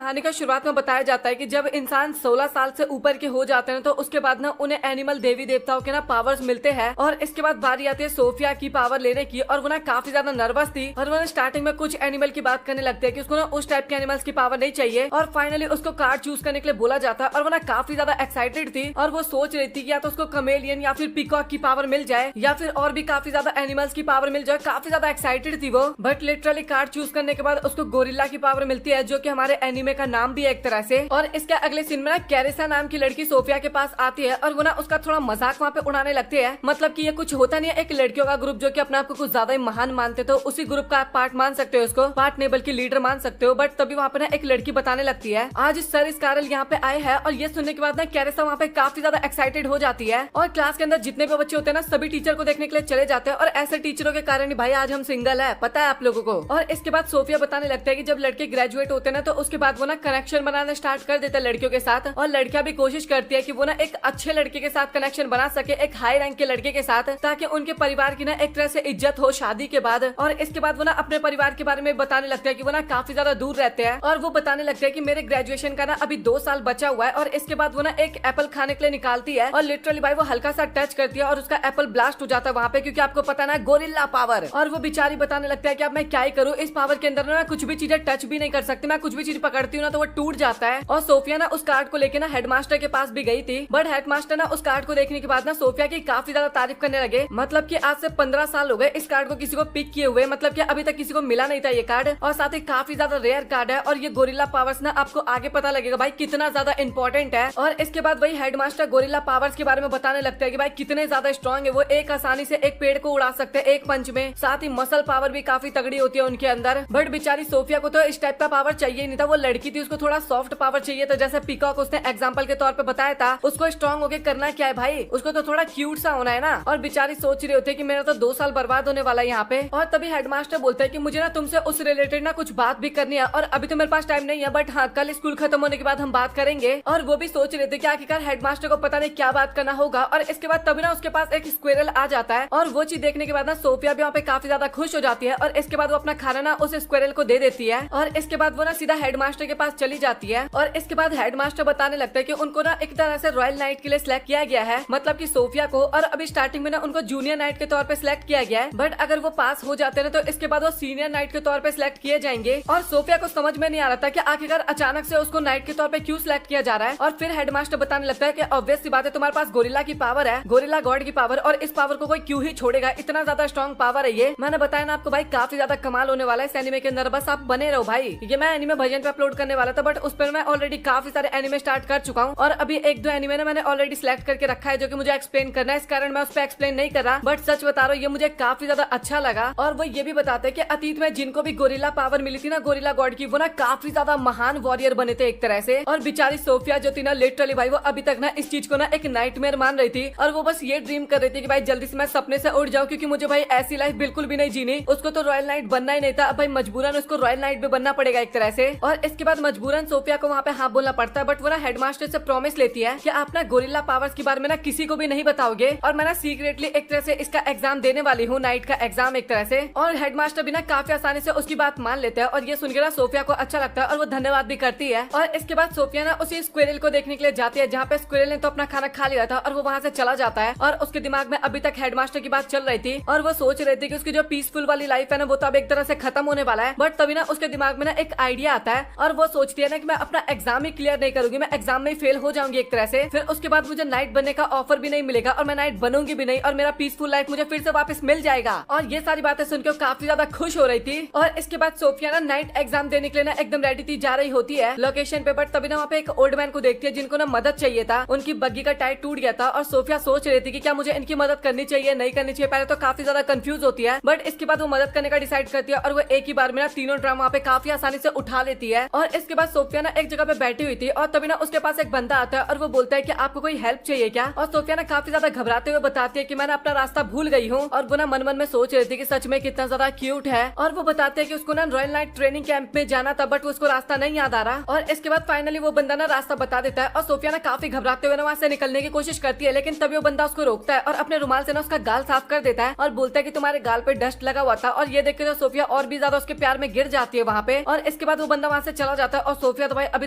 कहानी का शुरुआत में बताया जाता है कि जब इंसान 16 साल से ऊपर के हो जाते हैं तो उसके बाद ना उन्हें एनिमल देवी देवताओं के ना पावर्स मिलते हैं। और इसके बाद बारी आती है सोफिया की पावर लेने की, और वो ना काफी ज्यादा नर्वस थी और वो स्टार्टिंग में कुछ एनिमल की बात करने लगते हैं कि उसको ना उस टाइप के एनिमल्स की पावर नहीं चाहिए, और फाइनली उसको कार्ड चूज करने के लिए बोला जाता है। और वो ना काफी ज्यादा एक्साइटेड थी और वो सोच रही थी कि या तो उसको कमेलियन या फिर पीकॉक की पावर मिल जाए या फिर और भी काफी ज्यादा एनिमल्स की पावर मिल जाए। काफी ज्यादा एक्साइटेड थी वो, बट लिटरली कार्ड चूज करने के बाद उसको गोरिल्ला की पावर मिलती है, जो की हमारे एनिमे का नाम भी एक तरह से। और इसके अगले सीन में ना कैरिसा नाम की लड़की सोफिया के पास आती है और वो ना उसका थोड़ा मजाक वहाँ पे उड़ाने लगती है। मतलब कि ये कुछ होता नहीं है, एक लड़कियों का ग्रुप जो कि अपने आप को कुछ ज्यादा ही महान मानते, तो उसी ग्रुप का आप पार्ट मान सकते हो, उसको पार्ट नहीं बल्कि लीडर मान सकते हो। बट तभी वहाँ पे ना एक लड़की बताने लगती है आज सर स्कारल यहाँ पे आए हैं, और ये सुनने के बाद ना कैरिसा वहाँ पे काफी ज्यादा एक्साइटेड हो जाती है और क्लास के अंदर जितने भी बच्चे होते हैं ना सभी टीचर को देखने के लिए चले जाते हैं। और ऐसे टीचरों के कारण भाई आज हम सिंगल है, पता है आप लोगों को। और इसके बाद सोफिया बताने लगता है कि जब लड़के ग्रेजुएट होते हैं ना तो उसके बाद वो ना कनेक्शन बनाना स्टार्ट कर देते हैं लड़कियों के साथ, और लड़कियां भी कोशिश करती है कि वो ना एक अच्छे लड़के के साथ कनेक्शन बना सके, एक हाई रैंक के लड़के के साथ, ताकि उनके परिवार की ना एक तरह से इज्जत हो शादी के बाद। और इसके बाद वो ना अपने परिवार के बारे में बताने लगते हैं कि वो ना काफी ज्यादा दूर रहते हैं, और वो बताने लगते हैं कि मेरे ग्रेजुएशन का ना अभी 2 साल बचा हुआ है। और इसके बाद वो ना एक एप्पल खाने के लिए निकालती है और लिटरली भाई वो हल्का सा टच करती है और उसका एप्पल ब्लास्ट हो जाता है वहाँ पे, क्योंकि आपको पता ना गोरिल्ला पावर। और वो बेचारी बताने लगता है कि अब मैं क्या ही करूँ, इस पावर के अंदर ना कुछ भी चीजें टच भी नहीं कर सकती, मैं कुछ भी चीज पकड़ती हूँ ना तो वो टूट जाता है। और सोफिया ना उस कार्ड को लेके ना हेडमास्टर के पास भी गई थी, बट हेडमास्टर ना उस कार्ड को देखने के बाद ना सोफिया की काफी ज्यादा तारीफ करने लगे। मतलब कि आज से 15 साल हो गए इस कार्ड को किसी को पिक किए हुए, मतलब कि अभी तक किसी को मिला नहीं था ये कार्ड, और साथ ही काफी ज्यादा रेयर कार्ड है। और ये गोरिल्ला पावर्स ना आपको आगे पता लगेगा भाई कितना ज्यादा इंपॉर्टेंट है। और इसके बाद वही हेडमास्टर गोरिल्ला पावर्स के बारे में बताने लगता है कि भाई कितने ज्यादा स्ट्रॉन्ग है वो, एक आसानी से एक पेड़ को उड़ा सकते हैं एक पंच में, साथ ही मसल पावर भी काफी तगड़ी होती है उनके अंदर। बट बेचारी सोफिया को तो इस टाइप का पावर चाहिए नहीं था, वो लड़की थी, उसको थोड़ा सॉफ्ट पावर चाहिए था, जैसे पीकॉक उसने एग्जाम्पल के तौर पे बताया था। उसको स्ट्रॉन्ग होके करना क्या है भाई, उसको तो थोड़ा क्यूट सा होना है ना। और बेचारी सोच रही होती है कि मेरा तो 2 साल बर्बाद होने वाला है यहाँ पे। और तभी हेडमास्टर बोलता है कि मुझे ना तुमसे उस रिलेटेड ना कुछ बात भी करनी है, और अभी तो मेरे पास टाइम नहीं है, बट हाँ कल स्कूल खत्म होने के बाद हम बात करेंगे। और वो भी सोच रहे थे कि आखिरकार हेडमास्टर को पता नहीं क्या बात करना होगा। और इसके बाद तभी ना उसके पास एक स्क्विरल आ जाता है, और वो चीज देखने के बाद ना सोफिया भी वहाँ पे काफी ज्यादा खुश हो जाती है। और इसके बाद वो अपना खाना ना उस स्क्विरल को दे देती है, और इसके बाद वो ना सीधा हेडमास्टर के पास चली जाती है। और इसके बाद हेडमास्टर बताने लगता है कि उनको ना एक तरह से रॉयल नाइट के लिए सिलेक्ट किया गया है, मतलब कि सोफिया को, और अभी स्टार्टिंग में ना उनको जूनियर नाइट के तौर पे सिलेक्ट किया गया है, बट अगर वो पास हो जाते हैं तो इसके बाद वो सीनियर नाइट के तौर पे सिलेक्ट किए जाएंगे। और सोफिया को समझ में नहीं आ रहा था कि आखिरकार अचानक से उसको नाइट के तौर पे क्यों सिलेक्ट किया जा रहा है। और फिर हेडमास्टर बताने लगता है कि ऑब्वियस सी बात है, तुम्हारे पास गोरिल्ला की पावर है, गोरिल्ला गॉड की पावर, और इस पावर को कोई क्यों ही छोड़ेगा, इतना ज्यादा स्ट्रॉन्ग पावर है ये। मैंने बताया ना आपको भाई काफी ज्यादा कमाल होने वाला है इस एनिमे के अंदर, बस आप बने रहो भाई। ये मैं एनिमे भजन पे अपलोड करने वाला था, बट उस पर मैं ऑलरेडी काफी सारे एनिमे स्टार्ट कर चुका हूँ, और अभी 1-2 एनिमे ना मैंने ऑलरेडी सिलेक्ट करके रखा है जो कि मुझे एक्सप्लेन करना है, इस कारण मैं उस पर एक्सप्लेन नहीं कर रहा। बट सच बता रहा हूँ ये मुझे काफी ज्यादा अच्छा लगा। और वो ये भी बताते हैं कि अतीत में जिनको भी गोरिल्ला पावर मिली थी ना गोरिल्ला गॉड की, वो ना काफी ज्यादा महान वॉरियर बने थे एक तरह से। और बेचारी सोफिया जो थी ना लिटरली भाई वो अभी तक ना इस चीज को ना एक नाइटमेयर मान रही थी, और वो बस ये ड्रीम कर रही थी कि भाई जल्दी से मैं सपने से उठ जाऊं, क्योंकि मुझे भाई ऐसी लाइफ बिल्कुल भी नहीं जीनी। उसको तो रॉयल नाइट बनना ही नहीं था, अब भाई मजबूरन उसको रॉयल नाइट भी बनना पड़ेगा एक तरह से। और इसके बाद मजबूरन सोफिया को वहाँ पे हाँ बोलना पड़ता है, बट वो ना हेडमास्टर से प्रॉमिस लेती है कि आप ना गोरिल्ला पावर्स के बारे में ना किसी को भी नहीं बताओगे, और मैं ना सीक्रेटली एक तरह से इसका एग्जाम देने वाली हूँ, नाइट का एग्जाम एक तरह से। और हेडमास्टर भी ना काफी आसानी से उसकी बात मान लेते हैं, और ये सुनकर ना सोफिया को अच्छा लगता है और वो धन्यवाद भी करती है। और इसके बाद सोफिया ना उसी स्क्विरल को देखने के लिए जाती है, जहाँ पे स्क्विरल ने तो अपना खाना खा लिया था, और वो वहाँ से चला जाता है। और उसके दिमाग में अभी तक हेडमास्टर की बात चल रही थी, और वो सोच रही थी कि उसकी जो पीसफुल वाली लाइफ है ना वो तो अब एक तरह से खत्म होने वाला है। बट तभी ना उसके दिमाग में ना एक आइडिया आता है, और वो सोचती है ना कि मैं अपना एग्जाम ही क्लियर नहीं करूंगी, मैं एग्जाम में फेल हो जाऊंगी एक तरह से, फिर उसके बाद मुझे नाइट बनने का ऑफर भी नहीं मिलेगा, और मैं नाइट बनूंगी भी नहीं, और मेरा पीसफुल लाइफ मुझे फिर से वापस मिल जाएगा। और ये सारी बातें सुनकर काफी ज्यादा खुश हो रही थी। और इसके बाद सोफिया ना नाइट एग्जाम देने के लिए ना एकदम रेडी थी, जा रही होती है लोकेशन पे, बट तभी ना वहाँ पे एक ओल्ड मैन को देखती है जिनको ना मदद चाहिए था, उनकी बग्गी का टायर टूट गया था। और सोफिया सोच रही थी कि क्या मुझे इनकी मदद करनी चाहिए नहीं करनी चाहिए, पहले तो काफी ज्यादा कंफ्यूज होती है, बट इसके बाद वो मदद करने का डिसाइड करती है, और वो एक ही बार में ना तीनों ड्राम वहाँ पे काफी आसानी से उठा लेती है। और इसके बाद सोफिया ना एक जगह पे बैठी हुई थी, और तभी ना उसके पास एक बंदा आता है, और वो बोलता है कि आपको कोई हेल्प चाहिए क्या। और सोफिया ना काफी ज्यादा घबराते हुए बताती है कि मैंने अपना रास्ता भूल गई हूँ। और वो ना मन मन में सोच रही थी कि सच में कितना ज्यादा क्यूट है। और वो बताते हैं कि उसको ना रॉयल नाइट ट्रेनिंग कैंप में जाना था, बट उसको रास्ता नहीं याद आ रहा। और इसके बाद फाइनली वो बंदा ना रास्ता बता देता है, और सोफिया ना काफी घबराते हुए ना वहाँ से निकलने की कोशिश करती है, लेकिन तभी वो बंदा उसको रोकता है और अपने रुमाल से ना उसका गाल साफ कर देता है, और बोलता है कि तुम्हारे गाल पे डस्ट लगा हुआ था। और ये देख के तो सोफिया और भी ज्यादा उसके प्यार में गिर जाती है वहाँ पे। और इसके बाद वो बंदा वहाँ से चला चला जाता है और सोफिया तो भाई अभी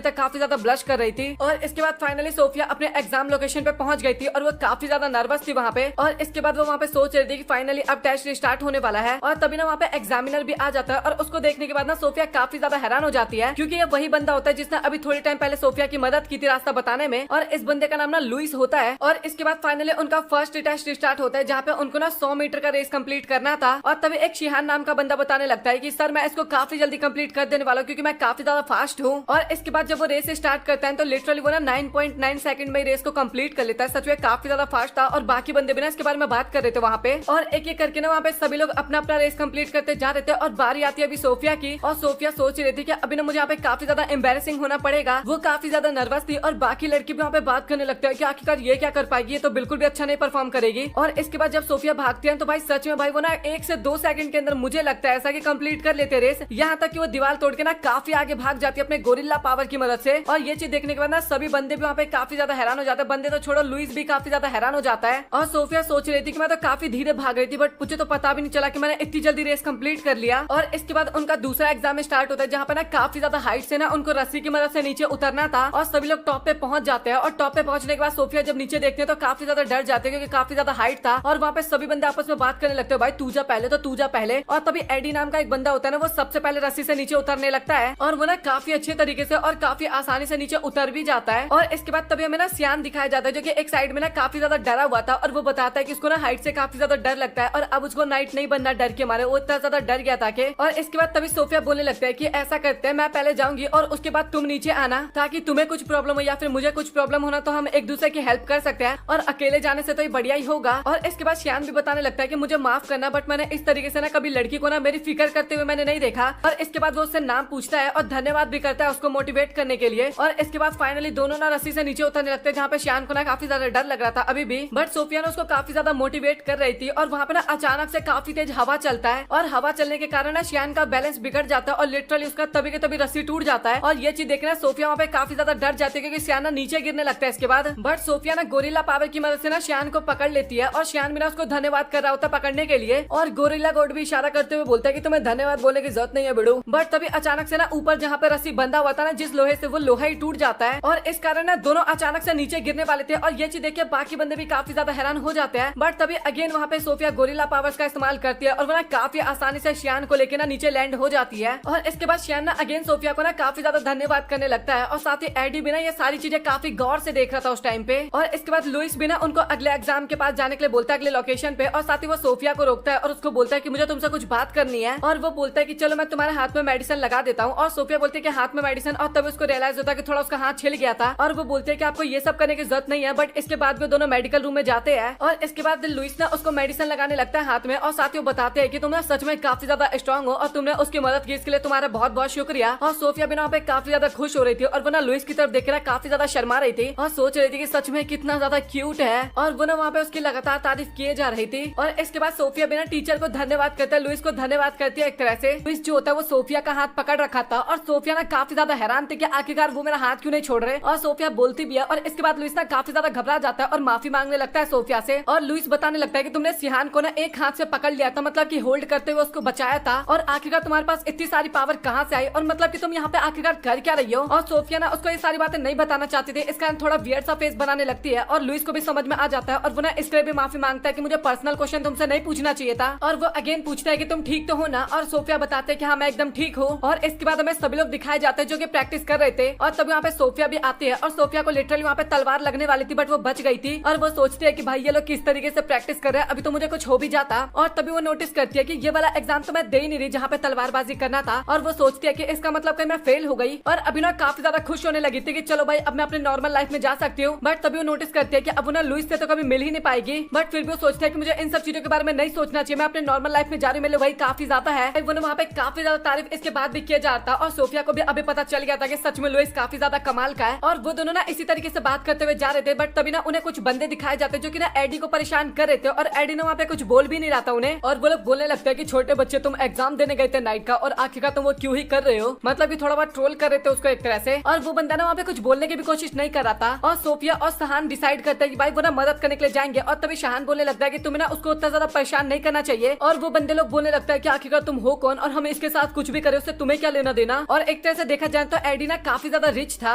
तक काफी ज्यादा ब्लश कर रही थी। और इसके बाद फाइनली सोफिया अपने एग्जाम लोकेशन पे पहुंच गई थी और वो काफी ज्यादा नर्वस थी वहाँ पे। और इसके बाद वो वहाँ पे सोच रही थी कि फाइनली अब टेस्ट स्टार्ट होने वाला है। और तभी ना वहाँ पे एग्जामिनर भी आ जाता है और उसको देखने के बाद ना सोफिया काफी ज्यादा हैरान हो जाती है, क्योंकि ये वही बंदा होता है जिसने अभी थोड़ी टाइम पहले सोफिया की मदद की थी रास्ता बताने में। और इस बंदे का नाम ना लुइस होता है। और इसके बाद फाइनली उनका फर्स्ट टेस्ट स्टार्ट होता है, जहाँ पे उनको ना 100 मीटर का रेस कंप्लीट करना था। और तभी एक शिहान नाम का बंदा बताने लगता है कि सर मैं इसको काफी जल्दी कंप्लीट कर देने वाला हूँ, क्योंकि मैं काफी ज्यादा फास्ट हूँ। और इसके बाद जब वो रेस स्टार्ट करता है तो लिटरली वो ना 9.9 सेकंड में रेस को कंप्लीट कर लेता है। सच में काफी ज्यादा फास्ट था। और बाकी बंदे भी ना इसके बारे में बात कर रहे थे वहाँ पे। और एक एक करके ना वहाँ पे सभी लोग अपना अपना रेस कंप्लीट करते जा रहे थे। और बारी आती है अभी सोफिया की। और सोफिया सोच रही थी कि अभी ना मुझे यहाँ पे काफी ज्यादा एम्बेरसिंग होना पड़ेगा। वो काफी ज्यादा नर्वस थी और बाकी लड़की भी वहाँ पे बात करने लगते हैं कि आखिरकार ये क्या कर पाएगी, ये तो बिल्कुल भी अच्छा नहीं परफॉर्म करेगी। और इसके बाद जब सोफिया भागती है तो भाई सच में भाई वो ना 1 से 2 सेकंड के अंदर मुझे लगता है ऐसा कि कंप्लीट कर लेते रेस। यहाँ तक कि वो दीवार तोड़ के ना काफी आगे भाग जाती है अपने गोरिल्ला पावर की मदद से। और ये चीज देखने के बाद ना सभी बंदे भी वहाँ पे काफी ज्यादा हैरान हो जाते हैं। बंदे तो छोड़ो, लुइस भी काफी ज्यादा हैरान हो जाता है। और सोफिया सोच रही थी कि मैं तो काफी धीरे भाग रही थी, बट मुझे तो पता भी नहीं चला कि मैंने इतनी जल्दी रेस कंप्लीट कर लिया। और इसके बाद उनका दूसरा एग्जाम स्टार्ट होता है, जहाँ पे ना काफी ज्यादा हाइट से ना उनको रस्सी की मदद से नीचे उतरना था। और सभी लोग टॉप पे पहुंच जाते हैं। और टॉप पे पहुंचने के बाद सोफिया जब नीचे देखते हैं तो काफी ज्यादा डर जाते हैं, क्योंकि काफी ज्यादा हाइट था। और वहाँ पे सभी बंदे आपस में बात करने लगते हैं, भाई तू जा पहले, तो तू जा पहले। और तभी एडी नाम का एक बंदा होता है ना, वो सबसे पहले रस्सी से नीचे उतरने लगता है। और वो ना काफी अच्छे तरीके से और काफी आसानी से नीचे उतर भी जाता है। और इसके बाद तभी हमें ना सियान दिखाया जाता है, जो कि एक साइड में ना काफी ज्यादा डरा हुआ था। और वो बताता है कि उसको ना हाइट से काफी ज्यादा डर लगता है और अब उसको नाइट नहीं बनना डर के मारे, वो इतना ज्यादा डर गया था कि। और इसके बाद तभी सोफिया बोलने लगता है कि ऐसा करते हैं, मैं पहले जाऊंगी और उसके बाद तुम नीचे आना, ताकि तुम्हें कुछ प्रॉब्लम हो या फिर मुझे कुछ प्रॉब्लम होना तो हम एक दूसरे की हेल्प कर सकते हैं। और अकेले जाने से तो ये बढ़िया ही होगा। और इसके बाद सियान भी बताने लगता है कि मुझे माफ करना, बट मैंने इस तरीके से ना कभी लड़की को ना मेरी फिक्र करते हुए मैंने नहीं देखा। और इसके बाद वो उससे नाम पूछता है और धन्यवाद भी करता है उसको मोटिवेट करने के लिए। और इसके बाद फाइनली दोनों ना रस्सी से नीचे उतरने लगते हैं, जहाँ पे सियान को ना काफी ज्यादा डर लग रहा था अभी भी, बट सोफिया ने उसको काफी ज्यादा मोटिवेट कर रही थी। और वहाँ पे ना अचानक से काफी तेज हवा चलता है और हवा चलने के कारण ना सियान का बैलेंस बिगड़ जाता है और लिटरली उसका तभी के तभी रस्सी टूट जाता है। और ये चीज देखना सोफिया वहाँ पे काफी ज्यादा डर जाती है, क्योंकि सियान ना नीचे गिरने लगता है इसके बाद। बट सोफिया ना गोरिल्ला पावर की मदद से ना सियान को पकड़ लेती है और सियान भी ना उसको धन्यवाद कर रहा होता है पकड़ने के लिए। और गोरिल्ला गॉड भी इशारा करते हुए बोलता है कि तुम्हें धन्यवाद बोलने की जरूरत नहीं है बिडू। बट तभी अचानक से ना ऊपर जहाँ पे रस्सी बंधा हुआ था ना जिस लोहे से, वो लोहा ही टूट जाता है। और इस कारण ना दोनों अचानक से नीचे गिरने वाले थे। और ये चीज देख के बाकी बंदे भी काफी ज्यादा हैरान हो जाते हैं। बट तभी अगेन वहाँ पे सोफिया गोरिल्ला पावर्स का इस्तेमाल करती है और वो ना काफी आसानी से सियान को लेके ना नीचे लैंड हो जाती है। और इसके बाद सियान ना अगेन सोफिया को ना काफी ज्यादा धन्यवाद करने लगता है। और साथ ही एडी भी ना ये सारी चीजें काफी गौर से देख रहा था उस टाइम पे। और इसके बाद लुइस भी ना उनको अगले एग्जाम के पास जाने के लिए बोलता है, अगले लोकेशन पे। और साथ ही वो सोफिया को रोकता है और उसको बोलता है कि मुझे तुमसे कुछ बात करनी है। और वो बोलता है कि चलो मैं तुम्हारे हाथ में मेडिसिन लगा देता हूँ। और सोफिया बोलती है कि हाथ में मेडिसिन। और तब उसको रियलाइज होता है कि थोड़ा उसका हाथ छिल गया था। और वो बोलते हैं कि आपको ये सब करने की जरूरत नहीं है। बट इसके बाद भी दोनों मेडिकल रूम में जाते हैं और इसके बाद लुइस ना उसको मेडिसिन लगाने लगता है हाथ में। और साथ ही वो बताते हैं कि तुम ना सच में काफी ज्यादा स्ट्रॉन्ग हो और तुमने उसकी मदद की, इसके लिए तुम्हारा बहुत बहुत शुक्रिया। और सोफिया भी ना वहाँ पे काफी ज्यादा खुश हो रही थी और वो ना लुइस की तरफ देख कर काफी ज्यादा शर्मा रही थी और सोच रही थी कि सच में कितना ज्यादा क्यूट है। और वो ना वहाँ पे उसकी लगातार तारीफ किए जा रही थी। और इसके बाद सोफिया भी ना टीचर को धन्यवाद करता है, लुइस को धन्यवाद करती है एक तरह से। लुइस जो होता है वो सोफिया का हाथ पकड़ रखा था और सोफिया ना काफी ज्यादा हैरान थी कि आखिरकार वो मेरा हाथ क्यों नहीं छोड़ रहे। और सोफिया बोलती भी है। और इसके बाद लुइस ना काफी ज्यादा घबरा जाता है और माफी मांगने लगता है सोफिया से। और लुइस बताने लगता है कि तुमने सिहान को ना एक हाथ से पकड़ लिया था, मतलब कि होल्ड करते हुए उसको बचाया था। और आखिरकार तुम्हारे पास इतनी सारी पावर कहाँ से आई और मतलब कि तुम यहाँ पे आखिरकार कर क्या रही हो। और सोफिया ना उसको ये सारी बातें नहीं बताना चाहती थी, इस कारण थोड़ा वियर्ड सा फेस बनाने लगती है। और लुइस को भी समझ में आ जाता है और वो ना इसके लिए भी माफी मांगता है कि मुझे पर्सनल क्वेश्चन तुमसे नहीं पूछना चाहिए था। और वो अगेन पूछता है कि तुम ठीक तो हो ना। और सोफिया बताते हैं कि हाँ मैं एकदम ठीक हूँ। और इसके बाद हमें सभी लोग दिखाए जाते हैं जो कि प्रैक्टिस कर रहे थे। और तब यहाँ पे सोफिया भी आती है और सोफिया को लिटरली वहाँ पे तलवार लगने वाली थी, बट वो बच गई थी। और वो सोचती है कि भाई ये लोग किस तरीके से प्रैक्टिस कर रहे हैं, अभी तो मुझे कुछ हो भी जाता। और तभी वो नोटिस करती है कि ये वाला एग्जाम तो मैं दे ही नहीं रही जहाँ पे तलवारबाजी करना था। और वो सोचती है कि इसका मतलब कि मैं फेल हो गई। और अभी ना काफी ज्यादा खुश होने लगी थी कि चलो भाई अब मैं अपने नॉर्मल लाइफ में जा सकती हूँ। बट तभी वो नोटिस करती है कि अब वो ना लुइस से तो कभी मिल ही नहीं पाएगी। बट फिर भी वो सोचती है कि मुझे इन सब चीजों के बारे में नहीं सोचना चाहिए, मैं अपने नॉर्मल लाइफ में जा रही हूँ, मेरे भाई काफी ज्यादा है। वो वहाँ पे काफी ज्यादा तारीफ इसके बाद भी किया जाता। और सोफिया को भी अभी पता चल गया था कि सच में लुइस काफी ज्यादा कमाल का है। और वो दोनों ना इसी तरीके से बात करते हुए जा रहे थे। बट तभी ना उन्हें कुछ बंदे दिखाए जाते जो कि ना एडी को परेशान कर रहे थे। और एडी ने वहाँ पे कुछ बोल भी नहीं रहा था उन्हें। और वो लोग बोलने लगते हैं कि छोटे बच्चे तुम एग्जाम देने गए थे नाइट का और आखिरकार तुम वो क्यों ही कर रहे हो, मतलब कि थोड़ा बहुत ट्रोल कर रहे थे उसको एक तरह से। और वो बंदा ना वहाँ पे कुछ बोलने की भी कोशिश नहीं कर रहा था। और सोफिया और सहान डिसाइड करते हैं कि भाई वो ना मदद करने के लिए जाएंगे। और तभी सहान बोलने लगता है कि तुम्हें ना उसको उतना ज्यादा परेशान नहीं करना चाहिए। और वो बंदे लोग बोलने लगता है कि आखिरकार तुम हो कौन और हम इसके साथ कुछ भी करे उससे तुम्हें क्या लेना देना। और एक तरह से देखा जाए तो एडी ना काफी ज्यादा रिच था।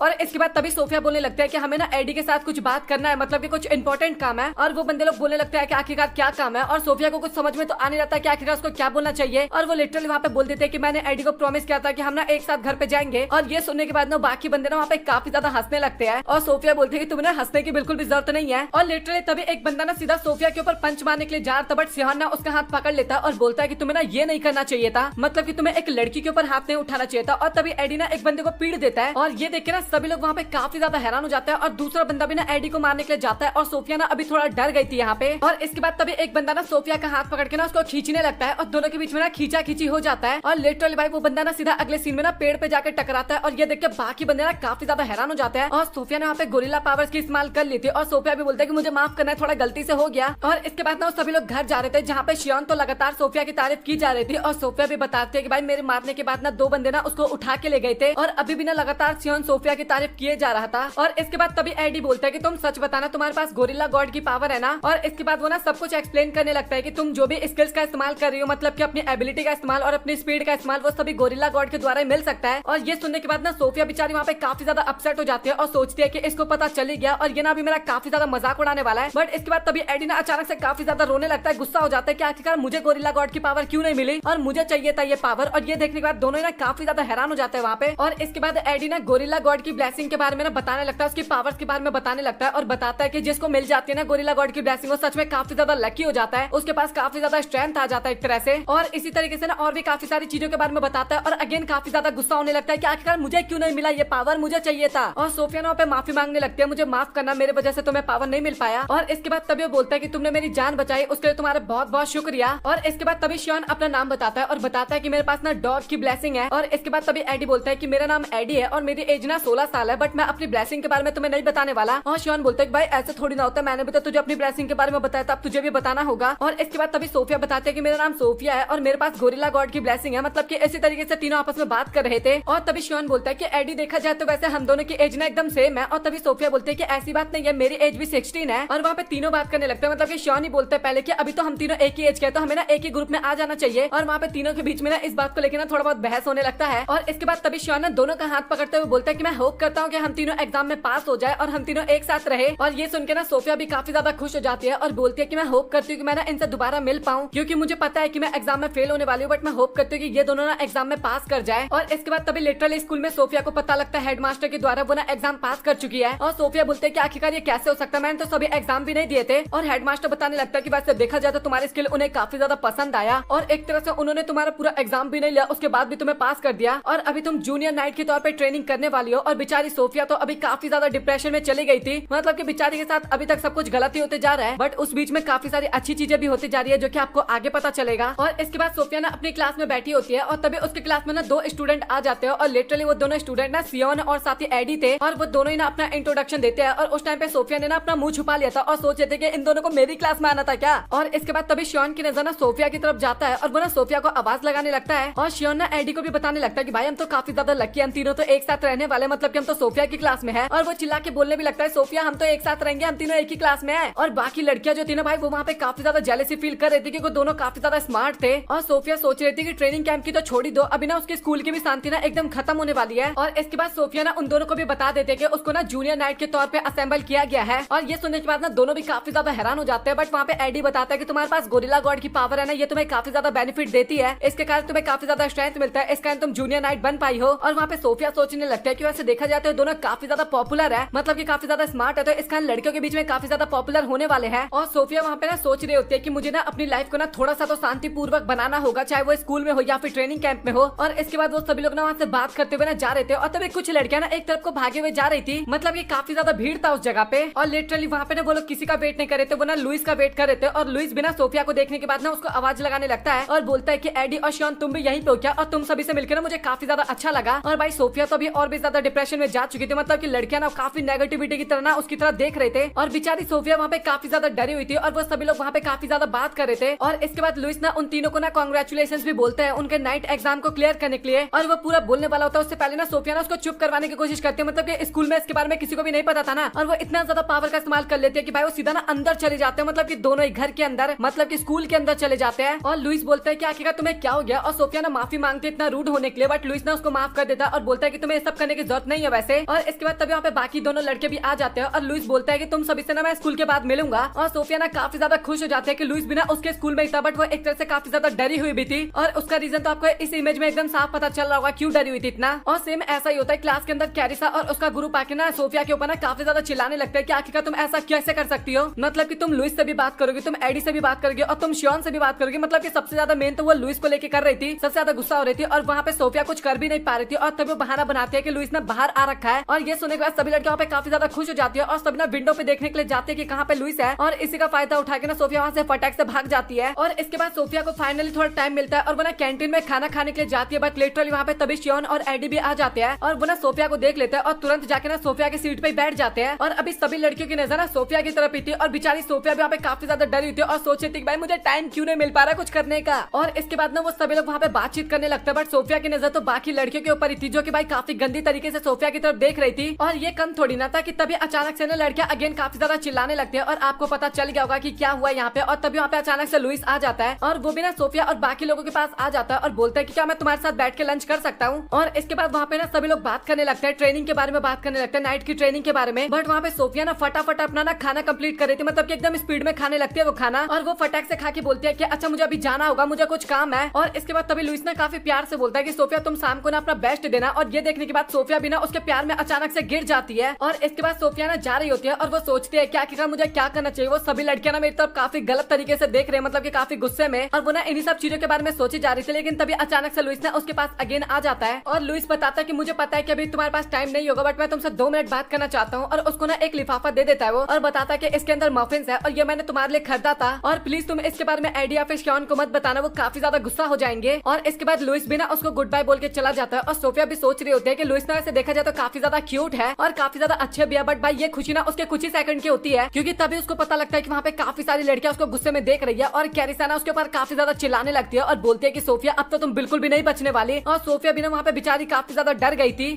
और इसके बाद तभी सोफिया बोलने लगता है कि हमें ना एडी के साथ कुछ बात करना है, मतलब कि कुछ इंपॉर्टेंट काम है। और वो बंदे लोग बोलने लगते हैं कि आखिरकार क्या काम है। और सोफिया को कुछ समझ में तो आने रहता है कि आखिरकार उसको क्या बोलना चाहिए। और वो लिटरली वहाँ पे बोल देते हैं कि मैंने एडी को प्रॉमिस किया था कि हम ना एक साथ घर पे जाएंगे। और ये सुनने के बाद ना बाकी बंदे ना वहाँ पे काफी ज्यादा हंसने लगते हैं। और सोफिया बोलती है कि तुम्हें हंसने की बिल्कुल भी जरूरत नहीं है। और लिटरली तभी एक बंदा ना सीधा सोफिया के ऊपर पंच मारने के लिए जा रहा था, बट सिहान ना उसका हाथ पकड़ लेता है और बोलता है कि तुम्हें ना ये नहीं करना चाहिए था, मतलब कि तुम्हें एक लड़की के ऊपर हाथ नहीं उठाना चाहिए था। और तभी एडी ना एक बंदे को पीट देता है। और ये देख के ना सभी लोग वहाँ पे काफी ज्यादा हैरान हो जाता है। और दूसरा बंदा भी ना एडी को मारने के लिए जाता है। और सोफिया ना अभी थोड़ा डर गई थी यहाँ पे। और इसके बाद तभी एक बंदा ना सोफिया का हाथ पकड़ के ना उसको खींचने लगता है। और दोनों के बीच में ना खींचा खींची हो जाता है। और लिटरली भाई वो बंदा ना सीधा अगले सीन में ना पेड़ पे जाकर टकराता है। और ये देख के बाकी बंदे ना काफी ज्यादा हैरान हो जाते हैं। और सोफिया ने वहाँ पे गोरिल्ला पावर्स की इस्तेमाल कर ली थी। और सोफिया भी बोलता है कि मुझे माफ करना है, थोड़ा गलती से हो गया। और इसके बाद ना सभी लोग घर जा रहे थे, जहाँ पे शियोन तो लगातार सोफिया की तारीफ की जा रही थी। और सोफिया भी बताते हैं कि भाई मेरे मारने के बाद ना दो बंदे ना उसको उठा के ले गए थे। और अभी भी ना लगातार शियोन सोफिया की तारीफ किए जा रहा था। और इसके बाद तभी एडी बोलता है कि तुम सच बताना, तुम्हारे पास गोरिल्ला गॉड की पावर है ना। और इसके बाद वो ना सब कुछ एक्सप्लेन करने लगता है कि तुम जो भी स्किल्स का इस्तेमाल कर रही हो, मतलब कि अपनी एबिलिटी का इस्तेमाल और अपनी स्पीड का इस्तेमाल, वो सभी गोरिल्ला गॉड के द्वारा मिल सकता है। और ये सुनने के बाद ना सोफिया बेचारी वहाँ पे काफी ज्यादा अपसेट हो जाती है और सोचती है कि इसको पता चली गया और ये ना अभी मेरा काफी ज्यादा मजाक उड़ाने वाला है। बट इसके बाद तभी एडी ना अचानक से काफी ज्यादा रोने लगता है, गुस्सा हो जाता है कि आखिरकार मुझे गोरिल्ला गॉड की पावर क्यों नहीं मिली और मुझे चाहिए था ये पावर। और ये देखने के बाद दोनों ना काफी ज्यादा हैरान हो जाते हैं वहाँ पे। और इसके बाद एडी ना गोरिल्ला गॉड की ब्लेसिंग के बारे में ना बताने लगता है, उसकी पावर्स के बारे में बताने लगता है। और बताता है कि जिसको मिल जाती है ना गोरिल्ला गॉड की ब्लेसिंग, वो सच में काफी ज्यादा लकी हो जाता है, उसके पास काफी ज्यादा स्ट्रेंथ आ जाता है एक तरह से। और इसी तरीके से ना और भी काफी सारी चीजों के बारे में बताता है। और अगेन काफी ज्यादा गुस्सा होने लगता है कि आखिरकार मुझे क्यों नहीं मिला ये पावर, मुझे चाहिए था। और सोफिया ना पे माफी मांगने लगती है, मुझे माफ करना, मेरे वजह से तुम्हें पावर नहीं मिल पाया। और इसके बाद तभी वो बोलता है कि तुमने मेरी जान बचाई, उसके लिए तुम्हारा बहुत बहुत शुक्रिया। और इसके बाद तभी शियोन अपना नाम बताता है और बताता है कि मेरे पास ना डॉग की ब्लेसिंग है। और इसके बाद तभी एडी बोलता है कि मेरा नाम एडी है और मेरी एज ना 16 साल है, बट मैं अपनी ब्लेसिंग के बारे में तुम्हें नहीं बताने वाला। और शियोन बोलता है कि भाई ऐसे थोड़ी ना होता, मैंने भी तो तुझे अपनी ब्लेसिंग के बारे में बताया था, अब तुझे भी बताना होगा। और इसके बाद तभी सोफिया बताते हैं कि मेरा नाम सोफिया है और मेरे पास गोरिल्ला गॉड की ब्लेसिंग है, मतलब कि इसी तरीके से तीनों आपस में बात कर रहे थे। और तभी शियोन बोलता है कि एडी देखा जाए तो वैसे हम दोनों की एज ना एकदम सेम है। और तभी सोफिया बोलते हैं कि ऐसी बात नहीं है, मेरी एज भी 16 है। और वहाँ पे तीनों बात करने लगते हैं, मतलब कि शियोन ही बोलते हैं पहले कि अभी तो हम तीनों एक ही एज के हैं, तो हमें ना एक ही ग्रुप में आ जाना चाहिए। और वहाँ पे तीनों के बीच में ना इस बात को लेकर ना थोड़ा बहुत बहस होने लगता है। और इसके बाद तभी शियोन ना दोनों का हाथ पकड़ते हुए बोलता है कि मैं होप करता हूँ कि हम तीनों एग्जाम में पास हो जाए और हम तीनों एक साथ रहे। और ये सुन के ना सोफिया भी काफी ज्यादा खुश हो जाती है और बोलती है कि मैं होप करती हूँ कि मैं ना इनसे दोबारा मिल पाऊँ, क्योंकि मुझे पता है कि मैं एग्जाम में फेल होने वाली हूँ, बट मैं होप करती हूँ कि ये दोनों ना एग्जाम में पास कर जाए। और इसके बाद तभी लिटरली स्कूल में सोफिया को पता लगता है हेडमास्टर के द्वारा वो ना एग्जाम पास कर चुकी है। और सोफिया बोलते हैं कि आखिरकार ये कैसे हो सकता है, मैंने तो सभी एग्जाम भी नहीं दिए थे। और हेडमास्टर बताने लगता है कि वैसे देखा जाए तो तुम्हारी स्किल उन्हें काफी ज्यादा पसंद आया और एक तरह से उन्होंने तुम्हारा पूरा एग्जाम भी नहीं लिया, उसके बाद भी तुम्हें पास कर दिया। और अभी तुम जूनियर नाइट के तौर पे ट्रेनिंग करने वाली हो। और बेचारी सोफिया तो अभी काफी ज्यादा डिप्रेशन में चली गई थी, मतलब कि बेचारी के साथ अभी तक सब कुछ गलत ही होते जा रहा है, बट उस बीच में काफी सारी अच्छी चीजें भी होती जा रही है जो कि आपको आगे पता चलेगा। और इसके बाद सोफिया ना अपनी क्लास में बैठी होती है और तभी उसके क्लास में ना दो स्टूडेंट आ जाते हैं। और लिटरली वो दोनों स्टूडेंट ना सियोन और साथ ही एडी थे। और वो दोनों ही ना अपना इंट्रोडक्शन देते हैं। और उस टाइम पे सोफिया ने ना अपना मुंह छुपा लिया था और सोच रहे थे कि इन दोनों को मेरी क्लास में आना था क्या। और इसके बाद तभी शियोन की नजर ना सोफिया की तरफ जाता है और वो ना सोफिया को आवाज लगाने लगता है। और शियोन ना एडी को भी बताने लगता है कि भाई हम तो काफी ज्यादा लकी, हम तीनों तो एक साथ रहने वाले, मतलब कि हम तो सोफिया की क्लास में है। और वो चिल्ला के बोलने भी लगता है सोफिया हम तो एक साथ रहेंगे, हम तीनों एक ही क्लास में है। और बाकी लड़कियां जो थी ना भाई वो वहाँ पे काफी ज्यादा जेलसी फील कर रही थी, क्योंकि दोनों काफी ज्यादा स्मार्ट थे। और सोफिया सोच रही थी कि ट्रेनिंग कैंप की तो छोड़ ही दो, अभी ना उसकी स्कूल की भी शांति ना एकदम खत्म होने वाली है। और इसके बाद सोफिया ना उन दोनों को भी बता देते कि उसको ना जूनियर नाइट के तौर पे असेंबल किया गया है। और ये सुनने के बाद ना दोनों भी काफी ज्यादा हैरान हो जाते हैं। बट वहाँ पे एडी बताता है कि तुम्हारे पास गोरिल्ला गॉड की पावर है ना, ये तुम्हें काफी ज्यादा बेनिफिट देती है, इसके कारण तुम्हें काफी ज्यादा स्ट्रेंथ मिलता है, इस कारण तुम जूनियर नाइट बन पाई हो। और वहाँ पे सोफिया सोचने लगता है कि वैसे देखा जाए तो दोनों काफी ज्यादा पॉपुलर है, मतलब कि काफी ज्यादा स्मार्ट है, तो इस कारण लड़कियों के बीच में काफी ज्यादा पॉपुलर होने वाले हैं। और सोफिया वहाँ पे ना सोच रही होती है कि मुझे ना अपनी लाइफ को ना थोड़ा सा तो शांतिपूर्वक बनाना होगा, चाहे वो स्कूल में हो या फिर ट्रेनिंग कैंप में हो। और इसके बाद वो सभी लोग ना वहाँ से बात करते हुए ना जा रहे थे। और तभी कुछ लड़कियां ना एक तरफ को भागे हुए जा रही थी, मतलब कि काफी ज्यादा भीड़ था उस जगह पे। और लिटरली वहाँ पे ना वो लोग किसी का वेट नहीं कर रहे थे, वो ना लुइस का वेट कर रहे थे। और लुइस बिना सोफिया को देखने के बाद ना उसको आवाज लगाने लगता है और बोलता है कि एडी और शियोन तुम भी यहीं पे हो क्या, और तुम सभी से मिलकर ना मुझे काफी ज्यादा अच्छा लगा। और भाई सोफिया तो अभी और भी ज्यादा डिप्रेशन में जा चुकी थी, मतलब कि लड़कियां ना काफी नेगेटिविटी की तरह ना उसकी तरफ देख रहे थे। और बेचारी सोफिया वहाँ पे काफी ज्यादा डरी हुई थी और वो सभी लोग वहाँ पे काफी ज्यादा बात कर रहे थे। और इसके बाद लुइस ना उन तीनों को ना कांग्रेचुलेशंस भी बोलते हैं उनके नाइट एग्जाम को क्लियर करने के लिए। और वो पूरा बोलने वाला होता है, उससे पहले ना सोफिया ना उसको चुप करवाने की कोशिश करती है, मतलब कि स्कूल में इसके बारे में किसी को भी नहीं पता था ना। और वो इतना ज्यादा पावर का इस्तेमाल कर लेते हैं कि भाई वो सीधा ना अंदर चले जाते हैं, मतलब कि दोनों ही घर के अंदर, मतलब कि स्कूल के अंदर चले जाते हैं। और लुइस बोलता है कि आखिरकार तुम्हें क्या हो गया। और सोफिया ना माफी मांगती है इतना रूड होने के लिए, बट लुइस ना उसको माफ कर देता है और बोलता है कि तुम्हें सब करने की जरूरत नहीं है वैसे। और इसके बाद तभी वहाँ पे बाकी दोनों लड़के भी आ जाते हैं और लुइस बोलता है कि तुम सभी से ना मैं स्कूल के बाद मिलूंगा। और सोफिया ना काफी ज्यादा खुश हो जाती है कि लुइस भी ना उसके स्कूल में था, बट वो एक तरह से काफी ज्यादा डरी हुई भी थी। और उसका रीजन तो आपको इस इमेज में एकदम साफ पता चल रहा होगा क्यों डरी हुई थी इतना। और सेम ऐसा ही होता है क्लास के अंदर कैरिसा और उसका ग्रुप आके ना सोफिया के ऊपर ना काफी ज्यादा चिल्लाने लगता है कि आखिरकार तुम ऐसा कैसे कर सकती हो, मतलब कि तुम लुइस से भी बात करोगे, तुम एडी से भी बात करोगे और तुम शियोन से भी बात करोगे। मतलब कि सबसे ज्यादा मेन तो वो लुइस को लेके कर रही थी, सबसे ज्यादा गुस्सा हो रही थी। और वहाँ पे सोफिया कुछ कर भी नहीं पा रही थी और तभी वो बहाना बनाती है कि लुइस ने बाहर आ रखा है। और ये सुनने के बाद सभी लड़कियां पे काफी ज्यादा खुश हो जाती है और सभी ना विंडो पे देखने के लिए जाती है कि कहाँ पे लुइस है। और इसी का फायदा उठा के ना सोफिया वहाँ से फटाक से भाग जाती है। और इसके बाद सोफिया को फाइनली थोड़ा टाइम मिलता है और वो ना कैंटीन में खाना खाने के लिए जाती है, बट लिटरली वहाँ पे तभी शियोन और एडी भी आ जाते हैं और वो ना सोफिया को देख लेते हैं और तुरंत जाके ना सोफिया की सीट पे बैठ जाते हैं। और अभी सभी लड़कियों की नजर ना सोफिया की तरफ ही थी और बेचारी सोफिया भी वहाँ पे काफी ज्यादा डरी हुई थी और सोच रही थी भाई मुझे टाइम क्यों नहीं मिल पा रहा कुछ करने का। और इसके बाद ना वो सभी लोग वहाँ पे बातचीत करने लगते हैं, बट सोफिया की नजर तो बाकी लड़कियों के ऊपर ही थी जो कि भाई काफी गंदी तरीके से सोफिया की तरफ देख रही थी। और ये कम थोड़ी ना था कि तभी अचानक से ना लड़कियां अगेन काफी ज्यादा चिल्लाने लगती है और आपको पता चल गया होगा कि क्या हुआ यहाँ पे। और तभी वहाँ पे अचानक से लुइस आ जाता है और वो भी ना सोफिया और बाकी लोगों के पास आ जाता है और बोलता है कि क्या मैं तुम्हारे साथ बैठ के लंच कर सकता हूँ। और इसके बाद वहाँ पे ना सभी लोग बात करने लगते हैं, ट्रेनिंग के बारे में बात करने लगते हैं, नाइट की ट्रेनिंग के बारे में। बट वहाँ पे सोफिया ना फटाफट अपना ना खाना कंप्लीट कर रही थी, मतलब कि एकदम स्पीड में खाने लगती है वो खाना। और वो फटाक से खा के बोलती है कि अच्छा मुझे अभी जाना होगा, मुझे कुछ काम है। और इसके बाद तभी लुइस ना काफी प्यार से बोलता है कि सोफिया तुम शाम को ना अपना बेस्ट देना। और ये देखने के बाद सोफिया भी ना उसके प्यार में अचानक से गिर जाती है। और इसके बाद सोफिया ना जा रही होती है और वो सोचती है क्या मुझे क्या करना चाहिए। वो सभी लड़कियां ना मेरी तरफ काफी गलत तरीके से देख रहे हैं, मतलब कि काफी गुस्से में। और वो ना इन्हीं सब चीजों के बारे में सोची जा रही थी, लेकिन तभी अचानक से लुइस ना उसके पास अगेन आ जाता है और लुइस बताता है कि मुझे पता है कि अभी तुम्हारे पास टाइम नहीं होगा, बट मैं तुमसे 2 मिनट बात करना चाहता हूँ। और उसको ना एक लिफाफा दे देता है वो और बताता है कि इसके अंदर मफिन्स है और ये मैंने तुम्हारे लिए खरीदा था और प्लीज तुम इसके बारे में एडी या फिर शियोन को मत बताना, वो काफी ज्यादा गुस्सा हो जाएंगे। और इसके बाद लुइस भी ना उसको गुड बाय बोल के चला जाता है और सोफिया भी सोच रही होती है कि लुइस ना ऐसे देखा जाए तो काफी ज्यादा क्यूट है और काफी ज्यादा अच्छे भी है, बट भाई ये खुशी ना उसके कुछ ही सेकंड की होती है, क्योंकि तभी उसको पता लगता है कि वहाँ पे काफी सारी लड़कियां उसको गुस्से में देख रही है। और कैरिसा ना उसके ऊपर काफी ज्यादा चिल्लाने लगती है और बोलती है कि सोफिया अब तो तुम बिल्कुल भी नहीं बचने वाली। और सोफिया भी ना वहाँ पे बेचारी काफी ज्यादा डर गई थी।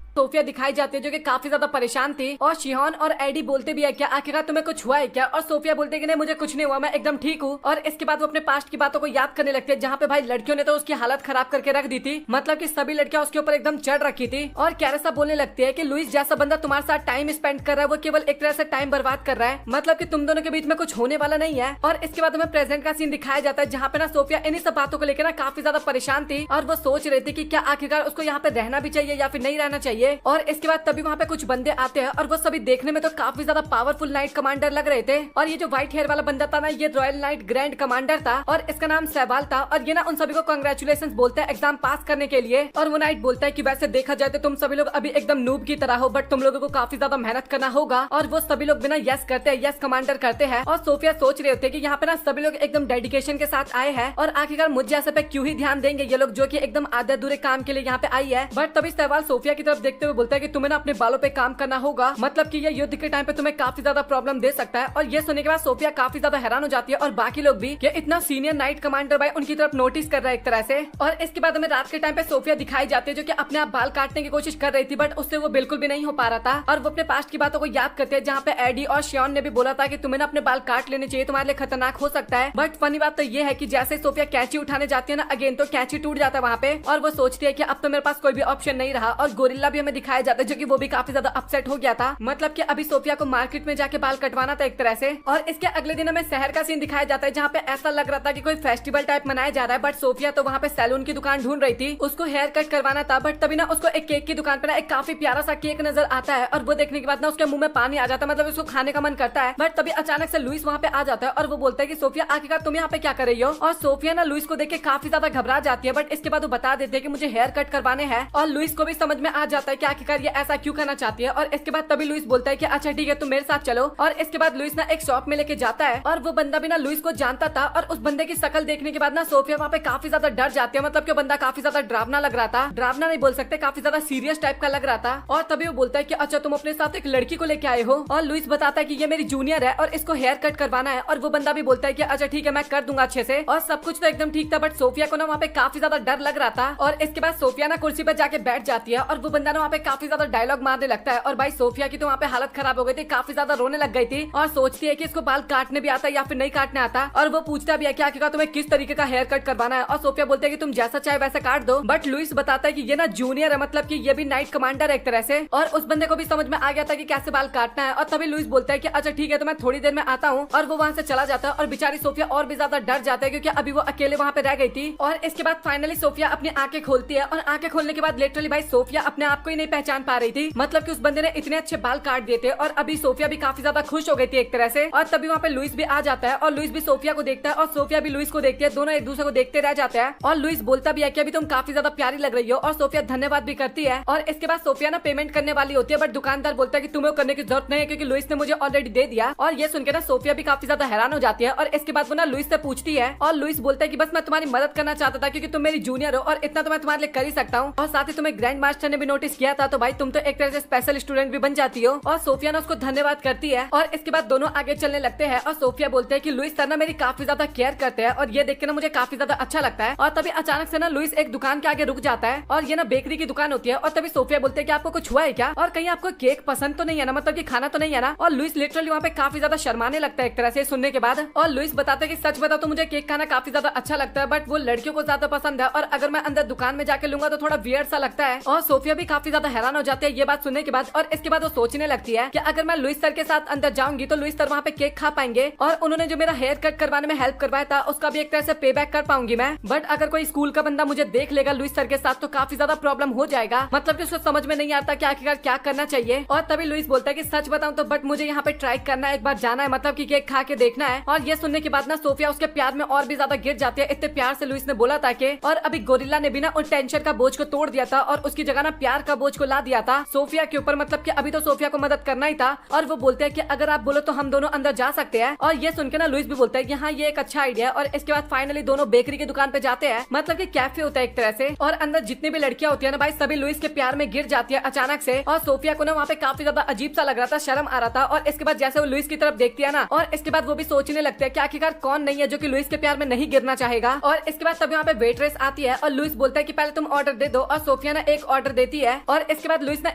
सोफिया दिखाई जाती है जो कि काफी ज्यादा परेशान थी और शियोन और एडी बोलते भी है क्या आखिरकार तुम्हें कुछ हुआ है क्या। और सोफिया बोलते है कि नहीं मुझे कुछ नहीं हुआ, मैं एकदम ठीक हूँ। और इसके बाद वो अपने पास्ट की बातों को याद करने लगती है, जहाँ पे भाई लड़कियों ने तो उसकी हालत खराब करके रख दी थी, मतलब कि सभी लड़कियां उसके ऊपर एकदम चढ़ रखी थी। और कैरिसा बोलने लगती है कि लुइस जैसा बंदा तुम्हारे साथ टाइम स्पेंड कर रहा है वो केवल एक तरह से टाइम बर्बाद कर रहा है, मतलब कि तुम दोनों के बीच में कुछ होने वाला नहीं है। और इसके बाद हमें प्रेजेंट का सीन दिखाया जाता है जहाँ पे ना सोफिया इन्हीं सब बातों को लेकर ना काफी ज्यादा परेशान थी और वो सोच रही थी कि क्या आखिरकार उसको यहाँ पे रहना भी चाहिए या फिर नहीं रहना चाहिए। और इसके बाद तभी वहाँ पे कुछ बंदे आते हैं और वो सभी देखने में तो काफी ज्यादा पावरफुल नाइट कमांडर लग रहे थे। और ये जो व्हाइट हेयर वाला बंदा था ना ये रॉयल नाइट ग्रैंड कमांडर था और इसका नाम सहवाल था। और ये ना उन सभी को कांग्रेचुलेशंस बोलते हैं एग्जाम पास करने के लिए। और वो नाइट बोलता है कि वैसे देखा जाए तो तुम सभी लोग अभी एकदम नूब की तरह हो, बट तुम लोगों को काफी ज्यादा मेहनत करना होगा। और वो सभी लोग बिना यस करते हैं, यस कमांडर करते हैं। और सोफिया सोच रहे होते हैं कि यहाँ पे ना सभी लोग एकदम डेडिकेशन के साथ आए हैं और आखिरकार मुझ जैसे पे क्यों ही ध्यान देंगे ये लोग जो कि एकदम आधे अधूरे काम के लिए यहाँ पे आई है। बट तभी सहवाल सोफिया की तरफ देखते हुए बोलता है कि तुम्हें ना अपने बालों पे काम करना होगा, मतलब कि ये युद्ध के टाइम पे तुम्हें काफी ज्यादा प्रॉब्लम दे सकता है। और ये सुनने के बाद सोफिया काफी ज्यादा हैरान हो जाती है और बाकी लोग भी कि इतना सीनियर नाइट कमांडर भाई उनकी तरफ नोटिस कर रहा है एक तरह से। और इसके बाद हमें रात के टाइम पे सोफिया दिखाई जाती है जो कि अपने आप बाल काटने की कोशिश कर रही थी, बट उससे वो बिल्कुल भी नहीं हो पा रहा था। और वो अपने पास्ट की बातों को याद करते हैं जहाँ पे एडी और शियोन ने भी बोला था कि तुम्हें ना अपने बाल काट लेने चाहिए, तुम्हारे लिए खतरनाक हो सकता है। बट फनी बात तो ये है कि जैसे सोफिया कैंची उठाने जाती है ना अगेन तो कैंची टूट जाता है वहाँ पे और वो सोचती है कि अब तो मेरे पास कोई भी ऑप्शन नहीं रहा। और गोरिल्ला भी हमें दिखाया जाता है जो कि वो भी काफी ज्यादा अपसेट हो गया था, मतलब कि अभी सोफिया को मार्केट में जाके बाल कटवाना था एक तरह से। और इसके अगले दिन हमें शहर का सीन दिखाया जाता है जहाँ पे ऐसा लग रहा था कि कोई फेस्टिवल टाइप मनाया जा रहा है, बट सोफिया तो वहाँ पे सैलून की दुकान ढूंढ रही थी, उसको हेयर कट करवाना था। बट तभी ना उसको एक केक की दुकान पे ना एक काफी प्यारा सा केक नजर आता है और वो देखने के बाद ना उसके मुंह में पानी आ जाता है, मतलब उसको खाने का मन करता है। बट तभी अचानक से लुइस वहाँ पे आ जाता है और वो बोलता है कि सोफिया आखिरकार तुम यहाँ पे क्या कर रही हो। और सोफिया ना लुइस को देख के काफी ज्यादा घबरा जाती है, बट इसके बाद वो बता देते हैं कि मुझे हेयर कट करवाने हैं। और लुइस को भी समझ में आ जाता है कि आखिरकार ये ऐसा क्यों करना चाहती है। और इसके बाद तभी लुइस बोलता है कि अच्छा ठीक है तुम मेरे साथ चलो। और इसके बाद लुइस ना एक शॉप में लेके जाता है और वो बंदा भी ना लुइस को जानता था। और उस बंदे की शक्ल देखने के बाद ना सोफिया वहाँ पे काफी ज्यादा डर जाती है, मतलब कि बंदा काफी ज्यादा डरावना लग रहा था, डरावना नहीं बोल सकते, काफी ज्यादा सीरियस टाइप का लग रहा था। और तभी वो बोलता है कि अच्छा तुम अपने साथ एक लड़की को लेके आए हो। और लुइस बताता है कि ये मेरी जूनियर है और इसको हेयर कट करवाना है। और वो बंदा भी बोलता है कि अच्छा ठीक है मैं कर दूंगा अच्छे से। और सब कुछ तो एकदम ठीक था, बट सोफिया को ना वहाँ पे काफी ज्यादा डर लग रहा था। और इसके बाद सोफिया ना कुर्सी पर जाके बैठ जाती है और वो बंदा ना ना वहाँ पे काफी ज्यादा डायलॉग मारने लगता है और भाई सोफिया की तो वहाँ पे हालत खराब हो गई थी, काफी ज्यादा रोने लग गई थी और सोचती है कि इसको बाल काटने भी आता है या फिर नहीं काटने आता। और वो पूछता भी है कि आखिरकार तुम्हें किस तरीके का हेयर कट करवाना है और सोफिया बोलते है कि तुम जैसा चाहे वैसा काट दो। बट लुइस बताता है कि ये ना जूनियर है, मतलब कि ये भी नाइट कमांडर है एक तरह से, और उस बंदे को भी समझ में आ गया था कि कैसे बाल काटना है। और तभी लुइस बोलता है कि अच्छा ठीक है तो मैं थोड़ी देर में आता हूँ, और वो वहाँ से चला जाता है। और बेचारी सोफिया और भी ज्यादा डर जाता है क्योंकि अभी वो अकेले वहाँ पे रह गई थी। और इसके बाद फाइनली सोफिया अपनी आंखें खोलती है और आंखें खोलने के बाद लिटरली भाई सोफिया अपने आप को ही नहीं पहचान पा रही थी, मतलब कि उस बंदे ने इतने अच्छे बाल काट दिए थे। और अभी सोफिया भी काफी ज्यादा खुश हो गई थी एक तरह से। और तभी वहाँ पे लुइस भी आ जाता है और लुइस भी सोफिया को देखता है और सोफिया भी लुइस को देखती है, दोनों एक दूसरे को देखते रह जाते हैं। और लुइस बोलता भी है कि अभी तुम काफी ज्यादा प्यारी लग रही हो, और सोफिया धन्यवाद भी करती है। और इसके बाद सोफिया ना पेमेंट करने वाली होती है, बट दुकानदार बोलता है कि तुम्हें करने की जरूरत नहीं है क्योंकि लुइस ने मुझे ऑलरेडी दे दिया। और ये सुनकर ना सोफिया भी काफी ज्यादा हैरान हो जाती है। और इसके बाद वो ना लुइस से पूछती है और लुइस बोलता है कि बस मैं तुम्हारी मदद करना चाहता था क्योंकि तुम मेरी जूनियर हो और इतना तो मैं तुम्हारे लिए कर ही सकता हूँ। और साथ ही तुम्हें ग्रैंड मास्टर ने भी नोटिस किया था, तो भाई तुम तो एक तरह से स्पेशल स्टूडेंट भी बन जाती हो। और सोफिया ना उसको धन्यवाद करती है और इसके बाद दोनों आगे चलने लगते हैं। और सोफिया बोलते हैं कि लुइस सर ना मेरी काफी ज्यादा केयर करते हैं और ये देख के ना मुझे काफी ज्यादा अच्छा लगता है। और तभी अचानक से ना लुइस एक दुकान के आगे रुक जाता है और ये ना बेकरी की दुकान होती है। और तभी सोफिया बोलते हैं कि आपको कुछ हुआ है क्या, और कहीं आपको केक पसंद तो नहीं है ना, मतलब कि खाना तो नहीं है ना। और लुइस लिटरली वहाँ पे काफी ज्यादा शर्माने लगता है एक तरह से सुनने के बाद। और लुइस बताता है कि सच बताओ तो मुझे केक खाना काफी ज्यादा अच्छा लगता है, बट वो लड़कियों को ज्यादा पसंद है और अगर मैं अंदर दुकान में जाके लूंगा तो थोड़ा वियर्ड सा लगता है। और सोफिया भी काफी ज्यादा हैरान हो जाती है ये बात सुनने के बाद। और इसके बाद वो सोचने लगती है कि अगर मैं लुइस सर के साथ अंदर जाऊंगी तो लुइस सर वहाँ पे केक खा पाएंगे और उन्होंने जो मेरा हेयर कट करवाने में हेल्प करवाया था उसका भी एक तरह से पे बैक कर पाऊंगी मैं। बट अगर कोई स्कूल का बंदा मुझे देख लेगा लुइस सर के साथ तो काफी ज्यादा प्रॉब्लम हो जाएगा, मतलब कि उसको समझ में नहीं आता कि आखिरकार क्या करना चाहिए। और तभी लुइस बोलता है कि सच बताऊं तो बट मुझे यहाँ पे ट्राई करना है, एक बार जाना है, मतलब कि केक खा के देखना है। और ये सुनने के बाद ना सोफिया उसके प्यार में और भी ज्यादा गिर जाती है, इतने प्यार से लुइस ने बोला था कि। और अभी गोरिल्ला ने भी ना उस टेंशन का बोझ को तोड़ दिया था और उसकी जगह ना प्यार का बोझ को ला दिया था सोफिया के ऊपर, मतलब कि अभी तो सोफिया को मदद करना ही था। और वो बोलते हैं कि अगर आप बोलो तो हम दोनों अंदर जा सकते हैं। और ये सुनकर ना लुइस भी बोलता है कि हाँ ये एक अच्छा आइडिया है। और इसके बाद फाइनली दोनों बेकरी की दुकान पे जाते हैं, मतलब कि कैफे होता है एक तरह से। और अंदर जितनी भी लड़कियां होती है ना भाई सभी लुइस के प्यार में गिर जाती है अचानक से। और सोफिया को ना वहाँ पे काफी ज्यादा अजीब सा लग रहा था, शर्म आ रहा था। और इसके बाद जैसे वो लुइस की तरफ देखती है ना, और इसके बाद वो भी सोचने लगते हैं कि आखिरकार कौन नहीं है जो कि लुइस के प्यार में नहीं गिरना चाहेगा। और इसके बाद तभी वहाँ पे वेट्रेस आती है और लुइस बोलता है कि पहले तुम ऑर्डर दे दो। और सोफिया ना एक ऑर्डर देती है और इसके बाद लुइस ना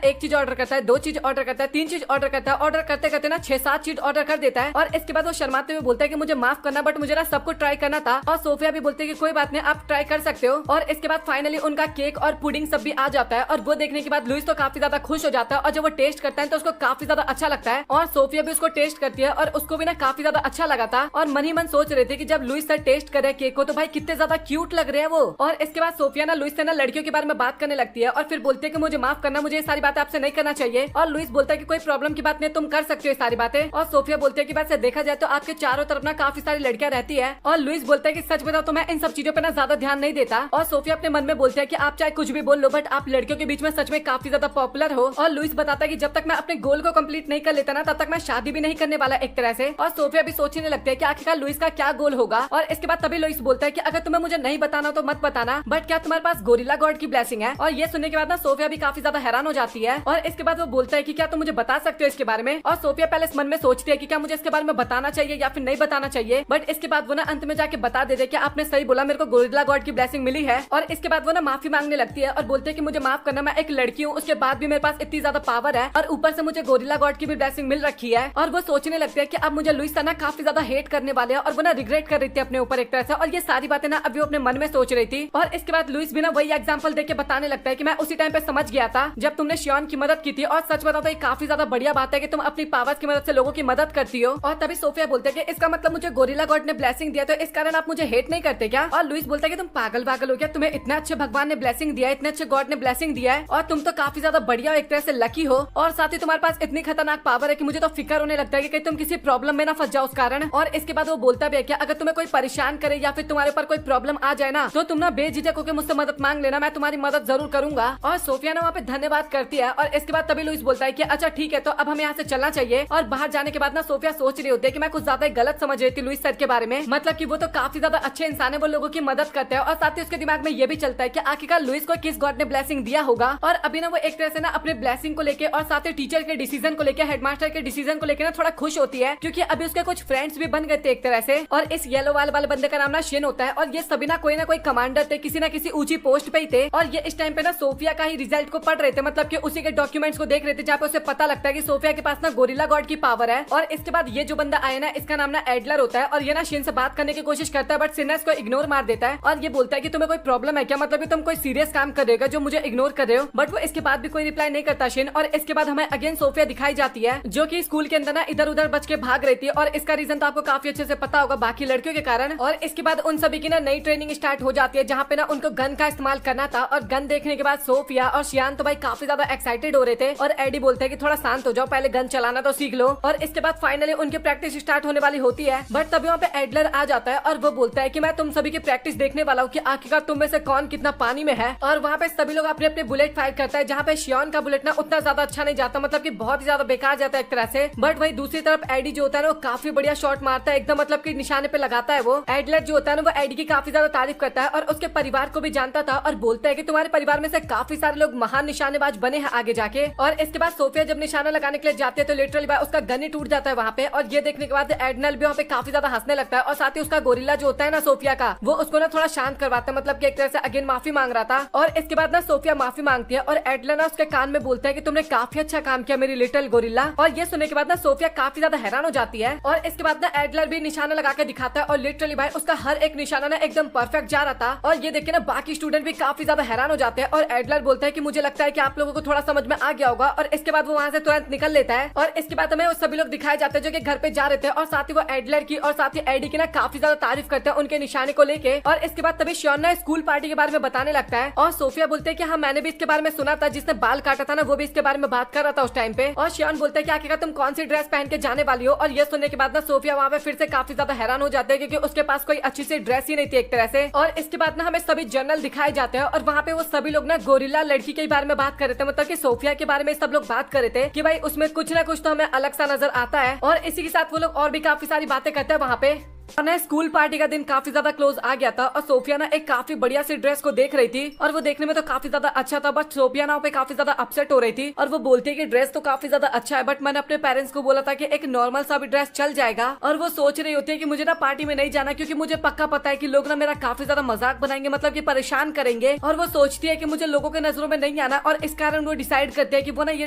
एक चीज ऑर्डर करता है, दो चीज ऑर्डर करता है, तीन चीज ऑर्डर करता है। ऑर्डर करते करते ना 6-7 चीज ऑर्डर कर देता है। और इसके बाद वो शर्माते हुए बोलता है कि मुझे माफ करना बट मुझे ना सबको ट्राई करना था। और सोफिया भी बोलती है कि कोई बात नहीं आप ट्राई कर सकते हो। और इसके बाद फाइनली उनका केक और पुडिंग सब भी आ जाता है और वो देखने के बाद लुइस तो काफी ज्यादा खुश हो जाता है और जब वो टेस्ट करता है तो उसको काफी ज्यादा अच्छा लगता है। और सोफिया भी उसको टेस्ट करती है और उसको भी ना काफी ज्यादा अच्छा लगा था। और मन ही मन सोच रहे थे कि जब लुइस सर टेस्ट करे केक को तो भाई कितने ज्यादा क्यूट लग रहे हैं वो। और इसके बाद सोफिया ना लुइस से ना लड़कियों के बारे में बात करने लगती है और फिर बोलती है कि मुझे माफ करना, मुझे ये सारी बातें आपसे नहीं करना चाहिए। और लुइस बोलता है कि कोई प्रॉब्लम की बात नहीं, तुम कर सकते हो ये सारी बातें। और सोफिया बोलती है कि वैसे देखा जाए तो आपके चारों तरफ ना काफी सारी लड़कियां रहती है। और लुइस बोलता है कि सच बताओ तो मैं इन सब चीजों पे ना ज्यादा ध्यान नहीं देता। और सोफिया अपने मन में बोलती है कि आप चाहे कुछ भी बोल लो बट आप लड़कियों के बीच में सच में काफी ज्यादा पॉपुलर हो। और लुइस बताता है कि जब तक मैं अपने गोल को कंप्लीट नहीं कर लेता ना तब तक मैं शादी भी नहीं करने वाला एक तरह से। और सोफिया भी सोचने लगती है कि आखिरकार लुइस का क्या गोल होगा। और इसके बाद तभी लुइस बोलता है कि अगर तुम्हें मुझे नहीं बताना तो मत बताना, बट क्या तुम्हारे पास गोरिल्ला गॉड की ब्लेसिंग है। और ये सुनने के बाद ना सोफिया भी काफी ज्यादा हैरान हो जाती है। और इसके बाद वो बोलता है कि क्या तुम मुझे बता सकते हो इसके बारे में। और सोफिया पहले इस मन में सोचती है कि क्या मुझे इसके बारे में बताना चाहिए या फिर नहीं बताना चाहिए, बट इसके बाद वो ना अंत में जाके बता देते कि आपने सही बोला, मेरे को गोरिल्ला गॉड की ब्लेसिंग मिली है। और इसके बाद वो ना माफी मांगने लगती है और बोलते है कि मुझे माफ करना, मैं एक लड़की हूँ, उसके बाद भी मेरे पास इतनी ज्यादा पावर है और ऊपर से मुझे गोरिल्ला गॉड की भी ब्लेसिंग मिल रखी है। और वो सोचने लगती है कि अब मुझे लुइस ना काफी ज्यादा हेट करने वाले हैं और वो ना रिग्रेट कर रही थी अपने ऊपर एक तरह से। और ये सारी बातें ना अभी वो अपने मन में सोच रही थी। और इसके बाद लुइस भी ना वही एग्जांपल देके बताने लगता है कि मैं उसी टाइम पे समझ गया था जब तुमने शियोन की मदद की थी। और सच बताओ तो ये काफी ज्यादा बढ़िया बात है कि तुम अपनी पावर्स की मदद से लोगों की मदद करती हो। और तभी सोफिया बोलते हैं कि इसका मतलब मुझे गोरिल्ला गॉड ने ब्लेसिंग दिया तो इस कारण आप मुझे हेट नहीं करते क्या। और लुइस बोलता है कि तुम पागल पागल हो क्या, तुम्हें इतने अच्छे भगवान ने ब्लेसिंग दिया है, इतने अच्छे गॉड ने ब्लेसिंग दिया है और तुम तो काफी ज्यादा बढ़िया एक तरह से लकी हो। और साथ ही तुम्हारे पास इतनी खतरनाक पावर है कि मुझे तो फिक्र होने लगता है कि कहीं तुम किसी प्रॉब्लम में ना फंस जाओ उस कारण। और इसके बाद वो बोलता भी है कि अगर तुम्हें कोई परेशान करे या फिर तुम्हारे ऊपर कोई प्रॉब्लम आ जाए ना तो तुम ना बेझिझक होकर मुझसे मदद मांग लेना, मैं तुम्हारी मदद जरूर करूंगा। और सोफिया ना वहाँ पे धन्यवाद करती है। और इसके बाद तभी लुइस बोलता है कि अच्छा ठीक है तो अब हमें यहाँ से चलना चाहिए। और बाहर जाने के बाद ना सोफिया सोच रही होती है कि मैं कुछ ज्यादा गलत समझ रही थी लुइस सर के बारे में, मतलब कि वो तो काफी ज्यादा अच्छे इंसान है, वो लोगों की मदद करते हैं। और साथ ही उसके दिमाग में ये भी चलता है कि आखिरकार लुइस को किस गॉड ने ब्लेसिंग दिया होगा। और अभी ना वो एक तरह से ना अपने ब्लेसिंग को लेके और साथ ही टीचर के डिसीजन को लेके, हेडमास्टर के डिसीजन को लेके ना थोड़ा खुश होती है क्योंकि अभी उसके कुछ फ्रेंड्स भी बन गए थे एक तरह से। और इस येलो वाले बंदे का नाम ना शिन होता है और ये सभी ना कोई कमांडर थे, किसी ना किसी ऊंची पोस्ट पे ही थे। और ये इस टाइम पे ना सोफिया का ही रिजल्ट को पढ़ रहे थे, मतलब कि उसी के डॉक्यूमेंट्स को देख रहे थे, जहाँ पे उसे पता लगता है कि सोफिया के पास ना गोरिल्ला गॉड की पावर है। और इसके बाद ये जो बंदा आया ना, इसका नाम ना एडलर होता है और ये ना शिन से बात करने की कोशिश करता है, बट शिन इसको इग्नोर मार देता है और ये बोलता है कि तुम्हें कोई प्रॉब्लम है क्या, मतलब कि तुम कोई सीरियस काम कर रहे हो जो मुझे इग्नोर कर रहे हो। बट वो इसके बाद भी कोई रिप्लाई नहीं करता शिन। और इसके बाद हमें अगेन सोफिया दिखाई जाती है, जो कि स्कूल के अंदर ना इधर उधर बच के भाग रही थी और इसका रीजन तो आपको काफी अच्छे से पता होगा, बाकी लड़कियों के कारण। और इसके बाद उन सभी की ना नई ट्रेनिंग स्टार्ट हो जाती है, जहाँ पे ना उनको गन का इस्तेमाल करना था। और गन देखने के बाद सोफिया और शियान तो भाई काफी ज्यादा एक्साइटेड हो रहे थे और एडी बोलते हैं कि थोड़ा शांत हो जाओ, पहले गन चलाना तो सीख लो। और इसके बाद फाइनली उनकी प्रैक्टिस स्टार्ट होने वाली होती है, बट तभी वहाँ पे एडलर आ जाता है और वो बोलता है कि मैं तुम सभी की प्रैक्टिस देखने वाला हूँ कि आखिरकार तुम में से कौन कितना पानी में है। और वहाँ पे सभी लोग अपने अपने बुलेट फायर करता है, जहाँ पे शियान का बुलेट ना उतना ज्यादा अच्छा नहीं जाता, मतलब कि बहुत ही ज्यादा बेकार जाता है एक तरह से। बट वही दूसरी तरफ एडी जो होता है ना, वो काफी बढ़िया शॉट मारता है, एकदम मतलब कि निशाने पे लगाता है वो। एडलर जो होता है ना, वो एडी की काफी ज्यादा तारीफ करता है और उसके परिवार को भी जानता था और बोलता है कि तुम्हारे परिवार में से काफी सारे लोग महान निशानेबाज बने हैं आगे जाके। और इसके बाद सोफिया जब निशाना लगाने के लिए जाती है तो लिटरली उसका गन ही टूट जाता है वहाँ पे। और ये देखने के बाद एडनल भी वहाँ पे काफी ज्यादा हंसने लगता है और साथ ही उसका गोरिल्ला जो होता है ना सोफिया का, वो उसको ना थोड़ा शांत करवाता है, मतलब कि एक तरह से अगेन माफी मांग रहा था। और इसके बाद ना सोफिया माफी मांगती है और एडलर ना उसके कान में बोलता है कि तुमने काफी अच्छा काम किया मेरी लिटिल गोरिल्ला। और ये सुनने के बाद ना सोफिया काफी ज्यादा हैरान हो जाती है। और इसके बाद ना एडलर भी निशाना लगा के दिखाता है और लिटरली भाई उसका हर एक निशाना ना एकदम परफेक्ट जा रहा था। और ये देख के ना बाकी स्टूडेंट भी काफी ज्यादा हैरान हो जाते हैं और एडलर बोलता है कि मुझे लगता है कि आप लोगों को थोड़ा समझ में आ गया होगा। और इसके बाद वो वहाँ से तुरंत निकल लेता है। और इसके बाद हमें वो सभी लोग दिखाए जाते हैं जो कि घर पे जा रहे थे और साथ ही वो एडलर की और साथ ही एडी की ना काफी ज्यादा तारीफ करते हैं उनके निशाने को लेके। और इसके बाद तभी शियान ना स्कूल पार्टी के बारे में बताने लगता है और सोफिया बोलते हैं कि हाँ मैंने भी इसके बारे में सुना था, जिसने बाल काटा था ना वो भी इसके बारे में बात कर रहा था उस टाइम पे। और शियान बोलते हैं कि आखिरकार तुम कौन सी ड्रेस पहन के जाने वाली हो। और ये सुनने के बाद ना सोफिया वहाँ पे फिर से काफी ज्यादा हैरान हो जाते हैं, क्योंकि उसके पास कोई अच्छी सी ड्रेस ही नहीं थी एक तरह से। और इसके बाद ना हमें सभी जर्नल दिखाए जाते हैं और वहाँ पे वो सभी लोग ना गोरिल्ला लड़की के बारे में बात कर रहे थे, मतलब कि सोफिया के बारे में सब लोग बात कर रहे थे कि भाई उसमें कुछ ना कुछ तो हमें अलग सा नजर आता है। और इसी के साथ वो लोग और भी काफी सारी बातें करते हैं वहाँ पे। और ना स्कूल पार्टी का दिन काफी ज्यादा क्लोज आ गया था और सोफिया ना एक काफी बढ़िया सी ड्रेस को देख रही थी और वो देखने में तो काफी ज्यादा अच्छा था, बट सोफिया ना पे काफी ज्यादा अपसेट हो रही थी और वो बोलती है कि ड्रेस तो काफी ज्यादा अच्छा है, बट मैंने अपने पेरेंट्स को बोला था कि एक नॉर्मल सा भी ड्रेस चल जाएगा। और वो सोच रही होती है कि मुझे ना पार्टी में नहीं जाना, क्योंकि मुझे पक्का पता है कि लोग ना मेरा काफी ज्यादा मजाक बनाएंगे, मतलब कि परेशान करेंगे। और वो सोचती है कि मुझे लोगों के नजरों में नहीं आना और इस कारण वो डिसाइड करती है कि वो ना ये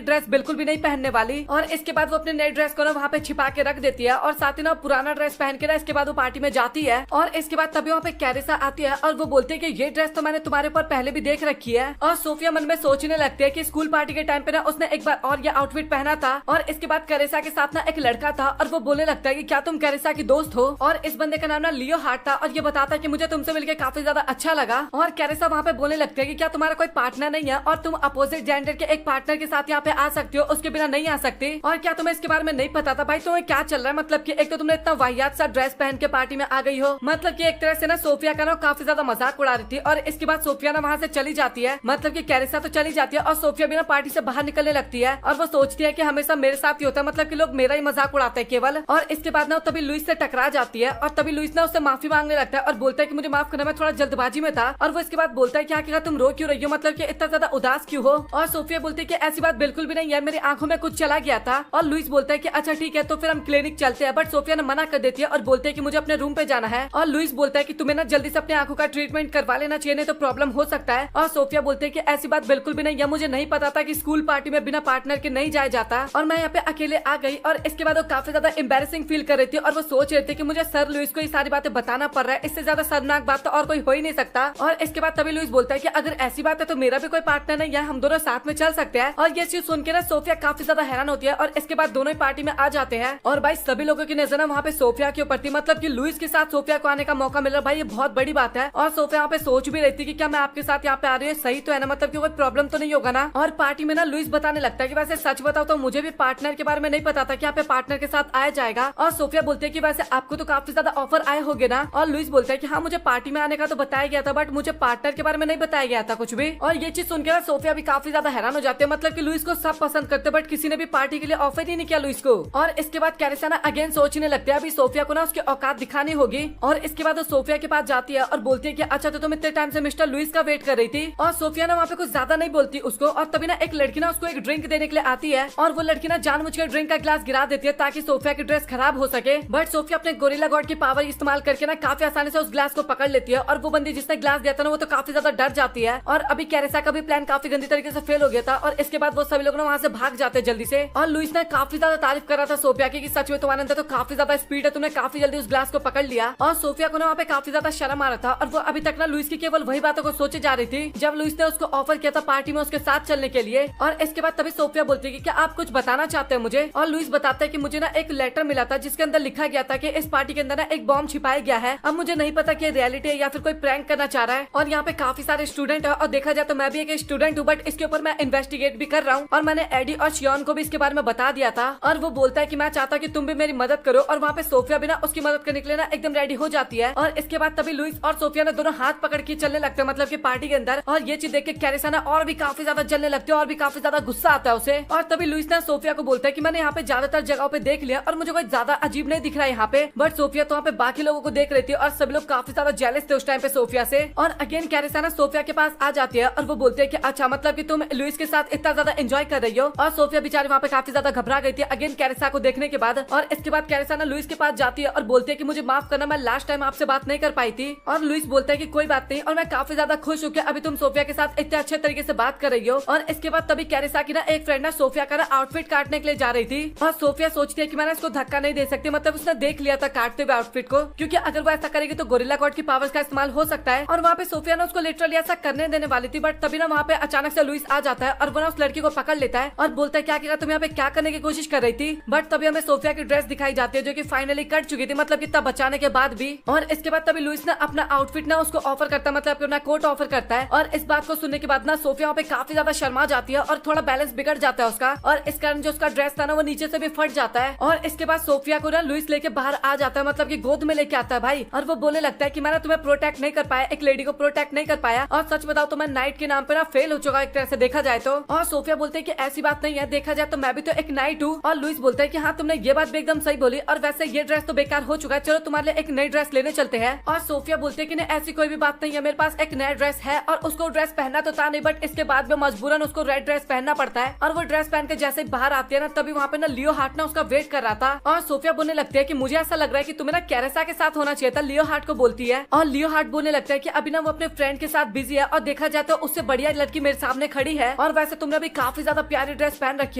ड्रेस बिल्कुल भी नहीं पहनने वाली। और इसके बाद वो अपने नए ड्रेस को ना वहाँ पे छिपा के रख देती है और साथ ही ना पुराना ड्रेस पहन के ना इसके बाद वो पार्टी में जाती है। और इसके बाद तभी वहाँ पे कैरिसा आती है और वो बोलते हैं कि ये ड्रेस तो मैंने तुम्हारे ऊपर पहले भी देख रखी है। और सोफिया मन में सोचने लगती है कि स्कूल पार्टी के टाइम पे ना उसने एक बार और ये आउटफिट पहना था। और इसके बाद कैरिसा के साथ ना एक लड़का था और वो बोलने लगता है कि क्या तुम कैरिसा की दोस्त हो। और इस बंदे का नाम ना लियो हार्ट था और ये बताता है कि मुझे तुमसे मिलकर काफी ज्यादा अच्छा लगा। और कैरिसा वहाँ पे बोलने लगता है कि क्या तुम्हारा कोई पार्टनर नहीं है और तुम अपोजिट जेंडर के एक पार्टनर के साथ यहाँ पे आ सकती हो, उसके बिना नहीं आ सकती। और क्या तुम्हें इसके बारे में नहीं पता था? भाई तुम्हें क्या चल रहा है, मतलब कि एक तो तुमने इतना वाहियात सा ड्रेस पहन के पार्टी में आ गई हो, मतलब कि एक तरह से ना सोफिया का ना काफी ज्यादा मजाक उड़ा रही थी। और इसके बाद सोफिया ना वहाँ से चली जाती है, मतलब कि कैरिसा तो चली जाती है और सोफिया भी ना पार्टी से बाहर निकलने लगती है। और वो सोचती है कि हमेशा मेरे साथ ही होता है, मतलब कि लोग मेरा ही मजाक उड़ाते हैं केवल। और इसके बाद ना तभी लुइस से टकरा जाती है और तभी लुइस ना उससे माफी मांगने लगता है और बोलता है कि मुझे माफ करना, मैं थोड़ा जल्दबाजी में था। और वो इसके बाद बोलता है कि आखिर तुम रो क्यों रही हो, मतलब कि इतना ज्यादा उदास क्यों हो। और सोफिया बोलती है कि ऐसी बात बिल्कुल भी नहीं है, मेरी आंखों में कुछ चला गया था। और लुइस बोलता है कि अच्छा ठीक है तो फिर हम क्लिनिक चलते हैं, बट सोफिया ने मना कर देती है और बोलते है कि मुझे अपने रूम पे जाना है। और लुइस बोलता है कि तुम्हें ना जल्दी से अपने आंखों का ट्रीटमेंट करवा लेना चाहिए, नहीं तो प्रॉब्लम हो सकता है। और सोफिया बोलते है कि ऐसी बात बिल्कुल भी नहीं है, मुझे नहीं पता था कि स्कूल पार्टी में बिना पार्टनर के नहीं जाया जाता और मैं यहाँ पे अकेले आ गई। और इसके बाद वो काफी ज्यादा एम्बेरसिंग फील कर रही थी और वो सोच रही थी कि मुझे सर लुइस को ये सारी बातें बताना पड़ रहा है, इससे ज्यादा शर्मनाक बात तो और कोई हो ही नहीं सकता। और इसके बाद तभी लुइस बोलता है कि अगर ऐसी बात है तो मेरा भी कोई पार्टनर नहीं है, हम दोनों साथ में चल सकते हैं। और ये चीज सुन के ना सोफिया काफी ज्यादा हैरान होती है और इसके बाद दोनों ही पार्टी में आ जाते हैं। और भाई सभी लोगों की नजर ना वहाँ पे सोफिया के ऊपर थी, मतलब कि लुइस के साथ सोफिया को आने का मौका मिल रहा, भाई ये बहुत बड़ी बात है। और सोफिया यहाँ पे सोच भी रही थी कि क्या मैं आपके साथ यहाँ पे आ रही हूँ, सही तो है ना, मतलब कि कोई प्रॉब्लम तो नहीं होगा ना। और पार्टी में ना लुइस बताने लगता है कि वैसे सच बताओ तो मुझे भी पार्टनर के बारे में नहीं पता था कि यहाँ पे पार्टनर के साथ आया जाएगा। और सोफिया बोलते है कि वैसे आपको तो काफी ज्यादा ऑफर आए होंगे ना। और लुइस बोलता है कि हाँ मुझे पार्टी में आने का तो बताया गया था, बट मुझे पार्टनर के बारे में नहीं बताया गया था कुछ भी। और ये चीज सुनकर ना सोफिया भी काफी ज्यादा हैरान हो जाते हैं, मतलब कि लुइस को सब पसंद करते बट किसी ने भी पार्टी के लिए ऑफर ही नहीं किया लुइस को। और इसके बाद कैरिसा ना अगेन सोचने लगते हैं अभी सोफिया को ना उसके औकात ताकत दिखानी होगी। और इसके बाद वो सोफिया के पास जाती है और बोलती है कि अच्छा तो तुम इतने टाइम से मिस्टर लुइस का वेट कर रही थी। और सोफिया ना वहाँ पे कुछ ज्यादा नहीं बोलती उसको, और तभी ना एक लड़की ना उसको एक ड्रिंक देने के लिए आती है और वो लड़की ना जानबूझकर ड्रिंक का गिलास गिरा देती है ताकि सोफिया की ड्रेस खराब हो सके। बट सोफिया अपने गोरिल्ला गॉड की पावर इस्तेमाल करके ना काफी आसानी से उस गिलास को पकड़ लेती है और वो बंदी जिसने गिलास दिया था ना वो तो काफी ज्यादा डर जाती है। और अभी कैरेसा का भी प्लान काफी गंदी तरीके से फेल हो गया था और इसके बाद वो सभी लोग ना वहाँ से भाग जाते हैं जल्दी से। और लुइस ने काफी ज्यादा तारीफ कर रहा था सोफिया की कि सच में तुम्हारे अंदर तो काफी ज्यादा स्पीड है, तुमने काफी जल्दी उस ग्लास को पकड़ लिया। और सोफिया को ना वहाँ पे काफी ज्यादा शर्म आ रहा था और वो अभी तक ना लुइस की केवल वही बातों को सोचे जा रही थी जब लुइस ने उसको ऑफर किया था पार्टी में उसके साथ चलने के लिए। और इसके बाद तभी सोफिया बोलती है कि क्या आप कुछ बताना चाहते हैं मुझे। और लुइस बताता है कि मुझे ना एक लेटर मिला था जिसके अंदर लिखा गया था कि इस पार्टी के अंदर ना एक बॉम्ब छिपाया गया है। अब मुझे नहीं पता कि रियलिटी है या फिर कोई प्रैंक करना चाह रहा है। और यहाँ पे काफी सारे स्टूडेंट है और देखा जाए तो मैं भी एक स्टूडेंट हूँ, बट इसके ऊपर मैं इन्वेस्टिगेट भी कर रहा हूँ और मैंने एडी और शियोन को भी इसके बारे में बता दिया था। और वो बोलता है कि मैं चाहता कि तुम भी मेरी मदद करो। और वहाँ पे सोफिया भी ना उसकी मदद करने के लिए ना एकदम रेडी हो जाती है। और इसके बाद तभी लुइस और सोफिया ने दोनों हाथ पकड़ के चलने लगते हैं, मतलब कि पार्टी के अंदर। और ये चीज देख के कैरेसा ना और भी काफी ज्यादा जलने लगती है और भी काफी ज्यादा गुस्सा आता है उसे। और तभी लुइस ने सोफिया को बोलता है कि मैंने यहाँ पे ज्यादातर जगहों पे देख लिया और मुझे कोई ज्यादा अजीब नहीं दिख रहा है यहाँ पे। बट सोफिया तो वहाँ पे बाकी लोगों को देख रही थी और सब लोग काफी ज्यादा जेलस थे उस टाइम पे सोफिया से। और अगेन कैरेसा ना सोफिया के पास आ जाती है और वो बोलती है कि अच्छा मतलब कि तुम लुइस के साथ इतना ज्यादा एंजॉय कर रही हो। और सोफिया बेचारी वहाँ पे काफी ज्यादा घबरा गई थी अगेन कैरेसा को देखने के बाद। और इसके बाद कैरेसा ना लुइस के पास जाती है और बोलती है कि मुझे माफ करना, मैं लास्ट टाइम आपसे बात नहीं कर पाई थी। और लुइस बोलता है कि कोई बात नहीं और मैं काफी ज्यादा खुश हूँ कि अभी तुम सोफिया के साथ इतने अच्छे तरीके से बात कर रही हो। और इसके बाद तभी कैरेसा की ना एक फ्रेंड ना सोफिया का ना आउटफिट काटने के लिए जा रही थी और सोफिया सोचती है कि मैंने इसको धक्का नहीं दे सकती, मतलब उसने देख लिया था काटते हुए आउटफिट को, क्योंकि अगर वो ऐसा करेगी तो गोरिल्ला गॉड की पावर्स का इस्तेमाल हो सकता है। और वहाँ पे सोफिया ना उसको लिटरली ऐसा करने देने वाली थी, बट तभी ना वहाँ पे अचानक से लुइस आ जाता है और वो ना उस लड़की को पकड़ लेता है और बोलता है क्या किया तुम यहाँ पे क्या करने की कोशिश कर रही थी। बट तभी हमें सोफिया की ड्रेस दिखाई जाती है जो कि फाइनली कट चुकी थी, मतलब कितना बचाने के बाद भी। और इसके बाद तभी लुइस ना अपना आउटफिट ना उसको ऑफर करता है, मतलब अपना कोट ऑफर करता है। और इस बात को सुनने के बाद ना सोफिया वहाँ पे काफी ज्यादा शर्मा जाती है और थोड़ा बैलेंस बिगड़ जाता है उसका, और इस कारण जो उसका ड्रेस था ना वो नीचे से भी फट जाता है। और इसके बाद सोफिया को ना लुइस लेके बाहर आ जाता है, मतलब कि गोद में लेके आता है भाई। और वो बोलने लगता है कि मैंने तुम्हें प्रोटेक्ट नहीं कर पाया, एक लेडी को प्रोटेक्ट नहीं कर पाया, और सच बताओ तो मैं नाइट के नाम पे ना फेल हो चुका एक तरह से देखा जाए तो। और सोफिया बोलते है कि ऐसी बात नहीं है, देखा जाए तो मैं भी तो एक नाइट हूँ। और लुइस बोलता है कि हाँ तुमने ये बात भी एकदम सही बोली, और वैसे ये ड्रेस तो बेकार हो चुका है, चलो तुम्हारे लिए एक नई ड्रेस लेने चलते हैं। और सोफिया बोलते है कि नहीं ऐसी कोई भी बात नहीं है, मेरे पास एक नया ड्रेस है। और उसको ड्रेस पहनना तो था नहीं, बट इसके बाद में मजबूरन उसको रेड ड्रेस पहनना पड़ता है। और वो ड्रेस पहन के जैसे बाहर आती है ना तभी वहाँ पे ना लियो हार्ट ना उसका वेट कर रहा था। और सोफिया बोलने लगती है कि मुझे ऐसा लग रहा है कि तुम्हें ना कैरेसा के साथ होना चाहिए था, लियो हार्ट को बोलती है। और लियो हार्ट बोलने लगता है कि अभी ना वो अपने फ्रेंड के साथ बिजी है और देखा जाए तो उससे बढ़िया लड़की मेरे सामने खड़ी है, और वैसे तुमने भी काफी ज्यादा प्यारी ड्रेस पहन रखी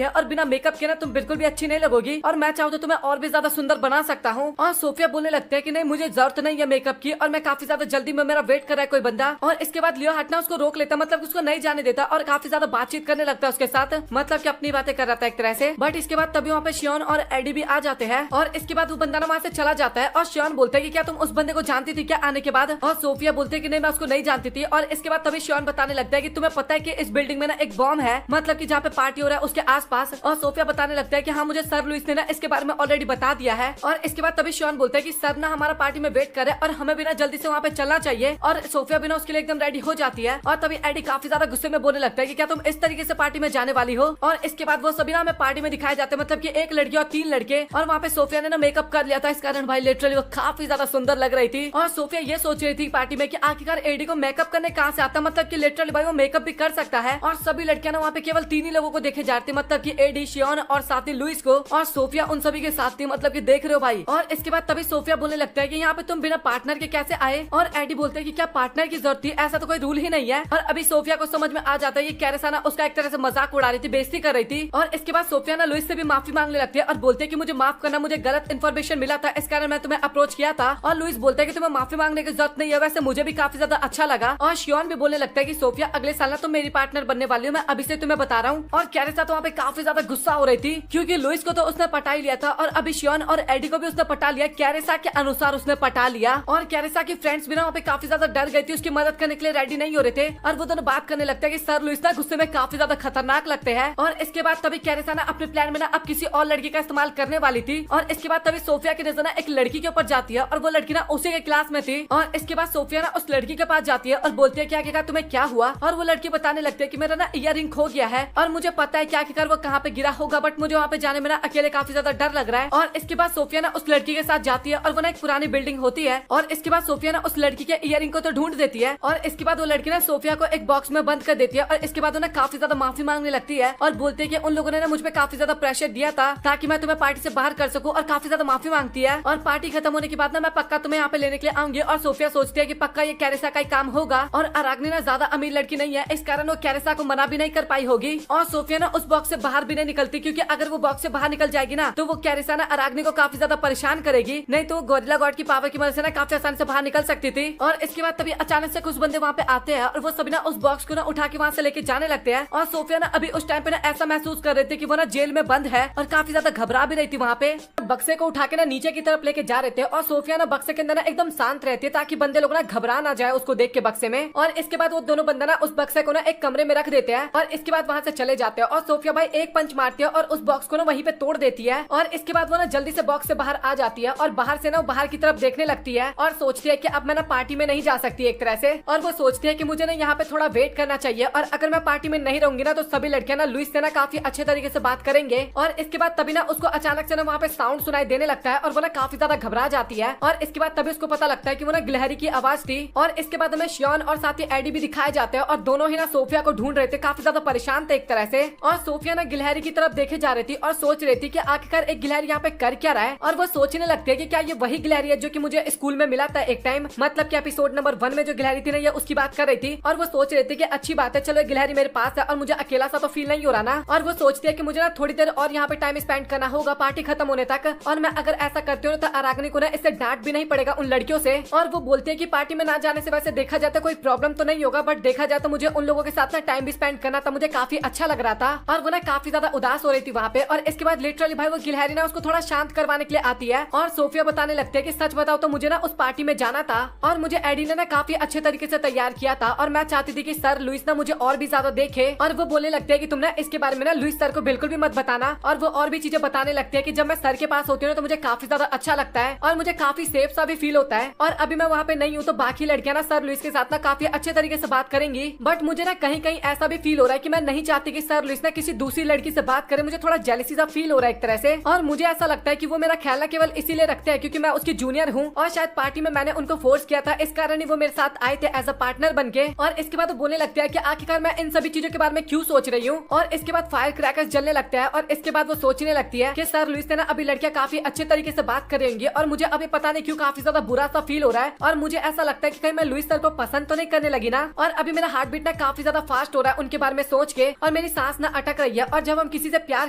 है और बिना मेकअप के ना तुम बिल्कुल भी अच्छी नहीं लगोगी, और मैं चाहूँ तो तुम्हें और भी ज्यादा सुंदर बना सकता हूँ। और सोफिया बोलने लगते है कि नहीं मुझे जरूरत नहीं है मेकअप की, और मैं काफी ज्यादा जल्दी में मेरा वेट कर रहा है कोई बंदा। और इसके बाद लियो हार्ट ना उसको रोक लेता, मतलब उसको नहीं जाने देता और काफी ज्यादा बातचीत करने लगता है उसके साथ, मतलब कि अपनी बातें कर रहा था एक तरह से। बट इसके बाद तभी वहाँ पे शियोन और एडी भी आ जाते हैं, और इसके बाद वो बंदा ना वहाँ से चला जाता है। और शियोन बोलता है कि क्या तुम उस बंदे को जानती थी क्या आने के बाद। और सोफिया बोलते है कि नहीं मैं उसको नहीं जानती थी। और इसके बाद तभी शियोन बताने लगता है कि तुम्हें पता है कि इस बिल्डिंग में ना एक बॉम्ब है, मतलब कि जहाँ पे पार्टी हो रहा है उसके आसपास। और सोफिया बताने लगता है कि हाँ मुझे सर लुइस ने ना इसके बारे में ऑलरेडी बता दिया है। और इसके बाद तभी शियोन बोलता है कि सर ना हमारा पार्टी में वेट करे और हमें भी ना जल्दी से वहाँ पे चलना चाहिए। और सोफिया भी ना उसके लिए एकदम रेडी हो जाती है। और तभी एडी काफी ज्यादा गुस्से में बोलने लगता है कि क्या तुम इस तरीके से पार्टी में जाने वाली हो। और इसके बाद वो सभी ना हमें पार्टी में दिखाए जाते हैं, मतलब कि एक लड़की और 3 लड़के। और वहाँ पे सोफिया ने ना मेकअप कर लिया था, इस कारण भाई लिटरली वो काफी ज्यादा सुंदर लग रही थी। और सोफिया ये सोच रही थी पार्टी में कि आखिरकार एडी को मेकअप करने कहाँ से आता, मतलब कि लिटरली भाई वो मेकअप भी कर सकता है। और सभी लड़कियां ना वहाँ पे केवल 3 ही लोगों को देखे जाते, मतलब कि एडी, शियोन और साथ ही लुइस को। और सोफिया उन सभी के साथ थी, मतलब कि देख रहे हो भाई। और इसके बाद तभी सोफिया बोलने लगता है कि यहाँ पे तुम बिना पार्टनर के कैसे आए। और एडी बोलते हैं कि क्या पार्टनर की जरूरत थी, ऐसा तो कोई रूल ही नहीं है। और अभी सोफिया को समझ में आ जाता है ये कैरेसा ना उसका एक तरह से मजाक उड़ा रही थी, बेइज्जती कर रही थी। और इसके बाद सोफिया ना लुइस से भी माफी मांगने लगती है और बोलते हैं कि मुझे माफ करना, मुझे गलत इन्फॉर्मेशन मिला था, इस कारण मैं तुम्हें अप्रोच किया था। और लुइस बोलता है कि तुम्हें माफी मांगने की जरूरत नहीं है, वैसे मुझे भी काफी ज्यादा अच्छा लगा। और शियोन भी बोलने लगता है कि सोफिया अगले साल ना तुम मेरी पार्टनर बनने वाली हो, मैं अभी से तुम्हें बता रहा हूँ। और कैरेसा तो वहाँ पे काफी ज्यादा गुस्सा हो रही थी, क्योंकि लुइस को तो उसने पटा ही लिया था और अभी शियोन और एडी को भी उसने पटा लिया, कैरेसा के अनुसार उसने पटा लिया। और कैरेसा की फ्रेंड्स भी ना वहाँ पे काफी ज्यादा डर गई थी, उसकी मदद करने के लिए रेडी नहीं हो रहे थे। और वो दोनों बात करने लगते हैं कि सर लुइस ना गुस्से में काफी ज्यादा खतरनाक लगते हैं। और इसके बाद तभी कैरेसा ना अपने प्लान में ना अब किसी और लड़की का इस्तेमाल करने वाली थी। और इसके बाद तभी सोफिया की नजर ना एक लड़की के ऊपर जाती है, और वो लड़की ना उसी के क्लास में थी। और इसके बाद सोफिया ना उस लड़की के पास जाती है और बोलती है क्या आखिरकार तुम्हें क्या हुआ। और वो लड़की बताने लगती है कि मेरा ना इयररिंग खो गया है और मुझे पता है कि आखिरकार वो कहाँ पे गिरा होगा, बट मुझे वहाँ पे जाने में ना अकेले काफी ज्यादा डर लग रहा है। और इसके बाद सोफिया ना उस लड़की के साथ जाती जाती है और वो ना एक पुरानी बिल्डिंग होती है। और इसके बाद सोफिया ना उस लड़की के इयररिंग को तो ढूंढ देती है और इसके बाद वो लड़की ना सोफिया को एक बॉक्स में बंद कर देती है और इसके बाद उन्हें काफी ज्यादा माफी मांगने लगती है और बोलती है कि उन लोगों ने ना मुझ पे काफी ज्यादा प्रेशर दिया था ताकि मैं तुम्हें पार्टी से बाहर कर सकूं और काफी ज्यादा माफी मांगती है। और पार्टी खत्म होने के बाद ना मैं पक्का तुम्हें यहाँ पे लेने के लिए आऊंगी। और सोफिया सोचती है कि पक्का ये कैरिसा का ही काम होगा और अराग्नी ना ज्यादा अमीर लड़की नहीं है, इस कारण वो कैरिसा को मना भी नहीं कर पाई होगी। और सोफिया ना उस बॉक्स से बाहर भी नहीं निकलती क्योंकि अगर वो बॉक्स से बाहर निकल जाएगी ना तो वो कैरिसा ना अराग्नी को काफी ज्यादा परेशान करेगी, नहीं तो गोरिल्ला गॉड की पावर की मदद से ना काफी आसानी से बाहर निकल सकती थी। और इसके बाद तभी अचानक से कुछ बंदे वहाँ पे आते हैं और वो सभी ना उस बॉक्स को ना उठा के वहाँ से लेके जाने लगते हैं। और सोफिया ना अभी उस टाइम पे ना ऐसा महसूस कर रहे थे कि वो ना जेल में बंद है और काफी ज्यादा घबरा भी रही थी। वहाँ पे बक्से को उठा के ना नीचे की तरफ लेके जा रहे थे और सोफिया ना बक्से के अंदर ना एकदम शांत रहती है ताकि बंदे लोग ना घबरा ना जाए उसको देख के बक्से में। और इसके बाद वो दोनों बंदे ना उस बक्से को ना एक कमरे में रख देते हैं और इसके बाद वहाँ से चले जाते हैं। और सोफिया भाई एक पंच मारती है और उस बॉक्स को ना वहीं पे तोड़ देती है और इसके बाद वो ना जल्दी से बॉक्स से बाहर आ जाती है और बाहर से ना बाहर की तरफ देखने लगती है और सोचती है कि अब मैं ना पार्टी में नहीं जा सकती एक तरह से। और वो सोचती है कि मुझे ना यहाँ पे थोड़ा वेट करना चाहिए और अगर मैं पार्टी में नहीं रहूंगी ना तो सभी लड़कियां ना लुइस से ना काफी अच्छे तरीके से बात करेंगे। और इसके बाद तभी ना उसको अचानक से ना वहाँ पे साउंड सुनाई देने लगता है और वो ना काफी ज्यादा घबरा जाती है। और इसके बाद तभी उसको पता लगता है कि वो ना गिलहरी की आवाज थी। और इसके बाद हमें शियोन और साथ ही एडी भी दिखाए जाते हैं और दोनों ही ना सोफिया को ढूंढ रहे थे, काफी ज्यादा परेशान थे एक तरह से। और सोफिया ना गिलहरी की तरफ देखे जा रही थी और सोच रही थी कि आखिरकार एक गिलहरी यहाँ पे कर क्या रहा है। और वो सोचने लगती है कि क्या ये वही गिलहरी है जो कि मुझे स्कूल में मिला था एक टाइम, मतलब कि एपिसोड नंबर 1 में जो गिलहरी थी ना ये उसकी बात कर रही थी। और वो सोच रही थी कि अच्छी बात है, चलो गिलहरी मेरे पास है और मुझे अकेला सा तो फील नहीं हो रहा ना। और वो सोचती है कि मुझे ना थोड़ी देर और यहाँ पे टाइम स्पेंड करना होगा पार्टी खत्म होने तक, और मैं अगर ऐसा करती हूँ तो अराग्नी को ना इससे डांट भी नहीं पड़ेगा उन लड़कियों से। और वो बोलती है कि पार्टी में ना जाने से वैसे देखा जाए तो कोई प्रॉब्लम तो नहीं होगा, बट देखा जाए तो मुझे उन लोगों के साथ ना टाइम भी स्पेंड करना था, मुझे काफी अच्छा लग रहा था। और वो ना काफी ज्यादा उदास हो रही थी वहाँ पे। और इसके बाद लिटरली भाई वो गिलहरी ना उसको थोड़ा शांत करवाने के लिए आती है और सोफिया बताने लगती है कि सच बताओ तो मुझे ना उस पार्टी में जाना था और मुझे एडी ने ना काफी अच्छे तरीके से तैयार किया था और मैं चाहती थी कि सर लुइस ना मुझे और भी ज्यादा देखे। और वो बोलने लगते हैं कि तुम ना इसके बारे में ना लुइस सर को बिल्कुल भी मत बताना। और वो और भी चीजें बताने लगते हैं कि जब मैं सर के पास होती हूँ तो मुझे काफी ज्यादा अच्छा लगता है और मुझे काफी सेफ सा भी फील होता है। और अभी मैं वहाँ पे नहीं हूँ तो बाकी लड़कियां ना सर लुइस के साथ ना काफी अच्छे तरीके से बात करेंगी, बट मुझे ना कहीं कहीं ऐसा भी फील हो रहा है कि मैं नहीं चाहती कि सर लुइस ना किसी दूसरी लड़की से बात करे। मुझे थोड़ा जेलसी सा फील हो रहा है एक तरह से। और मुझे ऐसा लगता है कि वो मेरा ख्याल ना केवल इसीलिए रखते हैं क्योंकि मैं उसकी जूनियर हूँ और शायद पार्टी में मैंने उनको फोर्स किया था, इस कारण ही वो मेरे साथ आए थे एज अ पार्टनर बन के। और इसके बाद वो बोलने लगता है कि आखिरकार मैं इन सभी चीजों के बारे में क्यों सोच रही हूँ। और इसके बाद फायर क्रैकर्स जलने लगता है और इसके बाद वो सोचने लगती है कि सर लुइस ने ना अभी लड़कियां काफी अच्छे तरीके से बात कर रही होंगी और मुझे अभी पता नहीं क्यों काफी ज्यादा बुरा सा फील हो रहा है और मुझे ऐसा लगता है कि कहीं मैं लुइस सर को पसंद तो नहीं करने लगी ना। और अभी मेरा हार्ट बीट ना काफी ज्यादा फास्ट हो रहा है उनके बारे में सोच के और मेरी सांस ना अटक रही है। और जब हम किसी से प्यार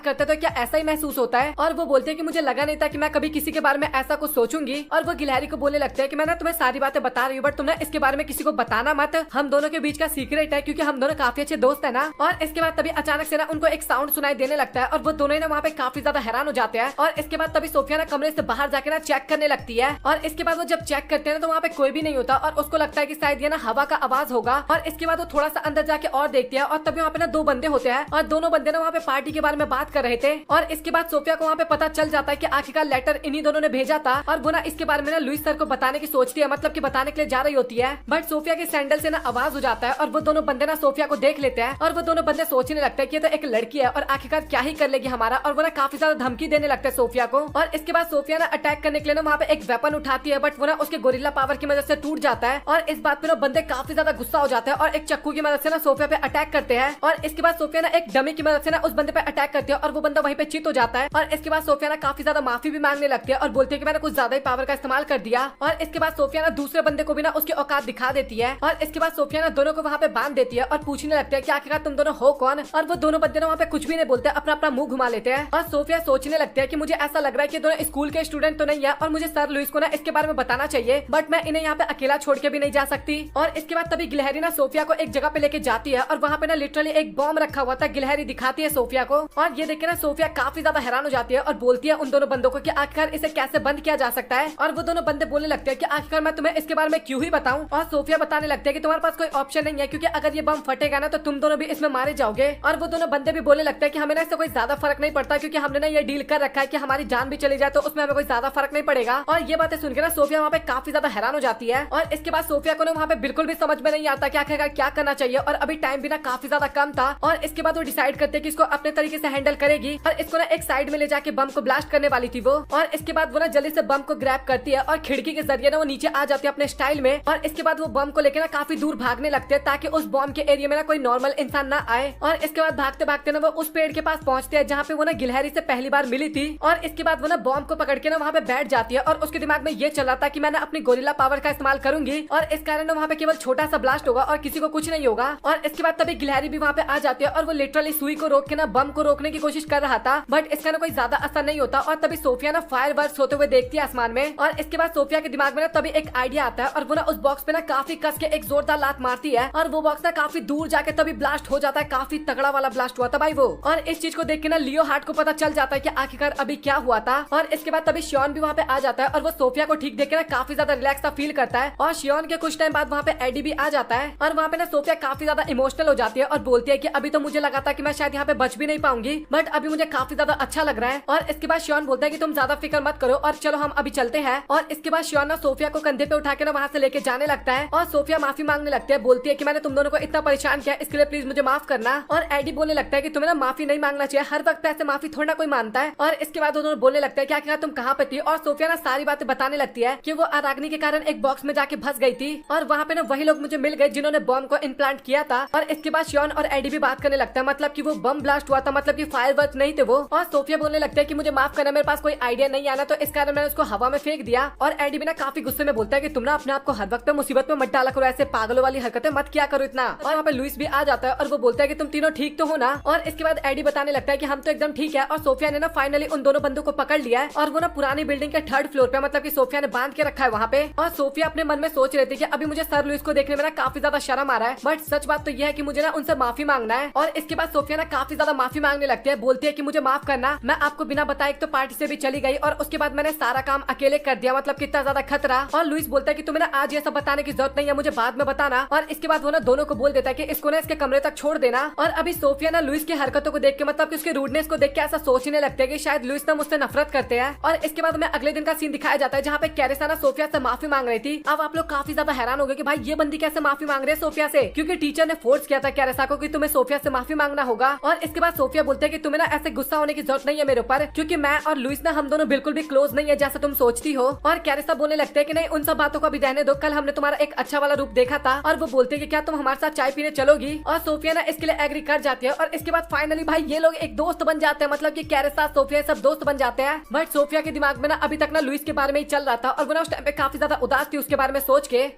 करते हैं तो क्या ऐसा ही महसूस होता है। और वो बोलते हैं कि मुझे लगा नहीं था कि मैं कभी किसी के बारे में ऐसा कुछ सोचूंगी। और वो गिलहरी को बोलने लगता है कि मैं ना तुम्हें सारी बातें बता रही हूँ बट तुम ना इसके बारे में किसी को बताना मत, हम दोनों के बीच का सीक्रेट है क्योंकि हम दोनों काफी अच्छे दोस्त है ना। और इसके बाद तभी अचानक से ना उनको एक साउंड सुनाई देने लगता है और वो दोनों ही ना वहाँ पे काफी ज्यादा हैरान हो जाते हैं। और इसके बाद तभी सोफिया ना कमरे से बाहर जाके ना चेक करने लगती है और इसके बाद वो जब चेक करते हैं तो वहाँ पे कोई भी नहीं होता और उसको लगता है कि शायद ये ना हवा का आवाज होगा। और इसके बाद वो थोड़ा सा अंदर जाके और देखती है और तभी वहाँ पे ना 2 बंदे होते हैं और दोनों बंदे ना वहाँ पे पार्टी के बारे में बात कर रहे थे। और इसके बाद सोफिया को वहाँ पे पता चल जाता है कि आखिरकार लेटर इन्हीं दोनों ने भेजा था और वो ना इसके बारे में ना लुइस सर को बताने की सोचती है, मतलब कि बताने के लिए जा रही होती है। बट सोफिया के सैंडल से ना आवाज हो जाता है और वो दोनों बंदे ना सोफिया को देख लेते हैं और वो दोनों बंदे सोचने लगते हैं कि ये तो एक लड़की है और आखिरकार क्या ही कर लेगी हमारा। और वो ना काफी ज्यादा धमकी देने लगते हैं सोफिया को। और इसके बाद सोफिया ना अटैक करने के लिए ना वहाँ पे एक वेपन उठाती है बट वो ना उसके गोरिल्ला पावर की मदद से टूट जाता है। और इस बात पे ना बंदे काफी ज्यादा गुस्सा हो जाते हैं और एक चक्कू की मदद से ना सोफिया पे अटैक करते हैं। और इसके बाद सोफिया ना एक डमी की मदद से ना उस बंदे पे अटैक करती है और वो बंदा वहीं पे चित हो जाता है। और इसके बाद सोफिया ना काफी ज्यादा माफी भी मांगने लगती है और बोलती है कि मैंने कुछ ज्यादा ही पावर का इस्तेमाल कर दिया। और इसके बाद सोफिया ना दूसरे बंदे को भी ना उसकी औकात दिखा देती है। और इसके बाद सोफिया ना दोनों को वहाँ पे बांध देती है और पूछने लगती है कि आखिरकार तुम दोनों हो कौन। और वो दोनों बंदे ना वहाँ पे कुछ भी नहीं बोलते, अपना अपना मुंह घुमा लेते हैं। और सोफिया सोचने लगती है कि मुझे ऐसा लग रहा है कि दोनों स्कूल के स्टूडेंट तो नहीं है और मुझे सर लुइस को ना इसके बारे में बताना चाहिए, बट मैं इन्हें यहाँ पे अकेला छोड़ के भी नहीं जा सकती। और इसके बाद तभी गिलहरी ना सोफिया को एक जगह पे लेके जाती है और वहाँ पे ना लिटरली एक बॉम्ब रखा हुआ था। गिलहरी दिखाती है सोफिया को और ये देख के ना सोफिया काफी ज्यादा हैरान हो जाती है और बोलती है उन दोनों बंदों को कि आखिरकार इसे कैसे बंद किया जा सकता है। और वो दोनों बंदे बोलने लगते हैं कि आखिरकार मैं तुम्हें इसके बारे में क्यों ही बताऊं। और सोफिया बताने लगते हैं कि तुम्हारे पास कोई ऑप्शन नहीं है क्योंकि अगर ये बम फटेगा ना तो तुम दोनों भी इसमें मारे जाओगे। और वो दोनों बंदे भी बोलने लगते हैं कि हमें ना इससे कोई ज्यादा फर्क नहीं पड़ता क्योंकि हमने ना ये डील कर रखा है कि हमारी जान भी चली जाए तो उसमें हमें कोई ज्यादा फर्क नहीं पड़ेगा। और ये बातें सुनकर ना सोफिया वहाँ पे काफी ज्यादा हैरान हो जाती है। और इसके बाद सोफिया को ना वहाँ पे बिल्कुल भी समझ में नहीं आता कि आखिरकार क्या करना चाहिए और अभी टाइम भी ना काफी ज्यादा कम था। और इसके बाद वो डिसाइड करते हैं कि इसको अपने तरीके से हैंडल करेगी और इसको ना एक साइड में ले जाके बम को ब्लास्ट करने वाली थी वो। और इसके बाद वो ना जल्दी से बम को ग्रैब करती है और खिड़की के जरिए ना वो नीचे आ जाती है अपने स्टाइल में, और इसके बाद वो बम को लेकर ना काफी दूर भागने लगते हैं ताकि उस बम के एरिया में ना कोई नॉर्मल इंसान ना आए। और इसके बाद भागते भागते ना वो उस पेड़ के पास पहुंचते हैं जहाँ पे वो ना गिलहरी से पहली बार मिली थी, और इसके बाद वो ना बम को पकड़ के ना वहाँ पे बैठ जाती है और उसके दिमाग में ये चल रहा था कि मैं ना अपनी गोरिल्ला पावर का इस्तेमाल करूंगी और इस कारण ना वहाँ पे केवल छोटा सा ब्लास्ट होगा और किसी को कुछ नहीं होगा। और इसके बाद तभी गिलहरी भी वहाँ पे आ जाती है और वो लिटरली सुई को रोक के ना बम को रोकने की कोशिश कर रहा था, बट इसका ना कोई ज्यादा असर नहीं होता। और तभी सोफिया ना फायर वर्क्स होते हुए देखती है आसमान में, और इसके बाद सोफिया के दिमाग में ना तभी एक आइडिया आता है और वो ना उस बॉक्स पे ना काफी कस के एक जोरदार लात मारती है और वो बॉक्स ना काफी दूर जाके तभी ब्लास्ट हो जाता है। काफी तगड़ा वाला ब्लास्ट हुआ था भाई वो। और इस चीज को देख के ना लियो हार्ट को पता चल जाता है कि आखिरकार अभी क्या हुआ था। और इसके बाद तभी शियोन भी वहाँ पे आ जाता है और वो सोफिया को ठीक देख के ना काफी ज्यादा रिलैक्स सा फील करता है। और शियोन के कुछ टाइम बाद वहाँ पे एडी भी आ जाता है और वहाँ पे ना सोफिया काफी ज्यादा इमोशनल हो जाती है और बोलती है कि अभी तो मुझे लगा था कि मैं शायद यहाँ पे बच भी नहीं पाऊंगी, बट अभी मुझे काफी ज्यादा अच्छा लग रहा है। और इसके बाद शियोन बोलता है कि तुम ज्यादा फिक्र मत करो और चलो हम अभी चलते हैं। और इसके बाद शियोन ना सोफिया को कंधे पे उठा के ना वहाँ से लेके जाने लगता है और सोफिया माफी मांगने लगती है, बोलती है कि मैंने तुम दोनों को इतना परेशान किया, इसके लिए प्लीज मुझे माफ करना। और एडी बोलने लगता है कि तुम्हें ना माफी नहीं मांगना चाहिए, हर वक्त ऐसे माफी थोड़ा कोई मानता है। और इसके बाद दोनों बोलने लगता है कि आखिर तुम कहाँ पे थी, और सोफिया ना सारी बातें बताने लगती है कि वो अराग्नि के कारण एक बॉक्स में जाके फंस गई थी और वहाँ पे ना वही लोग मुझे मिल गए जिन्होंने बम को इम्प्लांट किया था। और इसके बाद शियोन और एडी भी बात करने लगता है, मतलब कि वो बम ब्लास्ट हुआ था, मतलब कि फायरवर्क्स नहीं थे वो। और सोफिया बोलने लगता है कि मुझे माफ करना, मेरे पास कोई आइडिया नहीं आना, तो इस कारण मैंने उसको हवा में फेंक दिया। और एडी भी ना काफी गुस्से में बोलता है कि तुम ना अपने आप को हर वक्त मुसीबत में मत डाला करो, ऐसे पागलों वाली हरकतें मत किया करो इतना। और वहाँ पे लुइस भी आ जाता है और वो बोलता है कि तुम तीनों ठीक तो हो ना। और इसके बाद एडी बताने लगता है कि हम तो एकदम ठीक है। और सोफिया ने ना फाइनली उन दोनों बंदों को पकड़ लिया है और वो ना पुरानी बिल्डिंग के 3rd फ्लोर पे, मतलब कि सोफिया ने बांध के रखा है वहाँ पे। और सोफिया अपने मन में सोच रही थी कि अभी मुझे सर लुइस को देखने में ना काफी ज्यादा शर्म आ रहा है, बट सच बात तो यह है कि मुझे ना उनसे माफी मांगना है। और इसके बाद सोफिया ना काफी ज्यादा माफी मांगने लगती है, बोलती है कि मुझे माफ करना, मैं आपको बिना बताए एक तो पार्टी से भी चली गई और उसके बाद मैंने सारा काम अकेले कर दिया, मतलब कितना ज्यादा खतरा। और लुइस बोलता है कि तुम्हें ना आज ये सब बताने की जरूरत नहीं है, मुझे बाद में बताना। और इसके बाद वो ना दोनों को बोल देता है कि इसको ना इसके कमरे तक छोड़ देना। और अभी सोफिया ना लुइस की हरकतों को देख के, मतलब कि उसके रूडनेस को देख के ऐसा सोचने लगते है कि शायद लुइस ना मुझसे नफरत करते हैं। और इसके बाद हमें अगले दिन का सीन दिखाया जाता है जहाँ पे कैरिसा ना सोफिया से माफी मांग रही थी। अब आप लोग काफी ज्यादा हैरान हो गए कि भाई ये बंदी कैसे माफी मांग रहे हैं सोफिया से, क्योंकि टीचर ने फोर्स किया था कैरिसा को कि तुम्हें सोफिया से माफी मांगना होगा। और इसके बाद सोफिया बोलते हैं कि तुम्हें ना ऐसे गुस्सा होने की जरूरत नहीं है मेरे ऊपर, क्योंकि मैं और लुइस ना हम दोनों बिल्कुल भी क्लोज नहीं है जैसा तुम सोचती हो। और कैरिसा बोलने लगते हैं कि नहीं, उन सब बातों को अभी रहने दो, कल हमने तुम्हारा एक अच्छा वाला रूप देखा था। और वो बोलते हैं कि क्या तुम हमारे साथ चाय पीने चलोगी। और सोफिया ना इसके लिए एग्री कर जाती है। और इसके बाद फाइनली भाई ये लोग एक दोस्त बन जाते हैं, मतलब कि कैरिसा सोफिया सब दोस्त बन जाते हैं। बट सोफिया के दिमाग में ना अभी तक ना लुइस के बारे में ही चल रहा था और वो ना उस टाइम पे काफी ज्यादा उदास थी उसके बारे में सोच के।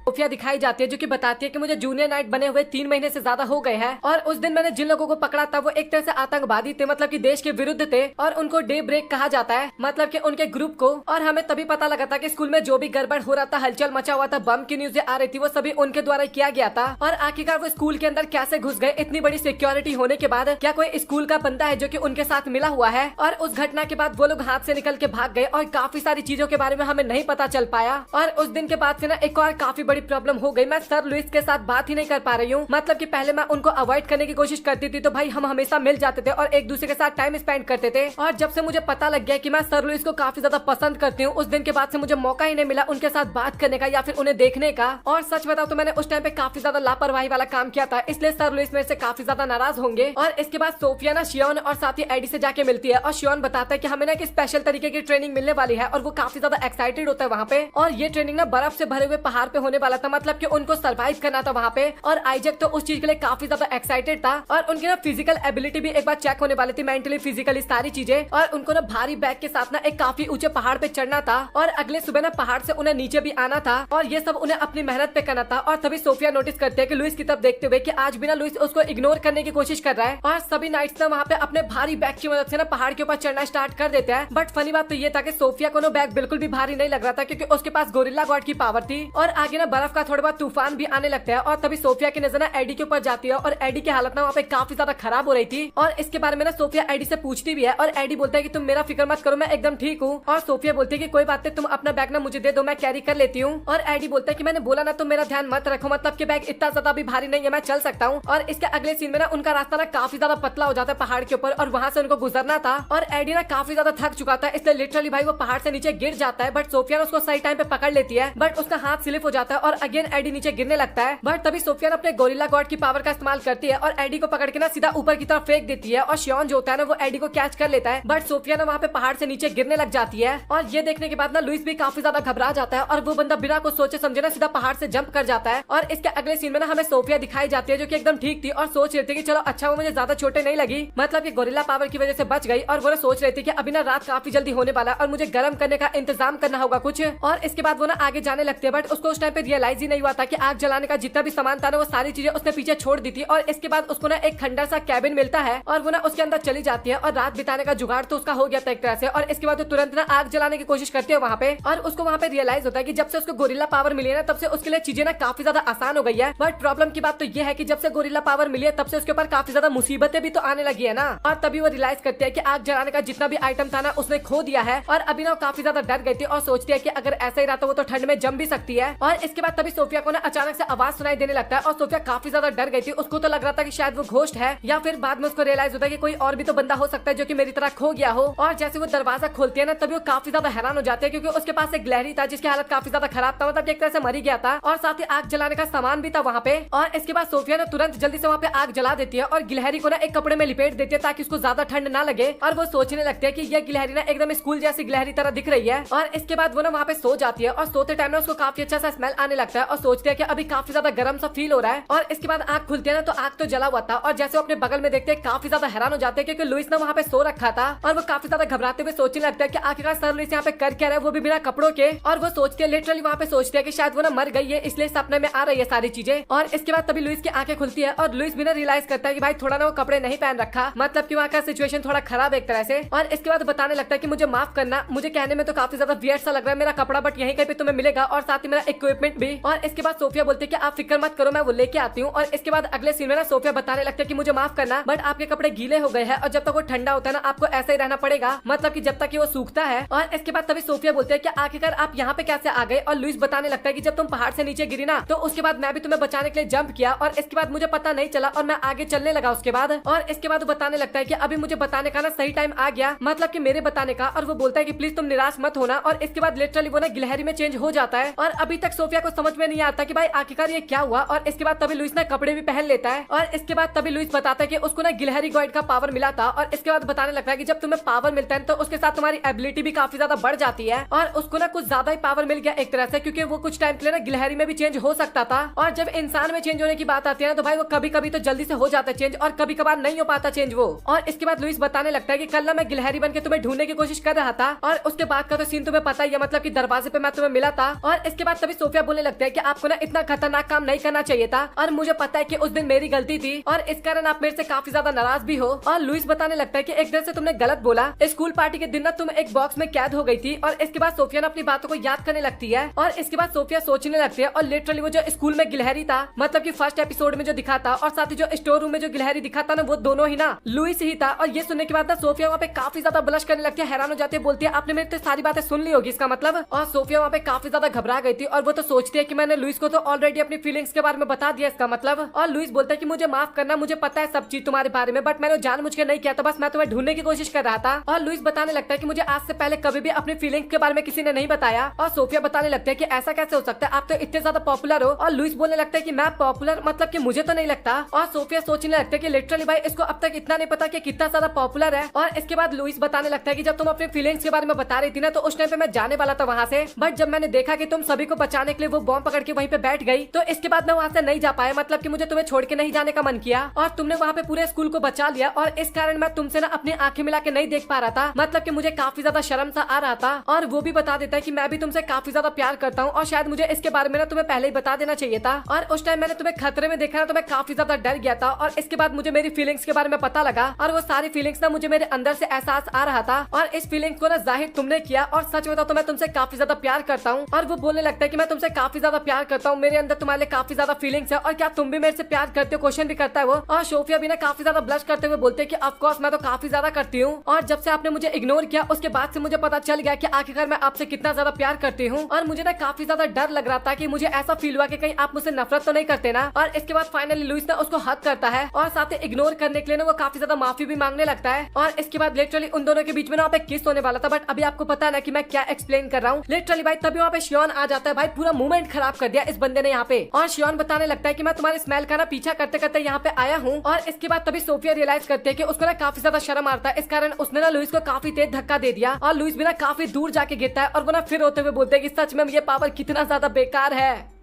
सोफिया दिखाई जाती है जो कि बताती है कि मुझे जूनियर नाइट बने हुए 3 महीने से ज्यादा हो गए हैं और उस दिन मैंने जिन लोगों को पकड़ा था वो एक तरह से आतंकवादी थे, मतलब कि देश के विरुद्ध थे और उनको डे ब्रेक कहा जाता है, मतलब कि उनके ग्रुप को। और हमें तभी पता लगा था कि स्कूल में जो भी गड़बड़ हो रहा था, हलचल मचा हुआ था, बम की न्यूज़ें आ रही थी, वो सभी उनके द्वारा किया गया था। और आखिरकार वो स्कूल के अंदर कैसे घुस गए इतनी बड़ी सिक्योरिटी होने के बाद, क्या कोई स्कूल का बंदा है जो कि उनके साथ मिला हुआ है। और उस घटना के बाद वो लोग हाथ से निकल के भाग गए और काफी सारी चीजों के बारे में हमें नहीं पता चल पाया। और उस दिन के बाद से ना एक और काफी बड़ी प्रॉब्लम हो गई, मैं सर लुइस के साथ बात ही नहीं कर पा रही हूँ। मतलब कि पहले मैं उनको अवॉइड करने की कोशिश करती थी तो भाई हम हमेशा मिल जाते थे और एक दूसरे के साथ टाइम स्पेंड करते थे। और जब से मुझे पता लग गया कि मैं सर लुइस को काफी ज्यादा पसंद करती हूँ, उस दिन के बाद से मुझे मौका ही नहीं मिला उनके साथ बात करने का या फिर उन्हें देखने का। और सच बताओ तो मैंने उस टाइम पे काफी ज्यादा लापरवाही वाला काम किया था, इसलिए सर लुइस मेरे से काफी ज्यादा नाराज होंगे। और इसके बाद सोफिया ना शियोन और साथ ही एडी से जाके मिलती है और शियोन बताता है कि हमें ना एक स्पेशल तरीके की ट्रेनिंग मिलने वाली है और वो काफी ज्यादा एक्साइटेड होता है वहाँ पे। और ये ट्रेनिंग ना बर्फ से भरे हुए पहाड़ पे होने वाला था, मतलब कि उनको सर्वाइव करना था वहाँ पे। और आइजैक तो उस चीज के लिए काफी ज्यादा एक्साइटेड था और उनकी ना फिजिकल एबिलिटी भी एक बार चेक होने वाली थी, मेंटली फिजिकली सारी चीजें। और उनको ना भारी बैग के साथ ना एक काफी ऊंचे पहाड़ पे चढ़ना था और अगले सुबह ना पहाड़ से उन्हें नीचे भी आना था और ये सब उन्हें अपनी मेहनत पे करना था। और तभी सोफिया नोटिस करते हैं कि लुइस की तरफ देखते हुए कि आज भी ना लुइस उसको इग्नोर करने की कोशिश कर रहा है। और सभी नाइट्स ना वहाँ पे अपने भारी बैग की मदद से ना पहाड़ के ऊपर चढ़ना स्टार्ट कर देते हैं। बट फनी बात तो ये था कि सोफिया को ना बैग बिल्कुल भी भारी नहीं लग रहा था, क्योंकि उसके पास गोरिल्ला गॉड की पावर थी। और आगे ना बर्फ का थोड़ा बहुत तूफान भी आने लगता है और तभी सोफिया की नजर ना एडी के ऊपर जाती है और एडी की हालत ना वहाँ पे काफी ज्यादा खराब हो रही थी। और इसके बारे में ना सोफिया एडी से पूछती भी है और एडी बोलता है कि तुम मेरा फिक्र मत करो, मैं एकदम ठीक हूँ। और सोफिया बोलती है कि कोई बात नहीं, तुम अपना बैग ना मुझे दे दो, मैं कैरी कर लेती हूँ। और एडी बोलता है कि मैंने बोला ना तुम मेरा ध्यान मत रखो, मतलब कि बैग इतना ज्यादा भी भारी नहीं है, मैं चल सकता हूँ। और इसके अगले सीन में ना उनका रास्ता ना काफी ज्यादा पतला हो जाता है पहाड़ के ऊपर और वहाँ से उनको गुजरना था। और एडी ना काफी ज्यादा थक चुका था, इसलिए लिटरली भाई वो पहाड़ से नीचे गिर जाता है। बट सोफिया उसको सही टाइम पे पकड़ लेती है, बट उसका हाथ स्लिप हो जाता है और अगेन एडी नीचे गिरने लगता है। बट तभी सोफिया अपने गोरिल्ला गॉड की पावर का इस्तेमाल करती है और एडी को पकड़ के ना सीधा ऊपर की तरफ फेंक देती है और शियोन जो होता है ना वो एडी को कैच कर लेता है। बट सोफिया ना वहाँ पे पहाड़ से नीचे गिरने लग जाती है और ये देखने के बाद ना लुइस भी काफी ज्यादा घबरा जाता है और वो बंदा बिना कुछ सोचे समझे ना सीधा पहाड़ से जंप कर जाता है। और इसके अगले सीन में ना हमें सोफिया दिखाई जाती है जो कि एकदम ठीक थी और सोच रही थी कि चलो अच्छा वो मुझे ज्यादा छोटे नहीं लगी, मतलब कि गोरिल्ला पावर की वजह से बच गई। और वो ना सोच रही थी कि अभी ना रात काफी जल्दी होने वाला है और मुझे गर्म करने का इंतजाम करना होगा कुछ। और इसके बाद वो ना आगे जाने लगती है बट उसको उस टाइम पे रियलाइज ही नहीं हुआ था कि आग जलाने का जितना भी सामान था ना वो सारी चीजें उसने पीछे छोड़ दी थी। और इसके बाद उसको ना एक खंडर सा कैबिन मिलता है और वो ना उसके अंदर चली जाती है और रात बिताने का जुगाड़ तो उसका हो गया था एक तरह से। और इसके बाद वो तुरंत ना आग जलाने की कोशिश करती है वहाँ पे और उसको वहाँ पे रियलाइज होता है कि जब से उसको गोरिल्ला पावर मिली है ना तब से उसके लिए चीजें ना काफी ज्यादा आसान हो गई है। बट प्रॉब्लम की बात तो ये है कि जब से गोरिल्ला पावर मिली है तब से उसके ऊपर काफी ज्यादा मुसीबतें भी तो आने लगी है ना। और तभी वो रियलाइज करते हैं कि आग जलाने का जितना भी आइटम था ना उसने खो दिया है और अभी ना काफी ज्यादा डर गई थी और सोचती है कि अगर ऐसा ही रहा तो वो तो ठंड में जम भी सकती है। और इसके बाद तभी सोफिया को ना अचानक से आवाज सुनाई देने लगता है और सोफिया काफी ज्यादा डर गई थी। उसको तो लग रहा था कि शायद वो घोस्ट है या फिर बाद में उसको रियलाइज होता है कि कोई और भी तो बंदा हो सकता है जो कि मेरी तरह खो गया हो। और जैसे वो दरवाजा खोलती है ना तभी वो काफी ज्यादा हैरान हो जाते हैं क्योंकि उसके पास एक गिलहरी था जिसकी हालत काफी ज्यादा खराब था, मतलब एक तरह से मरी गया था और साथ ही आग जलाने का सामान भी था वहाँ पे। और इसके बाद सोफिया ने तुरंत जल्दी से वहाँ पे आग जला देती है और गिलहरी को ना एक कपड़े में लिपेट देती है ताकि उसको ज्यादा ठंड ना लगे। और वो सोचने लगते हैं कि यह गिलहरी ना एकदम स्कूल जैसी गिलहरी तरह दिख रही है। और इसके बाद वो ना वहाँ पे सो जाती है और सोते टाइम ना उसको काफी अच्छा सा स्मेल आने लगता है और सोचते हैं कि अभी काफी ज्यादा गर्म सा फील हो रहा है। और इसके बाद आग खुलती है ना तो आग तो जला हुआ था और जैसे वो अपने बगल में देखते हैं काफी ज्यादा हैरान हो जाते हैं क्योंकि लुइस ना वहाँ पे सो रखा था और वो काफी ज्यादा घबराते हुए सोचने लगता है कि आखिरकार सर लुइस यहाँ पे कर क्या रहा है, वो भी बिना कपड़ों के। और वो सोचते हैं लिटरली वहाँ पे सोचते हैं कि शायद वो ना मर गई है इसलिए सपने में आ रही है सारी चीजें। और इसके बाद तभी लुइस की आंखें खुलती है और लुइस भी ना रियलाइज करता है कि भाई थोड़ा ना वो कपड़े नहीं पहन रखा, मतलब कि वहाँ का सिचुएशन थोड़ा खराब है एक तरह से। और इसके बाद बताने लगता है कि मुझे माफ करना, मुझे कहने में तो काफी ज्यादा वियर्ड सा लग रहा है मेरा कपड़ा, बट यहीं कहीं पे तुम्हें मिलेगा और साथ ही मेरा इक्विपमेंट भी। और इसके बाद सोफिया बोलती है कि आप फिक्र मत करो मैं वो लेके आती हूँ। और इसके बाद अगले सीन में ना सोफिया बताने लगता है कि मुझे माफ करना बट आपके कपड़े गीले हो गए हैं और जब तक वो ठंडा होता है ना आपको ऐसा ही रहना पड़ेगा, मतलब कि जब तक कि वो सूखता है। और इसके बाद तभी सोफिया बोलते हैं कि आखिरकार आप यहाँ पे कैसे आ गए। और लुइस बताने लगता है कि जब तुम पहाड़ से नीचे गिरी ना तो उसके बाद मैं भी तुम्हें बचाने के लिए जंप किया और इसके बाद मुझे पता नहीं चला और मैं आगे चलने लगा उसके बाद। और इसके बाद वो बताने लगता है कि अभी मुझे बताने का ना सही टाइम आ गया, मतलब कि मेरे बताने का। और वो बोलता है कि प्लीज तुम निराश मत होना। और इसके बाद लिटरली वो ना गिलहरी में चेंज हो जाता है और अभी तक सोफिया को समझ में नहीं आता कि भाई आखिरकार ये क्या हुआ। और इसके बाद तभी लुइस ना कपड़े भी पहन लेता है और इसके बाद तभी लुइस बताता है कि उसको ना गिलहरी गॉड का पावर मिला था। और इसके बाद बताने लगता है कि जब तुम्हें पावर मिलता है तो उसके साथ तुम्हारी एबिलिटी भी काफी ज्यादा बढ़ जाती है। और उसको ना कुछ ज्यादा ही पावर मिल गया एक तरह से क्योंकि वो कुछ टाइम के लिए ना गिलहरी में भी चेंज हो सकता था। और जब इंसान में चेंज होने की बात आती है ना तो भाई वो कभी कभी तो जल्दी से हो जाता है चेंज और कभी कभार नहीं हो पाता चेंज वो। और इसके बाद लुइस बताने लगता है कि कल ना मैं गिलहरी बन के तुम्हें ढूंढने की कोशिश कर रहा था और उसके बाद का तो सीन तुम्हें पता ही है, मतलब कि दरवाजे पे मैं तुम्हें मिला था। और इसके बाद तभी सोफिया बोलने लगता है कि आपको ना इतना खतरनाक काम नहीं करना चाहिए था और मुझे पता है कि उस दिन मेरी गलती थी और इस कारण आप मेरे से काफी ज्यादा नाराज भी हो। और लुइस बताने लगता है कि एक तरह से तुमने गलत बोला, स्कूल पार्टी के दिन ना तुम एक बॉक्स में कैद हो गई थी। और इसके बाद सोफिया ना अपनी बातों को याद करने लगती है और इसके बाद सोफिया सोचने लगती है और लिटरली वो जो स्कूल में गिलहरी था, मतलब कि फर्स्ट एपिसोड में जो दिखा था और साथ ही जो स्टोर रूम में जो गिलहरी दिखा था ना वो दोनों ही ना लुइस ही था। और ये सुनने के बाद ना सोफिया वहाँ पे काफी ज्यादा ब्लश करने लगती है, हैरान हो जाती है, बोलती है आपने मेरे से सारी बातें सुन ली होगी इसका मतलब। और सोफिया वहाँ पे काफी ज्यादा घबरा गई थी और वो तो सोचती है कि मैंने लुइस को तो ऑलरेडी अपनी फीलिंग्स के बारे में बता दिया इसका मतलब। और लुइस बोलता है कि मुझे माफ करना, मुझे पता है सब चीज तुम्हारे बारे में बट मैंने जानबूझ के नहीं किया था, बस मैं तुम्हें ढूंढने की कोशिश कर रहा था। और लुइस बताने लगता है कि मुझे आज से पहले कभी भी अपनी फीलिंग्स के बारे में किसी ने नहीं बताया। और सोफिया बताने लगता है कि ऐसा कैसे हो सकता है, आप तो इतने ज्यादा पॉपुलर हो। और लुइस बोलने लगता है कि मैं पॉपुलर, मतलब कि मुझे तो नहीं लगता। और सोफिया सोचने लगता है कि लिटरली भाई इसको अब तक इतना नहीं पता कि कितना ज्यादा पॉपुलर है। और इसके बाद लुइस बताने लगता है कि जब तुम अपनी फीलिंग्स के बारे में बता रही थी ना तो उस टाइम पे मैं जाने वाला था वहाँ से, बट जब मैंने देखा कि तुम सभी को बचाने के लिए वो बॉम्ब पकड़ के वहीं पे बैठ गई तो इसके बाद मैं वहाँ से नहीं जा पाया, मतलब कि मुझे तुम्हें छोड़ के नहीं जाने का मन किया। और तुमने वहाँ पे पूरे स्कूल को बचा लिया और इस कारण मैं तुमसे ना अपनी आंखें मिला के नहीं देख पा रहा था, मतलब कि मुझे काफी ज्यादा शर्म सा आ रहा था। और वो भी बता देता है कि मैं भी तुमसे काफी ज्यादा प्यार करता हूँ और शायद मुझे इसके बारे में ना तुम्हें पहले ही बता देना चाहिए था। और उस टाइम मैंने तुम्हें खतरे में देखा ना तो मैं काफी ज्यादा डर गया था और इसके बाद मुझे मेरी फीलिंग्स के बारे में पता लगा और वो सारी फीलिंग्स ना मुझे मेरे अंदर से एहसास आ रहा था और इस फीलिंग्स को ना जाहिर तुमने किया। और सच बताओ तो मैं तुमसे काफी ज्यादा प्यार करता हूँ। और वो बोलने लगता है कि मैं तुमसे काफी ज्यादा प्यार करता हूँ, मेरे अंदर तुम्हारे काफी ज्यादा फीलिंग्स है और क्या तुम भी मेरे से प्यार करते हो, क्वेश्चन भी करता है वो। और सोफिया भी ना काफी ज्यादा ब्लश करते हुए बोलते हैं कि ऑफ कोर्स मैं तो काफी ज्यादा करती हूँ और जब से आपने मुझे इग्नोर किया उसके बाद से मुझे पता चल गया कि आखिरकार मैं आपसे कितना ज्यादा प्यार करती हूँ। और मुझे ना काफी ज्यादा डर लग रहा था कि मुझे ऐसा फील हुआ कि कहीं आप मुझसे नफरत तो नहीं करते ना। और इसके बाद फाइनली लुइस ना उसको हक करता है और साथ ही इग्नोर करने के लिए ना वो काफी ज्यादा माफी भी मांगने लगता है। और इसके बाद लिटरली उन दोनों के बीच में ना किस होने वाला था, बट अभी आपको पता है ना कि मैं क्या एक्सप्लेन कर रहा हूँ। लिटरली भाई तभी वहाँ पे शियोन आ जाता है, भाई पूरा मूवमेंट खराब कर दिया इस बंदे ने यहाँ पे। और शियोन बताने लगता है कि मैं तुम्हारे स्मेल का ना पीछा करते करते यहाँ पे आया हूँ। और इसके बाद तभी सोफिया रियलाइज करती है कि उसको ना काफी ज्यादा शर्म आता है, इस कारण उसने ना लुइस को काफी तेज धक्का दे दिया और लुइस भी ना काफी दूर जाके गिरता है और वो ना फिर होते हुए बोलते हैं कि सच में ये पावर कितना ज्यादा बेकार है।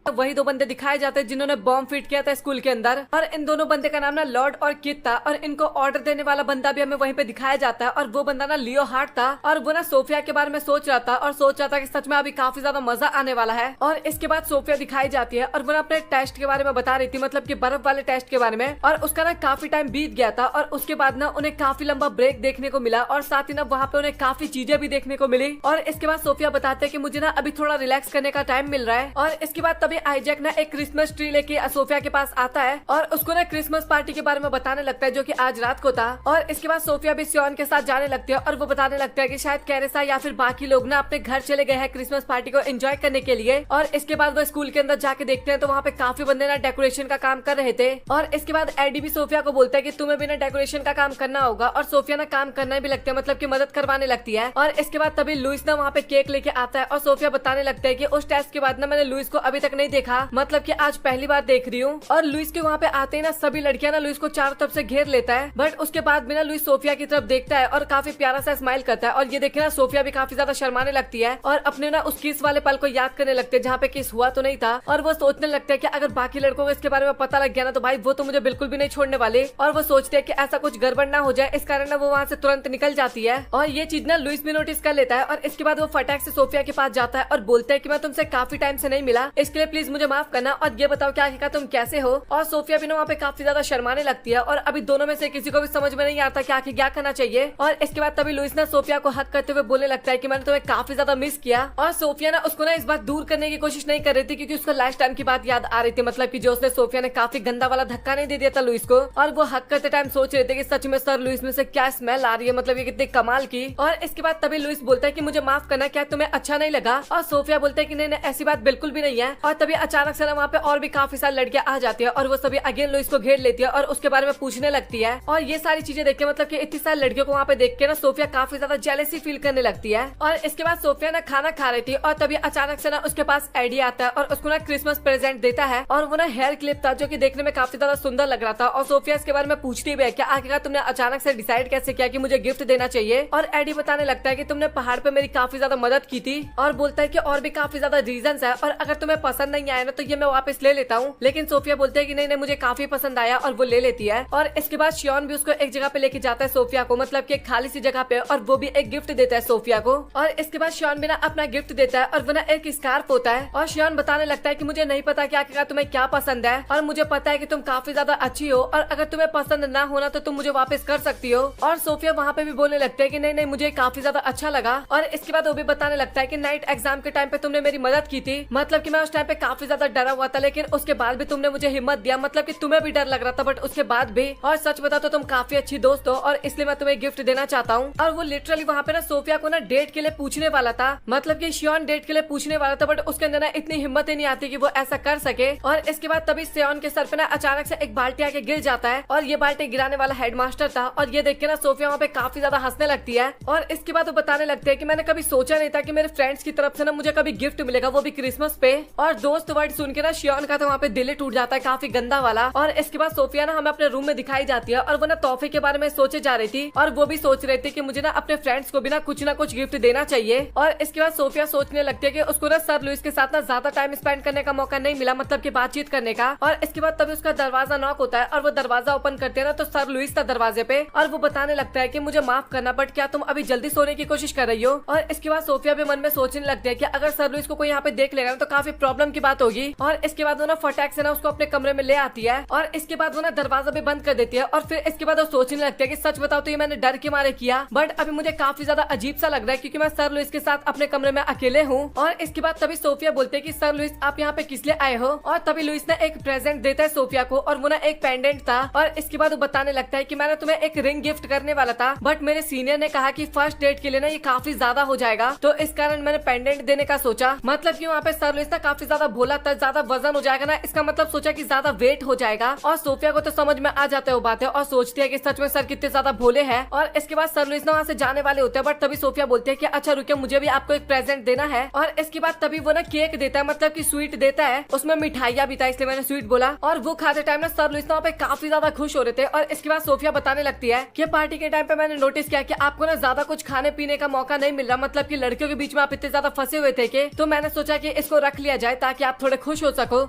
वही दो बंदे दिखाए जाते हैं जिन्होंने बॉम्ब फिट किया था स्कूल के अंदर, और इन दोनों बंदे का नाम ना लॉर्ड और किट था। और इनको ऑर्डर देने वाला बंदा भी हमें वहीं पे दिखाया जाता है, और वो बंदा ना लियो हार्ट था। और वो ना सोफिया के बारे में सोच रहा था और सोच रहा था कि सच में अभी काफी ज्यादा मजा आने वाला है। और इसके बाद सोफिया दिखाई जाती है और वो ना अपने टेस्ट के बारे में बता रही थी, मतलब की बर्फ वाले टेस्ट के बारे में। और उसका ना काफी टाइम बीत गया था और उसके बाद ना उन्हें काफी लंबा ब्रेक देखने को मिला, और साथ ही ना वहाँ पे उन्हें काफी चीजें भी देखने को मिली। और इसके बाद सोफिया बताते हैं कि मुझे ना अभी थोड़ा रिलैक्स करने का टाइम मिल रहा है। और इसके बाद तभी आइजैक ना एक क्रिसमस ट्री लेके सोफिया के पास आता है और उसको ना क्रिसमस पार्टी के बारे में बताने लगता है जो कि आज रात को था। और इसके बाद सोफिया भी सियोन के साथ जाने लगती है और वो बताने लगता है कि शायद कैरेसा या फिर बाकी लोग ना अपने घर चले गए हैं क्रिसमस पार्टी को एंजॉय करने के लिए। और इसके बाद वो स्कूल के अंदर जाके देखते हैं तो वहाँ पे काफी बंदे ना डेकोरेशन का काम कर रहे थे। और इसके बाद एडी भी सोफिया को बोलता है कि तुम्हें भी ना डेकोरेशन का काम करना होगा, और सोफिया ना काम करना भी लगता है, मतलब की मदद करवाने लगती है। और इसके बाद तभी लुइस ना वहाँ पे केक लेके आता है और सोफिया बताने लगता है कि उस टेस्ट के बाद ना मैंने लुइस को अभी तक नहीं देखा, मतलब की आज पहली बार देख रही हूँ। और लुइस के वहाँ पे आते ही ना सभी लड़कियां ना लुइस को चारों तरफ से घेर लेता है, बट उसके बाद भी ना लुइस सोफिया की तरफ देखता है और काफी प्यारा सा स्माइल करता है। और ये देखे ना सोफिया भी काफी ज्यादा शर्माने लगती है और अपने ना उस किस वाले पल को याद करने लगते हैं जहाँ पे किस हुआ तो नहीं था। और वो सोचने लगते हैं कि अगर बाकी लड़कों को इसके बारे में पता लग गया ना तो भाई वो तो मुझे बिल्कुल भी नहीं छोड़ने वाले। और वो सोचते हैं कि ऐसा कुछ गड़बड़ ना हो जाए, इस कारण ना वो वहाँ से तुरंत निकल जाती है। और ये चीज ना लुइस भी नोटिस कर लेता है और इसके बाद वो फटाक से सोफिया के पास जाता है और बोलता है कि मैं तुमसे काफी टाइम से नहीं मिला, इसके लिए प्लीज मुझे माफ करना और ये बताओ क्या आखिरकार तुम कैसे हो। और सोफिया भी ना वहाँ पे काफी ज्यादा शर्माने लगती है और अभी दोनों में से किसी को भी समझ में नहीं आता कि आखिर क्या करना चाहिए। और इसके बाद तभी लुइस ना सोफिया को हक करते हुए बोलने लगता है कि मैंने तुम्हें काफी ज्यादा मिस किया। और सोफिया ना उसको ना इस बात दूर करने की कोशिश नहीं कर रही थी क्योंकि उसको लास्ट टाइम की बात याद आ रही थी, मतलब की जो उसने सोफिया ने काफी गंदा वाला धक्का नहीं दे दिया था लुइस को। और वो हक करते टाइम सोच रहे थे कि सच में सर लुइस में से क्या स्मेल आ रही है, मतलब ये कितनी कमाल की। और इसके बाद तभी लुइस बोलता है कि मुझे माफ करना, क्या तुम्हें अच्छा नहीं लगा। और सोफिया बोलते है कि नहीं ऐसी बात बिल्कुल भी नहीं है। और तभी अचानक से ना वहाँ पे और भी काफी सारी लड़कियां आ जाती है और वो सभी अगेन लुइस को घेर लेती है और उसके बारे में पूछने लगती है। और ये सारी चीजें देख के, मतलब कि इतनी सारी लड़कियों को वहाँ पे देख के ना सोफिया काफी ज्यादा जेलसी फील करने लगती है। और इसके बाद सोफिया ना खाना खा रही थी और तभी अचानक से ना उसके पास एडी आता है और उसको ना क्रिसमस प्रेजेंट देता है। और वो ना हेयर क्लिप था जो कि देखने में काफी ज्यादा सुंदर लग रहा था। और सोफिया इसके बारे में पूछती भी है कि आखिरकार तुमने अचानक से डिसाइड कैसे किया कि मुझे गिफ्ट देना चाहिए। और एडी बताने लगता है कि तुमने पहाड़ पे मेरी काफी ज्यादा मदद की थी, और बोलता है कि और भी काफी ज्यादा रीजंस है और अगर तुम्हें पसंद नहीं आया ना तो ये मैं वापस ले लेता हूँ। लेकिन सोफिया बोलते है कि नहीं मुझे काफी पसंद आया और वो ले लेती है। और इसके बाद शियोन भी उसको एक जगह पे लेके जाता है सोफिया को, मतलब कि एक खाली सी जगह पे, और वो भी एक गिफ्ट देता है सोफिया को। और इसके बाद शियोन भी ना अपना गिफ्ट देता है और वो ना एक स्कार्फ होता है। और शियोन बताने लगता है कि मुझे नहीं पता कि आखिरकार तुम्हें क्या पसंद है, और मुझे पता है कि तुम काफी ज्यादा अच्छी हो और अगर तुम्हें पसंद ना होना तो तुम मुझे वापस कर सकती हो। और सोफिया वहाँ पे भी बोलने लगते है कि नहीं मुझे काफी ज्यादा अच्छा लगा। और इसके बाद वो भी बताने लगता है कि नाइट एग्जाम के टाइम पे तुमने मेरी मदद की थी, मतलब कि मैं उस टाइम पे काफी ज्यादा डरा हुआ था, लेकिन उसके बाद भी तुमने मुझे हिम्मत दिया, मतलब कि तुम्हें भी डर लग रहा था बट उसके बाद भी। और सच बता तो तुम काफी अच्छी दोस्त हो और इसलिए मैं तुम्हें गिफ्ट देना चाहता हूँ। और वो लिटरली वहाँ पे ना सोफिया को ना डेट के लिए पूछने वाला था, मतलब कि शियोन डेट के लिए पूछने वाला था, बट उसके अंदर ना इतनी हिम्मत ही नहीं आती कि वो ऐसा कर सके। और इसके बाद तभी शियोन के सर पे ना अचानक से एक बाल्टी आके गिर जाता है और ये बाल्टी गिराने वाला हेडमास्टर था। और ये देख के ना सोफिया वहाँ पे काफी ज्यादा हंसने लगती है। और इसके बाद वो बताने लगते हैं कि मैंने कभी सोचा नहीं था कि मेरे फ्रेंड्स की तरफ से ना मुझे कभी गिफ्ट मिलेगा, वो भी क्रिसमस पे। और दोस्त वर्ड सुन के ना शियोन का तो वहाँ पे दिल टूट जाता है, काफी गंदा वाला। और इसके बाद सोफिया ना हमें अपने रूम में दिखाई जाती है और वो ना तोहफे के बारे में सोचे जा रही थी और वो भी सोच रही थी कि मुझे ना अपने फ्रेंड्स को भी ना कुछ गिफ्ट देना चाहिए। और इसके बाद सोफिया सोचने लगती है कि उसको ना सर लुइस के साथ ना ज्यादा टाइम स्पेंड करने का मौका नहीं मिला, मतलब कि बातचीत करने का। और इसके बाद तभी उसका दरवाजा नॉक होता है और वो दरवाजा ओपन करते हैं ना तो सर लुइस था दरवाजे पे। और वो बताने लगता है कि मुझे माफ करना बट क्या तुम अभी जल्दी सोने की कोशिश कर रही हो। और इसके बाद सोफिया भी मन में सोचने लगती है कि अगर सर लुइस को कोई यहाँ पे देख लेगा ना तो काफी प्रॉब्लम की बात होगी। और इसके बाद वो ना फटाक से ना उसको अपने कमरे में ले आती है और इसके बाद वो ना दरवाजा भी बंद कर देती है। और फिर इसके बाद वो सोचने लगती है कि सच बताओ तो ये मैंने डर के मारे किया, बट अभी मुझे काफी ज्यादा अजीब सा लग रहा है क्योंकि मैं सर लुइस के साथ अपने कमरे में अकेले हूँ। और इसके बाद तभी सोफिया बोलते है कि सर लुइस आप यहाँ पे किस लिए आए हो। और तभी लुइस ने एक प्रेजेंट देता है सोफिया को और वो ना एक पेंडेंट था। और इसके बाद वो बताने लगता है कि मैंने तुम्हें एक रिंग गिफ्ट करने वाला था बट मेरे सीनियर ने कहा कि फर्स्ट डेट के लिए ना ये काफी ज्यादा हो जाएगा, तो इस कारण मैंने पेंडेंट देने का सोचा। मतलब कि वहाँ पे सर लुइस ना काफी ज्यादा भोला था, ज्यादा वजन हो जाएगा ना, इसका मतलब सोचा कि ज्यादा वेट हो जाएगा। और सोफिया को तो समझ में आ जाते हो बातें और सोचती है कि सच में सर कितने ज्यादा भोले हैं। और इसके बाद सर लुइस वहाँ से जाने वाले होते हैं, बट तभी सोफिया बोलती है कि अच्छा रुके, मुझे भी आपको एक प्रेजेंट देना है। और इसके बाद तभी वो ना केक देता है, मतलब कि स्वीट देता है, उसमें मिठाइयाँ भी था, इसलिए मैंने स्वीट बोला। और वो खाते टाइम ना सर लुइस वहाँ पे काफी ज्यादा खुश हो रहे थे। और इसके बाद सोफिया बताने लगती है कि पार्टी के टाइम पे मैंने नोटिस किया कि आपको ना ज्यादा कुछ खाने पीने का मौका नहीं मिल रहा, मतलब कि लड़कियों के बीच में आप इतने ज्यादा फंसे हुए थे कि तो मैंने सोचा कि इसको रख लिया जाए ताकि आप थोड़े खुश हो सको।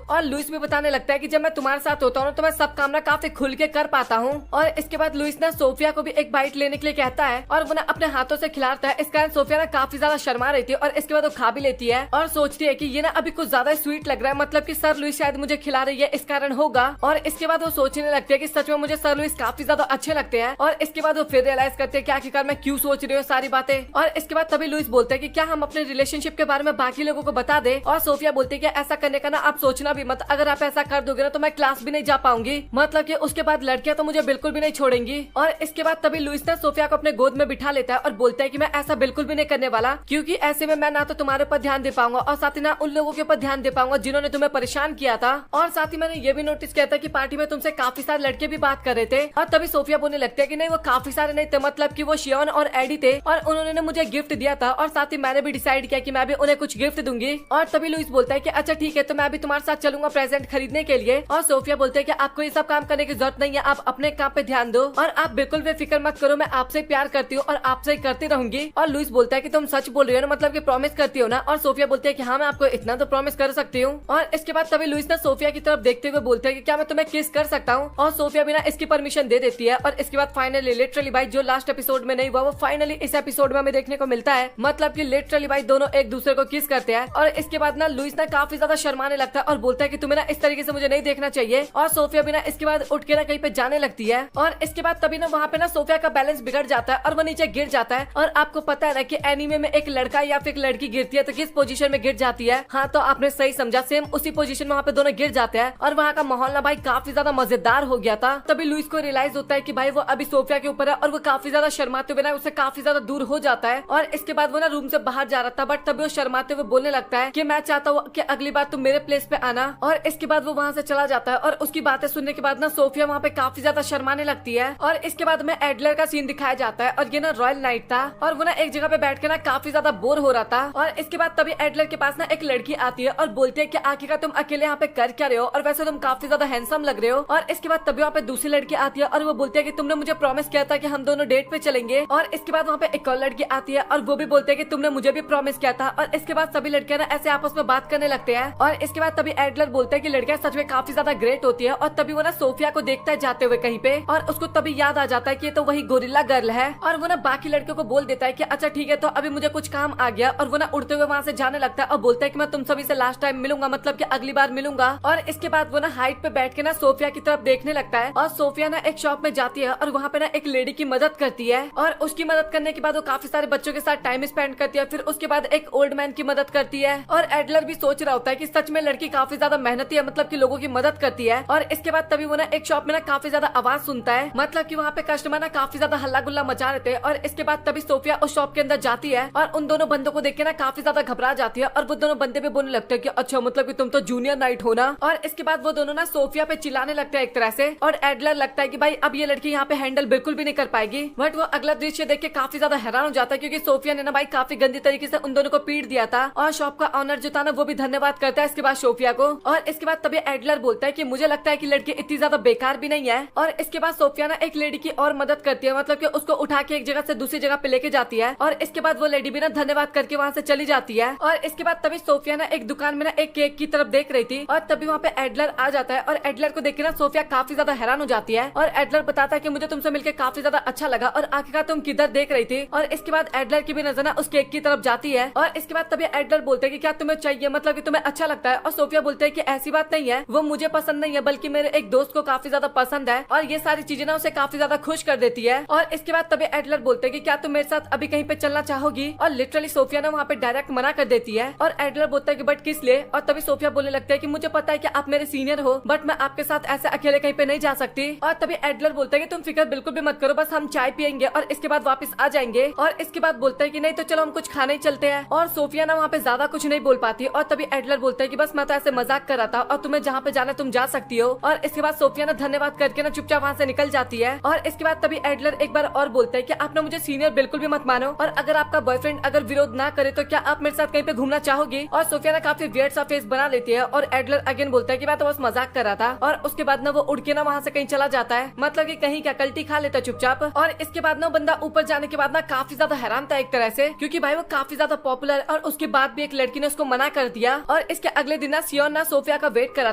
और लुइस भी बताने लगता है कि जब मैं तुम्हारे साथ होता हूँ तो मैं सब काम ना काफी खुल के कर पाता हूँ। और इसके बाद लुइस ना सोफिया को भी एक बाइट लेने के लिए कहता है और वो ना अपने हाथों से खिलाता है। इस कारण सोफिया ना काफी ज्यादा शर्मा रही थी और इसके बाद वो खा भी लेती है और सोचती है कि ये ना अभी कुछ ज्यादा स्वीट लग रहा है, मतलब कि सर लुइस शायद मुझे खिला रही है, इस कारण होगा। और इसके बाद वो सोचने लगती है कि सच में मुझे सर लुइस काफी ज्यादा अच्छे लगते हैं। और इसके बाद वो फिर रियलाइज करते हैं कि आखिरकार मैं क्यों सोच रही हूँ सारी बातें। और इसके बाद तभी लुइस बोलते हैं कि क्या हम अपने रिलेशनशिप के बारे में बाकी लोगों को बता दे। और सोफिया बोलती है कि ऐसा करने का ना आप सोचना भी मत, अगर आप ऐसा कर दोगे ना तो मैं क्लास भी नहीं जा पाऊंगी, मतलब कि उसके बाद लड़कियां तो मुझे बिल्कुल भी नहीं छोड़ेंगी। और इसके बाद तभी लुइस ने सोफिया को अपने गोद में बिठा लेता है और बोलता है कि मैं ऐसा बिल्कुल भी नहीं करने वाला, क्योंकि ऐसे में मैं ना तो तुम्हारे ऊपर ध्यान दे पाऊंगा और साथ ही ना उन लोगों के ऊपर ध्यान दे पाऊंगा जिन्होंने तुम्हें परेशान किया था। और साथ ही मैंने ये भी नोटिस किया था कि पार्टी में तुमसे काफी सारे लड़के भी बात कर रहे थे। और तभी सोफिया बोलने लगती है कि नहीं वो काफी सारे नहीं थे, मतलब कि वो शियोन और एडी थे और उन्होंने मुझे गिफ्ट दिया था और साथ ही मैंने भी डिसाइड किया कि मैं भी उन्हें कुछ गिफ्ट दूंगी। और तभी लुइस बोलता है कि अच्छा ठीक है, तो मैं भी तुम्हारे साथ चलूंगा प्रेजेंट खरीदने के लिए। और सोफिया बोलते है कि आपको ये सब काम करने की जरूरत नहीं है, आप अपने काम पे ध्यान दो और आप बिल्कुल भी फिक्र मत करो, मैं आपसे प्यार करती हूँ और आपसे ही करती रहूंगी। और लुइस बोलता है कि तुम सच बोल रही हो ना, मतलब कि प्रॉमिस करती हो ना। और सोफिया बोलती है कि हाँ मैं आपको इतना तो प्रॉमिस कर सकती हूँ। और इसके बाद तभी लुइस ना सोफिया की तरफ देखते हुए बोलते है कि क्या मैं तुम्हें किस कर सकता हूँ। और सोफिया भी ना इसकी परमिशन दे देती है। और इसके बाद फाइनली लिटरली भाई जो लास्ट एपिसोड में नहीं हुआ वो फाइनली इस एपिसोड में हमें देखने को मिलता है, मतलब कि लिटरली भाई दोनों एक दूसरे को किस करते हैं। और इसके बाद ना लुइस ना काफी ज्यादा शर्माने लगता है और बोलता है कि तुम्हें ना इस तरीके से मुझे नहीं देखना चाहिए। और सोफिया भी ना इसके बाद उठ के ना कहीं पे जाने लगती है। और इसके बाद तभी ना वहाँ पे ना सोफिया का बैलेंस बिगड़ जाता है और वो नीचे गिर जाता है। और आपको पता है ना कि एनीमे में एक लड़का या फिर एक लड़की गिरती है तो किस पोजीशन में गिर जाती है। हाँ तो आपने सही समझा, सेम उसी पोजीशन में वहाँ पे दोनों गिर जाते हैं। और वहाँ का माहौल ना भाई काफी ज्यादा मजेदार हो गया था। तभी लुइस को रियलाइज होता है कि भाई वो अभी सोफिया के ऊपर है और वो काफी ज्यादा शर्माते हुए ना उससे काफी ज्यादा दूर हो जाता है। और इसके बाद वो ना रूम से बाहर जा रहा था, बट तभी वो शर्माते हुए बोलने लगता है कि मैं चाहता हूँ कि अगली बार तुम मेरे प्लेस पे आना। और इसके बाद वो वहाँ से चला जाता है और उसकी बातें सुनने के बाद ना सोफिया वहाँ पे काफी ज्यादा शर्माने लगती है। और इसके बाद में एडलर का सीन दिखाया जाता है और ये ना रॉयल नाइट था और वो ना एक जगह पे बैठ के ना काफी ज्यादा बोर हो रहा था। और इसके बाद तभी एडलर के पास ना एक लड़की आती है और बोलती है कि आखिरकार तुम अकेले यहाँ पे कर क्या रहे हो, और वैसे तुम काफी ज्यादा हैंडसम लग रहे हो। और इसके बाद तभी वहाँ पे दूसरी लड़की आती है और वो बोलती है कि तुमने मुझे प्रॉमिस किया था कि हम दोनों डेट पे चलेंगे। और इसके बाद वहाँ पे एक और लड़की आती है और वो भी बोलते है कि तुमने मुझे भी प्रॉमिस किया था। और इसके बाद सभी लड़कियां ना ऐसे आपस में बात करने लगते हैं। और इसके बाद तभी एडलर बोलते है कि लड़कियां सच में काफी ज्यादा ग्रेट होती है। और तभी वो ना सोफिया को देखता है जाते हुए कहीं पे और उसको तभी याद आ जाता है कि ये तो वही गोरिल्ला गर्ल है। और वो ना बाकी लड़कियों को बोल देता है कि अच्छा ठीक है, तो अभी मुझे कुछ काम आ गया। और वो ना उड़ते हुए वहाँ से जाने लगता है और बोलता है कि मैं तुम सभी से लास्ट टाइम मिलूंगा, मतलब कि अगली बार मिलूंगा। और इसके बाद वो ना हाइट पे बैठ के ना सोफिया की तरफ देखने लगता है और सोफिया ना एक शॉप में जाती है और वहाँ पे ना एक लेडी की मदद करती है। और उसकी मदद करने के बाद वो काफी सारे बच्चों के साथ टाइम स्पेंड करती है। फिर उसके बाद एक ओल्ड मैन की मदद करती है। और एडलर भी सोच रहा होता है कि सच में लड़की काफी ज्यादा मेहनती है, मतलब कि लोगों की मदद करती है। और इसके बाद तभी वो ना एक शॉप में ना काफी ज्यादा आवाज सुनता है, मतलब कि वहाँ पे कस्टमर ना काफी ज्यादा हल्ला गुल्ला मचा रहे थे। और इसके बाद तभी सोफिया उस शॉप के अंदर जाती है और उन दोनों बंदों को देख के ना काफी ज्यादा घबरा जाती है। और वो दोनों बंदे भी बोलने लगते हैं कि अच्छा मतलब कि तुम तो जूनियर नाइट हो ना। और इसके बाद वो दोनों ना सोफिया पे चिल्लाने लगते हैं एक तरह से। और एडलर लगता है कि भाई अब ये लड़की यहाँ पे हैंडल बिल्कुल भी नहीं कर पाएगी। बट वो अगला दृश्य देख के काफी ज्यादा हैरान हो जाता है, क्योंकि सोफिया ने ना भाई काफी गंदी तरीके से उन दोनों को पीट दिया था। और शॉप का ऑनर जो था ना वो भी धन्यवाद करता है इसके बाद सोफिया को। और इसके बाद तभी एडलर बोलता है कि मुझे लगता है कि लड़की इतनी ज्यादा बेकार भी नहीं है। और इसके बाद सोफिया ना एक लेडी की और मदद करती है, मतलब कि उसको उठा के एक जगह से दूसरी जगह पे लेके जाती है। और इसके बाद वो लेडी भी ना धन्यवाद करके वहाँ से चली जाती है। और इसके बाद तभी सोफिया ना एक दुकान में ना एक केक की तरफ देख रही थी और तभी वहाँ पे एडलर आ जाता है। और एडलर को देख के ना सोफिया काफी ज्यादा हैरान हो जाती है। और एडलर बताता है कि मुझे तुमसे मिलकर काफी ज्यादा अच्छा लगा और आखिरकार तुम किधर देख रही थी। और इसके बाद एडलर की भी नजर ना उस केक की तरफ जाती है। और इसके बाद तभी एडलर बोलते हैं कि क्या तुम्हें चाहिए, मतलब कि तुम्हें अच्छा लगता है। और सोफिया बोलते हैं कि ऐसी बात नहीं है, वो मुझे पसंद नहीं है बल्कि मेरे एक दोस्त को काफी ज्यादा पसंद है। और ये सारी चीजें ना उसे काफी ज्यादा खुश कर देती है। और इसके बाद तभी एडलर बोलते हैं कि क्या तुम मेरे साथ अभी कहीं पे चलना चाहोगी। और लिटरली सोफिया ना वहाँ पे डायरेक्ट मना कर देती है। और एडलर बोलता है कि बट किस लिए। और तभी सोफिया बोलने लगता है कि मुझे पता है कि आप मेरे सीनियर हो, बट मैं आपके साथ ऐसे अकेले कहीं पे नहीं जा सकती। और तभी एडलर बोलता है कि तुम फिक्र बिल्कुल भी मत करो, बस हम चाय पियेंगे और इसके बाद वापस आ जाएंगे। और इसके बाद बोलता है कि नहीं तो चलो हम कुछ खाने ही चलते हैं। और सोफिया ना वहाँ पे ज्यादा कुछ नहीं बोल पाती। और तभी एडलर बोलता है कि बस मैं तो ऐसे मजाक कर रहा था और तुम्हें जहाँ पे जाना तुम जा सकती हो। और इसके बाद सोफिया ना धन्यवाद करके ना चुपचाप वहाँ से निकल जाती है। और इसके बाद तभी एडलर एक बार और बोलता है कि आप ना मुझे सीनियर बिल्कुल भी मत मानो, और अगर आपका बॉयफ्रेंड अगर विरोध ना करे तो क्या आप मेरे साथ कहीं पे घूमना चाहोगी। और सोफिया ना काफी वियर्ड सा फेस बना लेती है और एडलर अगेन बोलता है कि मैं तो बस मजाक कर रहा था। और उसके बाद ना वो उड़ के ना वहाँ से कहीं चला जाता है, मतलब कि कहीं क्या कल्टी खा लेता चुपचाप। और इसके बाद ना बंदा ऊपर जाने के बाद ना काफी ज्यादा हैरान था एक तरह से, क्योंकि भाई वो काफी ज्यादा पॉपुलर, और उसके बाद भी एक लड़की ने उसको मना कर दिया। और इसके अगले दिन ना सियोन ना सोफिया का वेट कर रहा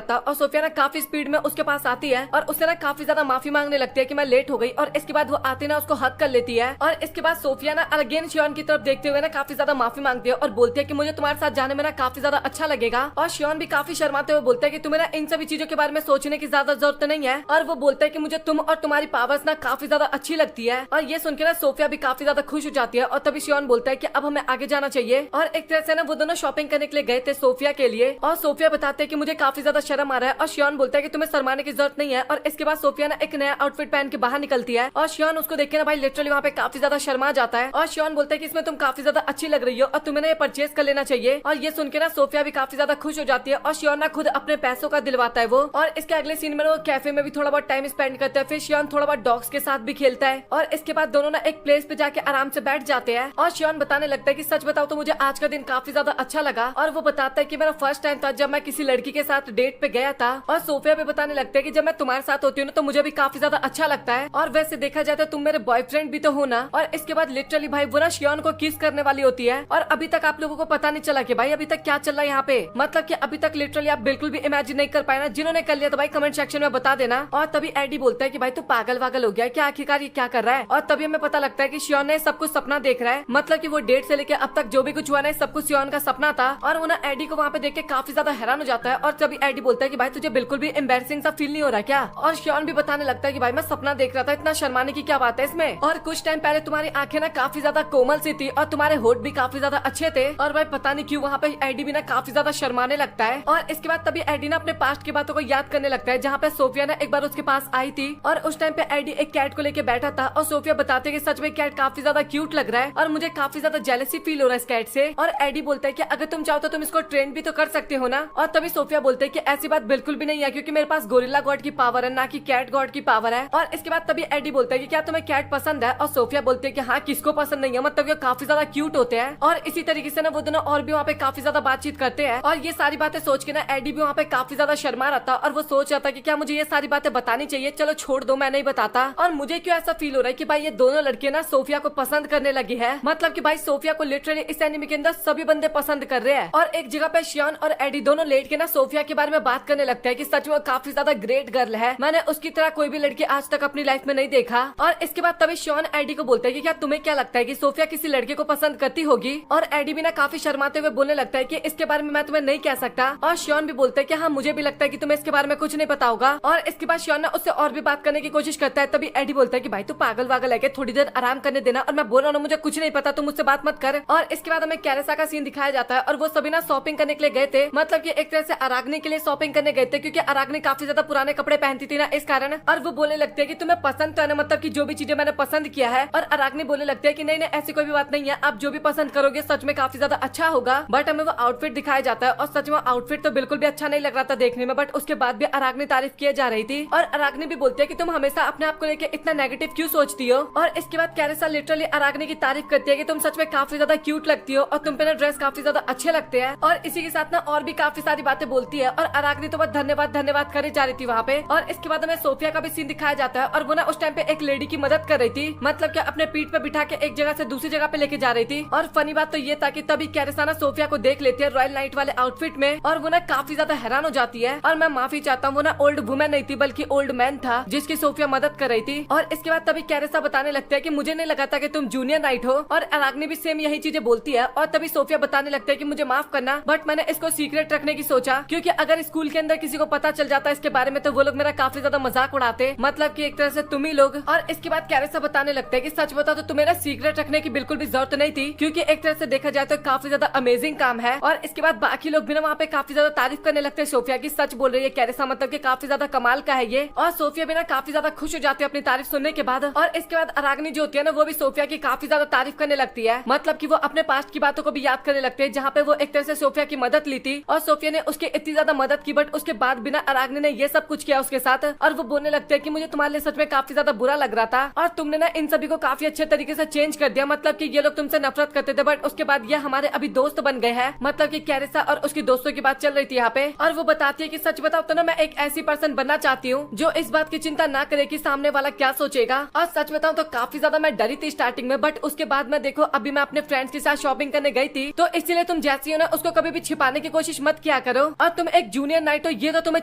था और सोफिया ना काफी स्पीड में उसके पास आती है और उससे ना काफी ज्यादा माफी मांगने लगती है कि मैं लेट हो गई। और इसके बाद वो आते ना उसको हक कर लेती है। और इसके बाद सोफिया ना अगेन शियोन की तरफ देखते हुए ना काफी ज्यादा माफी मांगती है और बोलती है कि मुझे तुम्हारे साथ जाने में ना काफी ज्यादा अच्छा लगेगा। और शियोन भी काफी शर्माते हुए बोलता है कि तुम्हें ना इन सभी चीजों के बारे में सोचने की ज्यादा जरूरत नहीं है। और वो बोलता है कि मुझे तुम और तुम्हारी पावर्स ना काफी ज्यादा अच्छी लगती है। और ये सुनकर ना सोफिया भी काफी ज्यादा खुश हो जाती है। और तभी शियोन बोलता है कि अब हमें आगे जाना चाहिए। और एक तरह से ना वो दोनों शॉपिंग करने के लिए गए थे सोफिया के लिए। और सोफिया बताते हैं कि मुझे काफी ज्यादा शर्म आ रहा है। और शियोन बोलता है कि तुम्हें शर्माने की जरूरत नहीं है। और इसके बाद सोफिया ना एक नया आउटफिट पहन के बाहर निकलती है और शियोन उसको देख के ना भाई लिटरली वहाँ पे काफी ज्यादा शर्मा जाता है। और शियोन बोलता है कि इसमें तुम काफी ज्यादा अच्छी लग रही हो और तुम्हें ना ये परचेज कर लेना चाहिए। और ये सुन के ना सोफिया भी काफी ज्यादा खुश हो जाती है और शियोन ना खुद अपने पैसों का दिलवाता है वो। और इसके अगले सीन में वो कैफे में भी थोड़ा बहुत टाइम स्पेंड करता है। फिर शियोन थोड़ा बहुत डॉग्स के साथ भी खेलता है। और इसके बाद दोनों ना एक प्लेस पे जाके आराम से बैठ जाते हैं। और शियोन बताने लगता है कि सच बताओ तो मुझे आज का दिन काफी ज्यादा अच्छा लगा। और वो बताता है कि मेरा फर्स्ट टाइम था जब मैं किसी लड़की के साथ डेट पे गया था। और सोफिया भी बताने लगता है कि जब मैं तुम्हारे साथ होती हूँ तो मुझे भी काफी ज्यादा अच्छा लगता है। और वैसे देखा जाए तो तुम मेरे बॉयफ्रेंड भी तो हो ना। और इसके बाद लिटरली भाई वो ना शियोन को किस करने वाली होती है। और अभी तक आप लोगों को पता नहीं चला कि भाई अभी तक क्या चल रहा है यहाँ पे, मतलब कि अभी तक लिटरली आप बिल्कुल भी इमेजिन नहीं कर पाए ना। जिन्होंने कर लिया तो भाई कमेंट सेक्शन में बता देना। और तभी एडी बोलता है कि भाई तू पागल वागल हो गया है क्या, आखिरकार ये क्या कर रहा है। और तभी हमें पता लगता है कि शियोन ने सब कुछ सपना देख रहा है, मतलब कि वो डेट से लेके अब तक जो भी कुछ हुआ ना सब कुछ शियोन का सपना था। और वो ना एडी को वहाँ पे देख के काफी ज्यादा हैरान हो जाता है। और तभी एडी बोलता है कि भाई तुझे बिल्कुल भी एम्बैरसिंग सा फील नहीं हो रहा क्या। और शियोन भी बताने लगता है कि भाई मैं सपना देख रहा था, इतना शर्माने की क्या बात है इसमें। और कुछ टाइम पहले तुम्हारी आंखें ना काफी ज्यादा कोमल सी थी और तुम्हारे होठ भी काफी ज्यादा अच्छे थे। और भाई पता नहीं क्यों वहाँ पे एडी भी ना काफी ज्यादा शर्माने लगता है। और इसके बाद तभी एडी ना अपने पास्ट की बातों को याद करने लगता है, जहाँ पे सोफिया ना एक बार उसके पास आई थी। और उस टाइम पे एडी एक कैट को लेके बैठा था और सोफिया बताते कि सच में कैट काफी ज्यादा क्यूट लग रहा है और मुझे काफी ज्यादा जेलसी फील हो रहा है इस कैट से। और एडी बोलता है कि अगर तुम चाहो तो तुम इसको ट्रेन भी तो कर सकते हो ना। और तभी सोफिया बोलते है कि ऐसी बात बिल्कुल भी नहीं है, क्योंकि मेरे पास गोरिल्ला गॉड की पावर है ना कि कैट गॉड की पावर है। और इसके बाद तभी एडी बोलता है कि क्या तुम्हें कैट पसंद है। और सोफिया बोलती है कि हाँ किसको पसंद नहीं है, मतलब ये काफी ज्यादा क्यूट होते हैं। और इसी तरीके से ना वो दोनों और भी वहाँ पे काफी ज्यादा बातचीत करते हैं। और ये सारी बातें सोच के ना एडी भी वहाँ पे काफी ज्यादा शर्मा रहा था और वो सोच रहा था कि क्या मुझे ये सारी बातें बतानी चाहिए, चलो छोड़ दो मैं नहीं बताता। और मुझे क्यों ऐसा फील हो रहा है कि भाई ये दोनों लड़के ना सोफिया को पसंद करने लगी है, मतलब कि भाई सोफिया को लिटरली इस एनिमे के अंदर सभी बंदे पसंद कर रहे हैं। और एक जगह पे शियोन और एडी दोनों लेट के ना सोफिया के बारे में बात करने लगते हैं कि सच में काफी ज्यादा ग्रेट गर्ल है, मैंने उसकी तरह कोई भी लड़की आज तक अपनी लाइफ में नहीं देखा। और इसके बाद तभी शियोन एडी को बोलता है कि क्या तुम्हें क्या लगता है कि सोफिया किसी लड़के को पसंद करती होगी। और एडी भी ना काफी शर्माते हुए बोलने लगता है कि इसके बारे में मैं तुम्हें नहीं कह सकता। और शियोन भी बोलता है कि हाँ मुझे भी लगता है कि तुम्हें इसके बारे में कुछ नहीं पता होगा। और इसके बाद शियोन ना उससे और भी बात करने की कोशिश करता है। तभी एडी बोलता है कि भाई तू पागल वागल है, थोड़ी देर आराम करने देना। और मैं बोल रहा हूँ मुझे कुछ नहीं पता, तुम मुझसे बात मत कर। और इसके बाद हमें कैरेसा का सीन दिखाया जाता है और वो सभी ना शॉपिंग करने के लिए गए थे, मतलब कि एक तरह से अराग्नि के लिए शॉपिंग करने गए थे, क्योंकि अराग्नि काफी ज्यादा पुराने कपड़े पहनती थी ना इस कारण। और वो बोलने लगते हैं कि तुम्हें पसंद तो है ना, मतलब कि जो भी चीजें मैंने पसंद किया है। और अराग्नि बोलने लगते हैं कि नहीं नहीं ऐसी कोई भी बात नहीं है, आप जो भी पसंद करोगे सच में काफी ज्यादा अच्छा होगा। बट हमें वो आउटफिट दिखाया जाता है और सच में आउटफिट तो बिल्कुल भी अच्छा नहीं लग रहा था देखने में, बट उसके बाद भी अराग्नि तारीफ किए जा रही थी। और अराग्नि भी बोलती है कि तुम हमेशा अपने आप को लेकर इतना नेगेटिव क्यों सोचती हो। और इसके बाद कैरेसा लिटरली अराग्नि की तारीफ करती है कि तुम सच में काफी ज्यादा क्यूट लगती हो और तुम पे ना ड्रेस काफी ज्यादा अच्छे लगते हैं। और इसी के साथ ना और भी काफी सारी बातें बोलती है और अराग्नि तो बस धन्यवाद धन्यवाद करे जा रही थी वहाँ पे। और इसके बाद हमें सोफिया का भी सीन दिखाया जाता है और वो ना उस टाइम पे एक लेडी की मदद कर रही थी, मतलब कि अपने पीठ पे बिठा के एक जगह से दूसरी जगह पे लेके जा रही थी। और फनी बात तो ये था कि तभी कैरेसा ना सोफिया को देख लेती है रॉयल नाइट वाले आउटफिट में और वो ना काफी ज्यादा हैरान हो जाती है। और मैं माफी चाहता हूँ, वो ना ओल्ड वुमेन नहीं थी बल्कि ओल्ड मैन था जिसकी सोफिया मदद कर रही थी। और इसके बाद तभी कैरेसा बताने लगता है कि मुझे नहीं लगा था कि तुम जूनियर नाइट हो। और अराग्नि भी सेम यही चीजें बोलती है। और तभी सोफिया बताने लगता है कि मुझे माफ करना, बट मैंने इसको सीक्रेट रखने की सोचा, क्योंकि अगर स्कूल के अंदर किसी को पता चल जाता है इसके बारे में तो वो लोग मेरा काफी ज्यादा मजाक उड़ाते, मतलब कि एक तरह से तुम ही लोग। और इसके बाद कैरेसा बताने लगता है कि सच बता तो तुम्हें ना सीक्रेट रखने की बिल्कुल भी जरूरत नहीं थी, क्योंकि एक तरह से देखा जाए तो काफी ज्यादा अमेजिंग काम है। और इसके बाद बाकी लोग भी ना वहाँ पे काफी ज्यादा तारीफ करने लगते हैं सोफिया की, सच बोल रही है कैरेसा, मतलब कि काफी ज्यादा कमाल का है ये। और सोफिया भी ना काफी ज्यादा खुश हो जाती है अपनी तारीफ सुनने के बाद। और इसके बाद अराग्नि जो होती है ना वो भी सोफिया की काफी ज्यादा तारीफ करने लगती है, मतलब कि वो अपने पास्ट की बातों को भी याद करने लगते हैं, जहाँ पे वो एक तरह से सोफिया की मदद ली थी और सोफिया ने उसकी इतनी ज्यादा मदद की, बट उसके बाद बिना अरागनी ने ये सब कुछ किया उसके साथ। और वो बोलने लगते हैं कि मुझे तुम्हारे लिए सच में काफी ज्यादा बुरा लग रहा था और तुमने ना इन सभी को काफी अच्छे तरीके से चेंज कर दिया। मतलब कि ये लोग तुमसे नफरत करते थे, बट उसके बाद ये हमारे अभी दोस्त बन गए हैं। मतलब कि कैरिसा और उसकी दोस्तों की बात चल रही थी यहाँ पे, और वो बताती है कि सच बताओ तो ना मैं एक ऐसी पर्सन बनना चाहती हूँ जो इस बात की चिंता ना करे कि सामने वाला क्या सोचेगा। और सच बताऊं तो काफी ज्यादा मैं डरी थी स्टार्टिंग में, बट उसके बाद में देखो अभी मैं अपने फ्रेंड्स के साथ शॉपिंग करने गई थी, तो इसलिए तुम जैसी हो ना उसको कभी भी छिपाने की कोशिश मत किया करो। और तुम एक जूनियर नाइट हो, ये तो तुम्हें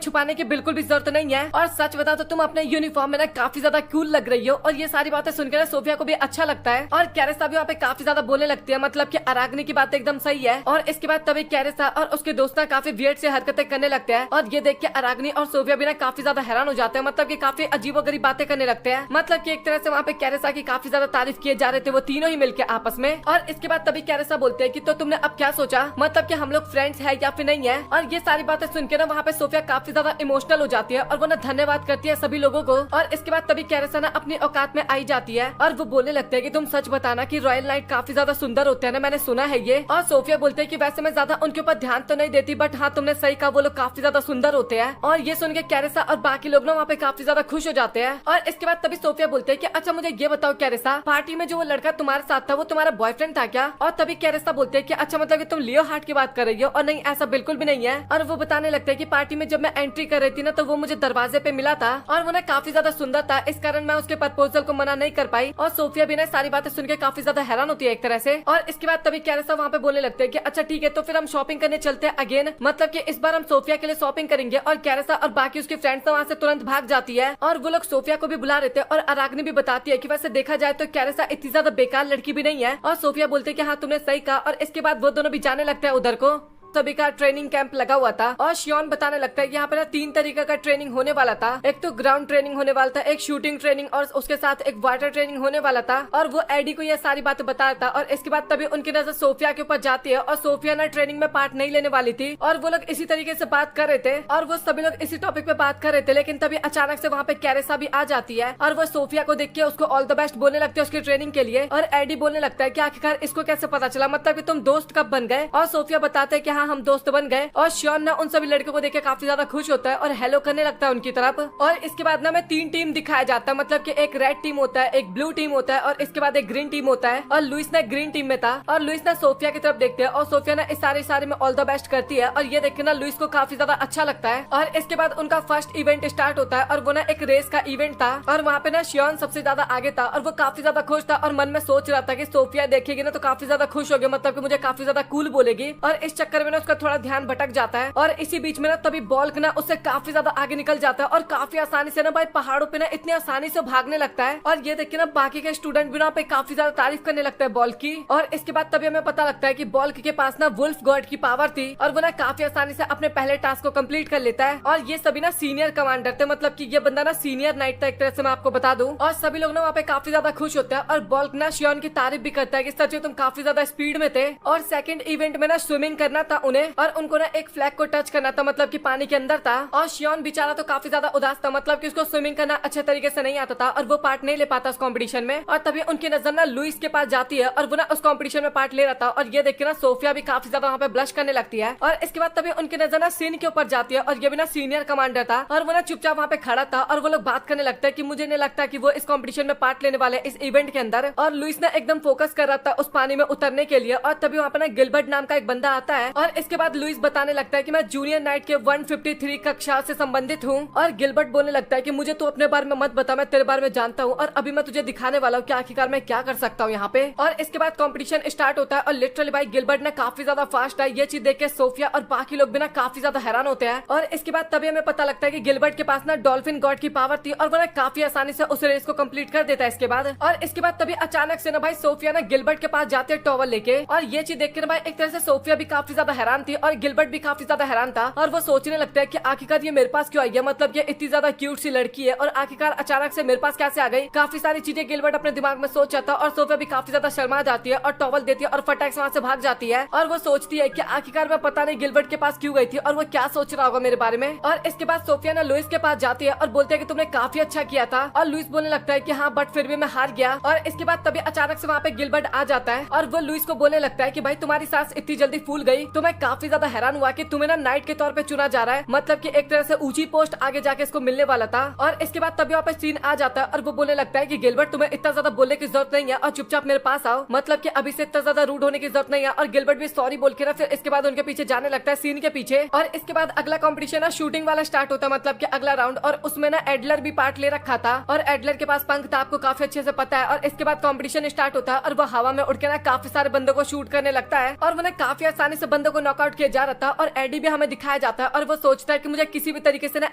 छुपाने की बिल्कुल भी जरूरत नहीं है। और सच बताओ तो तुम अपने यूनिफॉर्म में ना काफी ज्यादा कूल लग रही हो। और ये सारी बातें सुनकर सोफिया को भी अच्छा लगता है और कैरिसा भी वहाँ पे काफी ज्यादा बोलने लगती है, मतलब कि अरागनी की बात एकदम सही है। और इसके बाद तभी कैरिसा और उसके दोस्त ना काफी वियर्ड से हरकतें करने लगते हैं और ये देख के अरागनी और सोफिया भी ना काफी ज्यादा हैरान हो जाते हैं, मतलब कि काफी अजीबोगरीब बातें करने लगते हैं। मतलब कि एक तरह से वहाँ पे कैरिसा की काफी ज्यादा तारीफ किए जा रहे थे वो तीनों ही मिलके आपस में। और इसके बाद तभी कैरिसा बोलते हैं कि तो तुमने अब क्या सोचा, मतलब कि हम लोग फ्रेंड्स है या फिर नहीं है। और ये सारी बातें सुन के ना वहाँ पे सोफिया काफी ज्यादा इमोशनल हो जाती है और वो ना धन्यवाद करती है सभी लोगों को। और इसके बाद तभी कैरिसा ना अपनी औकात में आई जाती है और वो बोलने लगते हैं कि तुम सच बताना कि रॉयल नाइट काफी ज्यादा सुंदर होते हैं ना, मैंने सुना है ये। और सोफिया बोलते हैं कि वैसे मैं ज्यादा उनके ऊपर ध्यान तो नहीं देती, बट हाँ तुमने सही कहा, वो लोग काफी ज्यादा सुंदर होते हैं। और ये सुन के कैरिसा और बाकी लोग ना वहाँ पे काफी ज्यादा खुश हो जाते हैं। और इसके बाद तभी सोफिया बोलते हैं कि अच्छा मुझे ये बताओ कैरिसा, पार्टी में जो वो लड़का तुम्हारे साथ था वो तुम्हारा बॉयफ्रेंड था क्या? और तभी कैरिसा बोलते हैं कि अच्छा मतलब कि तुम लियो हार्ट की बात कर रही हो? और नहीं, ऐसा बिल्कुल भी नहीं है। और वो बताने लगते हैं कि पार्टी में जब मैं एंट्री कर रही थी ना तो वो मुझे दरवाजे पे मिला था और वो ना काफी ज्यादा सुंदर था, इस कारण मैं उसके प्रपोजल को मना नहीं कर पाई। और सोफिया भी ना सारी बातें सुन के काफी ज्यादा हैरान होती है एक तरह से। और इसके बाद तभी कैरिसा वहाँ पे बोलने लगते हैं कि अच्छा ठीक है तो फिर हम शॉपिंग करने चलते हैं अगेन, मतलब कि इस बार हम सोफिया के लिए शॉपिंग करेंगे। और कैरिसा और बाकी उसके फ्रेंड्स वहाँ से तुरंत भाग जाती है और वो लोग सोफिया को भी बुला रहे थे। और अरागनी भी बताती है कि वैसे देखा जाए तो कैरिसा इतनी ज्यादा बेकार लड़की भी नहीं है। और सोफिया बोलते हैं कि हाँ तुमने सही कहा। और इसके बाद वो दोनों भी जाने लगते हैं उधर को। सभी का ट्रेनिंग कैंप लगा हुआ था और शियोन बताने लगता है कि यहाँ पे ना 3 तरीके का ट्रेनिंग होने वाला था। एक तो ग्राउंड ट्रेनिंग होने वाला था, एक शूटिंग ट्रेनिंग और उसके साथ एक वाटर ट्रेनिंग होने वाला था। और वो एडी को ये सारी बातें बता रहा था। और इसके बाद तभी उनकी नजर सोफिया के ऊपर जाती है और सोफिया ना ट्रेनिंग में पार्ट नहीं लेने वाली थी और वो लोग इसी तरीके से बात कर रहे थे और वो सभी लोग इसी टॉपिक पे बात कर रहे थे। लेकिन तभी अचानक से वहाँ पे कैरिसा भी आ जाती है और वो सोफिया को देख के उसको ऑल द बेस्ट बोलने लगते हैं उसकी ट्रेनिंग के लिए। और एडी बोलने लगता है कि आखिरकार इसको कैसे पता चला, मतलब कि तुम दोस्त कब बन गए? और सोफिया बताते हैं कि हाँ हम दोस्त बन गए। और शियोन ना उन सभी लड़कियों को देख के काफी ज्यादा खुश होता है और हेलो करने लगता है उनकी तरफ। और इसके बाद ना मैं 3 टीम दिखाया जाता है, मतलब कि एक रेड टीम होता है, एक ब्लू टीम होता है और इसके बाद एक ग्रीन टीम होता है। और लुइस ना ग्रीन टीम में था और लुइस ना सोफिया की तरफ देखते हैं और सोफिया ना इस सारे में ऑल द बेस्ट करती है। और ये देख के ना लुइस को काफी ज्यादा अच्छा लगता है। और इसके बाद उनका फर्स्ट इवेंट स्टार्ट होता है और वो ना एक रेस का इवेंट था और वहाँ पे ना शियोन सबसे ज्यादा आगे था और वो काफी ज्यादा खुश था और मन में सोच रहा था कि सोफिया देखेगी ना तो काफी ज्यादा खुश होगी, मतलब कि मुझे काफी ज्यादा कूल बोलेगी। और इस चक्कर में ना उसका थोड़ा ध्यान भटक जाता है। और इसी बीच में ना तभी बॉल्क ना उससे काफी ज्यादा आगे निकल जाता है और काफी आसानी से ना भाई पहाड़ों पे ना इतनी आसानी से भागने लगता है। और ये देख के ना बाकी के स्टूडेंट भी ना पे काफी ज्यादा तारीफ करने लगता है बॉल्क की। और इसके बाद तभी हमें पता लगता है कि बॉल्क के पास ना वुल्फ गॉड की पावर थी और वो ना काफी आसानी से अपने पहले टास्क को कंप्लीट कर लेता है। और ये सभी ना सीनियर कमांडर थे, मतलब कि ये बंदा ना सीनियर नाइट था एक तरह से, मैं आपको बता दूं। और सभी लोग ना वहाँ पे काफी ज्यादा खुश होते हैं और बॉल्क ना शियोन की तारीफ भी करता है कि सच में तुम काफी ज्यादा स्पीड में थे। और सेकंड इवेंट में ना स्विमिंग करना था उन्हें और उनको ना एक फ्लैग को टच करना था, मतलब कि पानी के अंदर था। और शियोन बेचारा तो काफी ज्यादा उदास था, मतलब कि उसको स्विमिंग करना अच्छे तरीके से नहीं आता था और वो पार्ट नहीं ले पाता उस कंपटीशन में। और तभी उनकी नजर ना लुइस के पास जाती है और वो ना उस कंपटीशन में पार्ट ले रहा था। और ये देख के ना सोफिया भी काफी ज्यादा वहाँ पे ब्लश करने लगती है। और इसके बाद तभी उनकी नजर ना सीन के ऊपर जाती है और ये भी ना सीनियर कमांडर था और वो ना चुपचाप वहाँ पे खड़ा था और वो लोग बात करने लगता है कि मुझे नहीं लगता कि वो इस कंपटीशन में पार्ट लेने वाले इस इवेंट के अंदर। और लुइस ना एकदम फोकस कर रहा था उस पानी में उतरने के लिए। और तभी वहाँ पे ना गिलबर्ट नाम का एक बंदा आता है और इसके बाद लुइस बताने लगता है कि मैं जूनियर नाइट के 153 कक्षा से संबंधित हूँ। और गिलबर्ट बोलने लगता है कि मुझे तो अपने बारे में मत बता, मैं तेरे बारे में जानता हूँ और अभी मैं तुझे दिखाने वाला हूँ कि आखिरकार मैं क्या कर सकता हूँ यहाँ पे। और इसके बाद कंपटीशन स्टार्ट होता है और लिटरली भाई गिलबर्ट ने काफी ज्यादा फास्ट है। ये चीज देख के सोफिया और बाकी लोग भी ना काफी ज्यादा हैरान होते हैं। और इसके बाद तभी हमें पता लगता है कि गिलबर्ट के पास ना डॉल्फिन गॉड की पावर थी और वो ना काफी आसानी से उस रेस को कंप्लीट कर देता है इसके बाद। और इसके बाद तभी अचानक से ना भाई सोफिया ना गिलबर्ट के पास जाते हैं टॉवल लेके। और ये चीज देख के ना भाई एक तरह से सोफिया भी काफी ज्यादा हैरान थी और गिलबर्ट भी काफी ज्यादा हैरान था। और वो सोचने लगता है कि आखिरकार ये मेरे पास क्यों आई है, मतलब ये इतनी ज्यादा क्यूट सी लड़की है और आखिरकार अचानक से मेरे पास कैसे आ गई। काफी सारी चीजें गिलबर्ट अपने दिमाग में सोच जाता है और सोफिया भी काफी ज्यादा शर्मा जाती है और टॉवल देती है और फटाक से वहाँ से भाग जाती है। और वो सोचती है कि आखिरकार मैं पता नहीं गिलबर्ट के पास क्यों गई थी और वो क्या सोच रहा होगा मेरे बारे में। और इसके बाद सोफिया ना लुइस के पास जाती है और बोलते है कि तुमने काफी अच्छा किया था। और लुइस बोलने लगता है कि हाँ बट फिर भी मैं हार गया। और इसके बाद तभी अचानक से वहाँ पे गिलबर्ट आ जाता है और वो लुइस को बोलने लगता है कि भाई तुम्हारी सांस इतनी जल्दी फूल गई तो मैं काफी ज्यादा हैरान हुआ कि तुम्हें ना नाइट के तौर पे चुना जा रहा है, मतलब कि एक तरह से ऊंची पोस्ट आगे जाके इसको मिलने वाला था। और इसके बाद तभी वहाँ पे सीन आ जाता है और वो बोलने लगता है कि गिलबर्ट तुम्हें इतना ज्यादा बोलने की जरूरत नहीं है और चुपचाप मेरे पास आओ, मतलब कि अभी से इतना ज्यादा रूड होने की जरूरत नहीं है। और गिलबर्ट भी सॉरी बोल के ना फिर इसके बाद उनके पीछे जाने लगता है सीन के पीछे। और इसके बाद अगला कॉम्पिटिशन ना शूटिंग वाला स्टार्ट होता है, मतलब कि अगला राउंड। और उसमें ना एडलर भी पार्ट ले रखा था और एडलर के पास पंख था, आपको काफी अच्छे से पता है। और इसके बाद कॉम्पिटिशन स्टार्ट होता है और वो हवा में उड़ के ना काफी सारे बंदों को शूट करने लगता है और वो ना काफी आसानी से बंदों को नॉकआउट किया जा रहा था। और एडी भी हमें दिखाया जाता है और वो सोचता है कि मुझे किसी भी तरीके से ना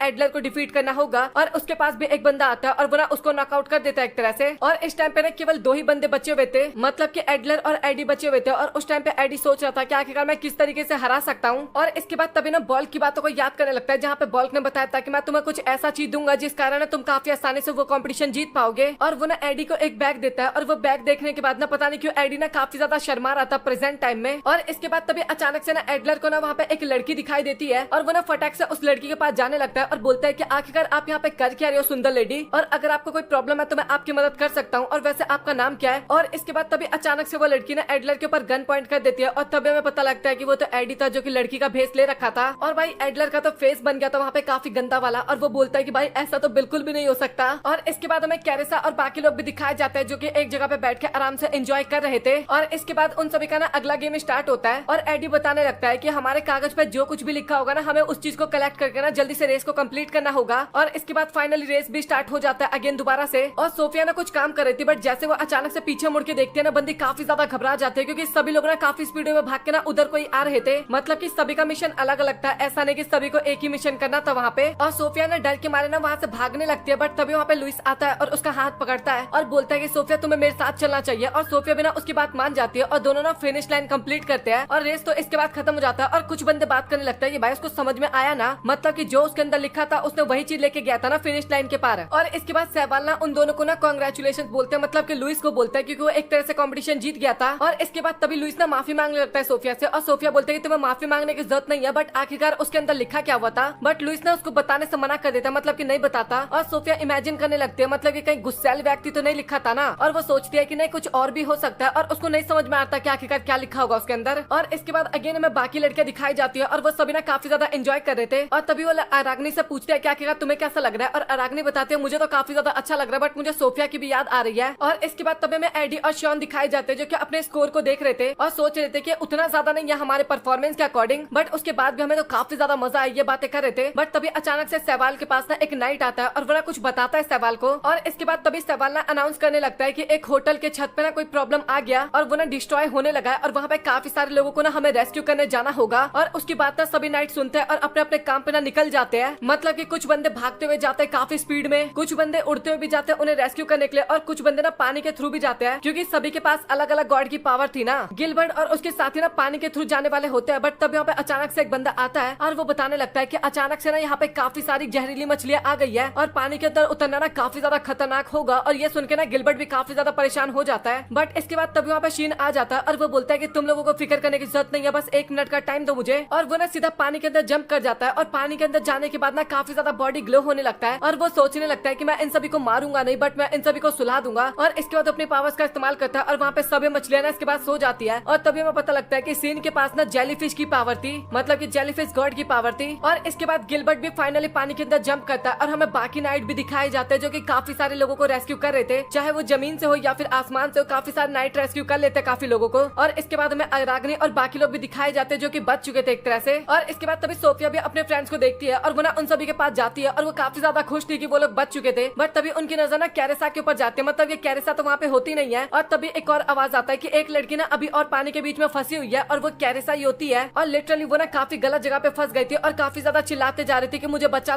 एडलर को डिफीट करना होगा। और उसके पास भी एक बंदा आता है और वो ना उसको नॉकआउट कर देता है एक तरह से। और इस टाइम पे ना केवल 2 ही बंदे बचे हुए थे, मतलब कि एडलर और एडी बचे हुए थे। और उस टाइम पे एडी सोच रहा था कि आखिरकार मैं किस तरीके से हरा सकता हूँ। और इसके बाद तभी ना बॉल्क की बातों को याद करने लगता है, जहाँ पे बॉल्क ने बताया था कि मैं तुम्हें कुछ ऐसा चीज दूंगा जिस कारण तुम काफी आसानी से वो कॉम्पिटिशन जीत पाओगे। और वो ना एडी को एक बैग देता है और वो बैग देखने के बाद ना पता नहीं क्यों एडी ना काफी ज्यादा शर्मा रहा था प्रेजेंट टाइम में। और इसके बाद तभी अचानक से ना एडलर को ना वहाँ पे एक लड़की दिखाई देती है और वो ना फटाक से उस लड़की के पास जाने लगता है और बोलता है कि आखिरकार आप यहाँ पे कर क्या रहे हो सुंदर लेडी, और अगर आपको कोई प्रॉब्लम है तो मैं आपकी मदद कर सकता हूँ, और वैसे आपका नाम क्या है। और इसके बाद तभी अचानक से वो लड़की ना एडलर के ऊपर गन पॉइंट कर देती है और तभी हमें पता लगता है कि वो तो एडी था जो कि लड़की का भेस ले रखा था। और भाई एडलर का तो फेस बन गया था वहाँ पे काफी गंदा वाला, और वो बोलता है कि भाई ऐसा तो बिल्कुल भी नहीं हो सकता। और इसके बाद हमें कैरिसा और बाकी लोग भी दिखाए जाते हैं जो कि एक जगह पे बैठ के आराम से एंजॉय कर रहे थे। और इसके बाद उन सभी का ना अगला गेम स्टार्ट होता है और एडी बताने लगता है कि हमारे कागज पे जो कुछ भी लिखा होगा ना हमें उस चीज को कलेक्ट करके ना जल्दी से रेस को कंप्लीट करना होगा। और इसके बाद फाइनली रेस भी स्टार्ट हो जाता है अगेन दोबारा से। और सोफिया ना कुछ काम कर रही थी, बट जैसे वो अचानक से पीछे मुड़ के देखते हैं ना बंदी काफी ज्यादा घबरा जाते हैं, क्योंकि सभी लोग ना काफी स्पीड में भाग के ना उधर कोई आ रहे थे, मतलब कि सभी का मिशन अलग अलग था, ऐसा नहीं कि सभी को एक ही मिशन करना था वहाँ पे। और सोफिया ना डर के मारे ना वहाँ से भागने लगती है, बट तभी वहाँ पे लुइस आता है और उसका हाथ पकड़ता है और बोलता है कि सोफिया तुम्हें मेरे साथ चलना चाहिए। और सोफिया बिना उसकी बात मान जाती है और दोनों ना फिनिश लाइन कंप्लीट करते हैं और रेस तो इसके बाद खत्म हो जाता है। और कुछ बंदे बात करने लगता है कि भाई उसको समझ में आया ना, मतलब कि जो उसके अंदर लिखा था उसने वही चीज लेके गया था ना फिनिश लाइन के पार। और इसके बाद सहवाल ना उन दोनों को ना कांग्रेचुलेशन बोलते हैं, मतलब कि लुइस को बोलता है क्योंकि वो एक तरह से कंपटीशन जीत गया था। और इसके बाद तभी लुइस ना माफी मांगने लगता है सोफिया से और सोफिया बोलते है कि तुम्हें माफी मांगने की जरूरत नहीं है, बट आखिरकार उसके अंदर लिखा क्या हुआ था। बट लुइस ना उसको बताने से मना कर देता है, मतलब कि नहीं बताता। और सोफिया इमेजिन करने लगती है, मतलब कि कहीं गुस्सैल व्यक्ति तो नहीं लिखा था ना, और वो सोचती है कि नहीं कुछ और भी हो सकता है। और उसको नहीं समझ में आता कि आखिरकार क्या लिखा होगा उसके अंदर। और इसके बाद अगेन हमें बाकी लड़कियां दिखाई जाती है और वो सभी ना काफी ज्यादा एंजॉय कर रहे थे। और तभी वो अराग्नी से पूछते हैं कि आखिरकार तुम्हें कैसा लग रहा है, और अराग्नी बताते हैं मुझे तो काफी ज्यादा अच्छा लग रहा है, बट मुझे सोफिया की भी याद आ रही है। और इसके बाद तभी हमें एडी और शॉन दिखाई जाते हैं जो कि अपने स्कोर को देख रहे थे और सोच रहे थे कि उतना ज्यादा नहीं है हमारे परफॉर्मेंस के अकॉर्डिंग, बट उसके बाद भी हमें तो काफी ज्यादा मजा आई, ये बातें कर रहे थे। बट तभी अचानक से सहवाल के पास ना एक नाइट आता है और वो ना कुछ बताता है सहवाल को। और इसके बाद तभी सहवाल ना अनाउंस करने लगता है कि एक होटल के छत पे ना कोई प्रॉब्लम आ गया और वो ना डिस्ट्रॉय होने लगा है और वहाँ पे काफी सारे लोगों को ना हमें रेस्क्यू करने जाना होगा। और उसकी बात ना सभी नाइट सुनते हैं और अपने अपने काम पे ना निकल जाते हैं, मतलब कि कुछ बंदे भागते हुए जाते हैं काफी स्पीड में, कुछ बंदे उड़ते हुए भी जाते हैं उन्हें रेस्क्यू करने के लिए, और कुछ बंदे ना पानी के थ्रू भी जाते हैं क्योंकि सभी के पास अलग अलग गॉड की पावर थी ना। गिलबर्ट और उसके साथी ना पानी के थ्रू जाने वाले होते हैं, बट तब यहाँ पे अचानक से एक बंदा आता है और वो बताने लगता है कि अचानक से ना यहाँ पे काफी सारी जहरीली मछलियां आ गई है और पानी के अंदर उतरना ना काफी ज्यादा खतरनाक होगा। और ये सुन के ना गिलबर्ट भी काफी ज्यादा परेशान हो जाता है। बट इसके बाद तभी वहाँ पे शीन आ जाता है और वो बोलता है कि तुम लोगों को फिक्र करने की जरूरत नहीं है, बस 1 मिनट का टाइम दो मुझे। और वो ना सीधा पानी के अंदर जंप कर जाता है और पानी के अंदर जाने के बाद ना काफी ज्यादा बॉडी ग्लो होने लगता है और वो सोचने लगता है कि मैं इन सभी को मारूंगा नहीं, बट मैं इन सभी को सुला दूंगा। और इसके बाद अपनी पावर्स का इस्तेमाल करता है और वहाँ पे सभी मछलियां ना इसके बाद सो जाती है। और तभी हमें पता लगता है कि सीन के पास ना जेलीफिश की पावर थी, मतलब कि जेलीफिश गॉड की पावर थी। और इसके बाद गिलबर्ट भी फाइनली पानी के अंदर जंप करता है और हमें बाकी नाइट भी दिखाए जाते हैं जो कि काफी सारे लोगों को रेस्क्यू कर रहे थे, चाहे वो जमीन से हो या फिर आसमान से हो, काफी सारे नाइट रेस्क्यू कर लेते हैं काफी लोगों को। और इसके बाद हमें अराग्नी और बाकी लोग भी दिखाए जाते हैं जो कि बच चुके थे एक तरह से। और इसके बाद तभी सोफिया भी अपने फ्रेंड्स को देखती है और वो ना उन सभी के पास जाती है और वो काफी ज्यादा खुश थी कि वो लोग बच चुके थे। बट तभी उनकी नजर ना कैरिसा के ऊपर जाती है, मतलब ये कैरिसा तो वहाँ पे होती नहीं है। और तभी एक और आवाज आता है कि एक लड़की ना अभी और पानी के बीच में फंसी हुई है और वो कैरिसा ही होती है। और लिटरली वो ना काफी गलत जगह पे फंस गई थी और काफी ज्यादा चिल्लाते जा रही थी कि मुझे बचा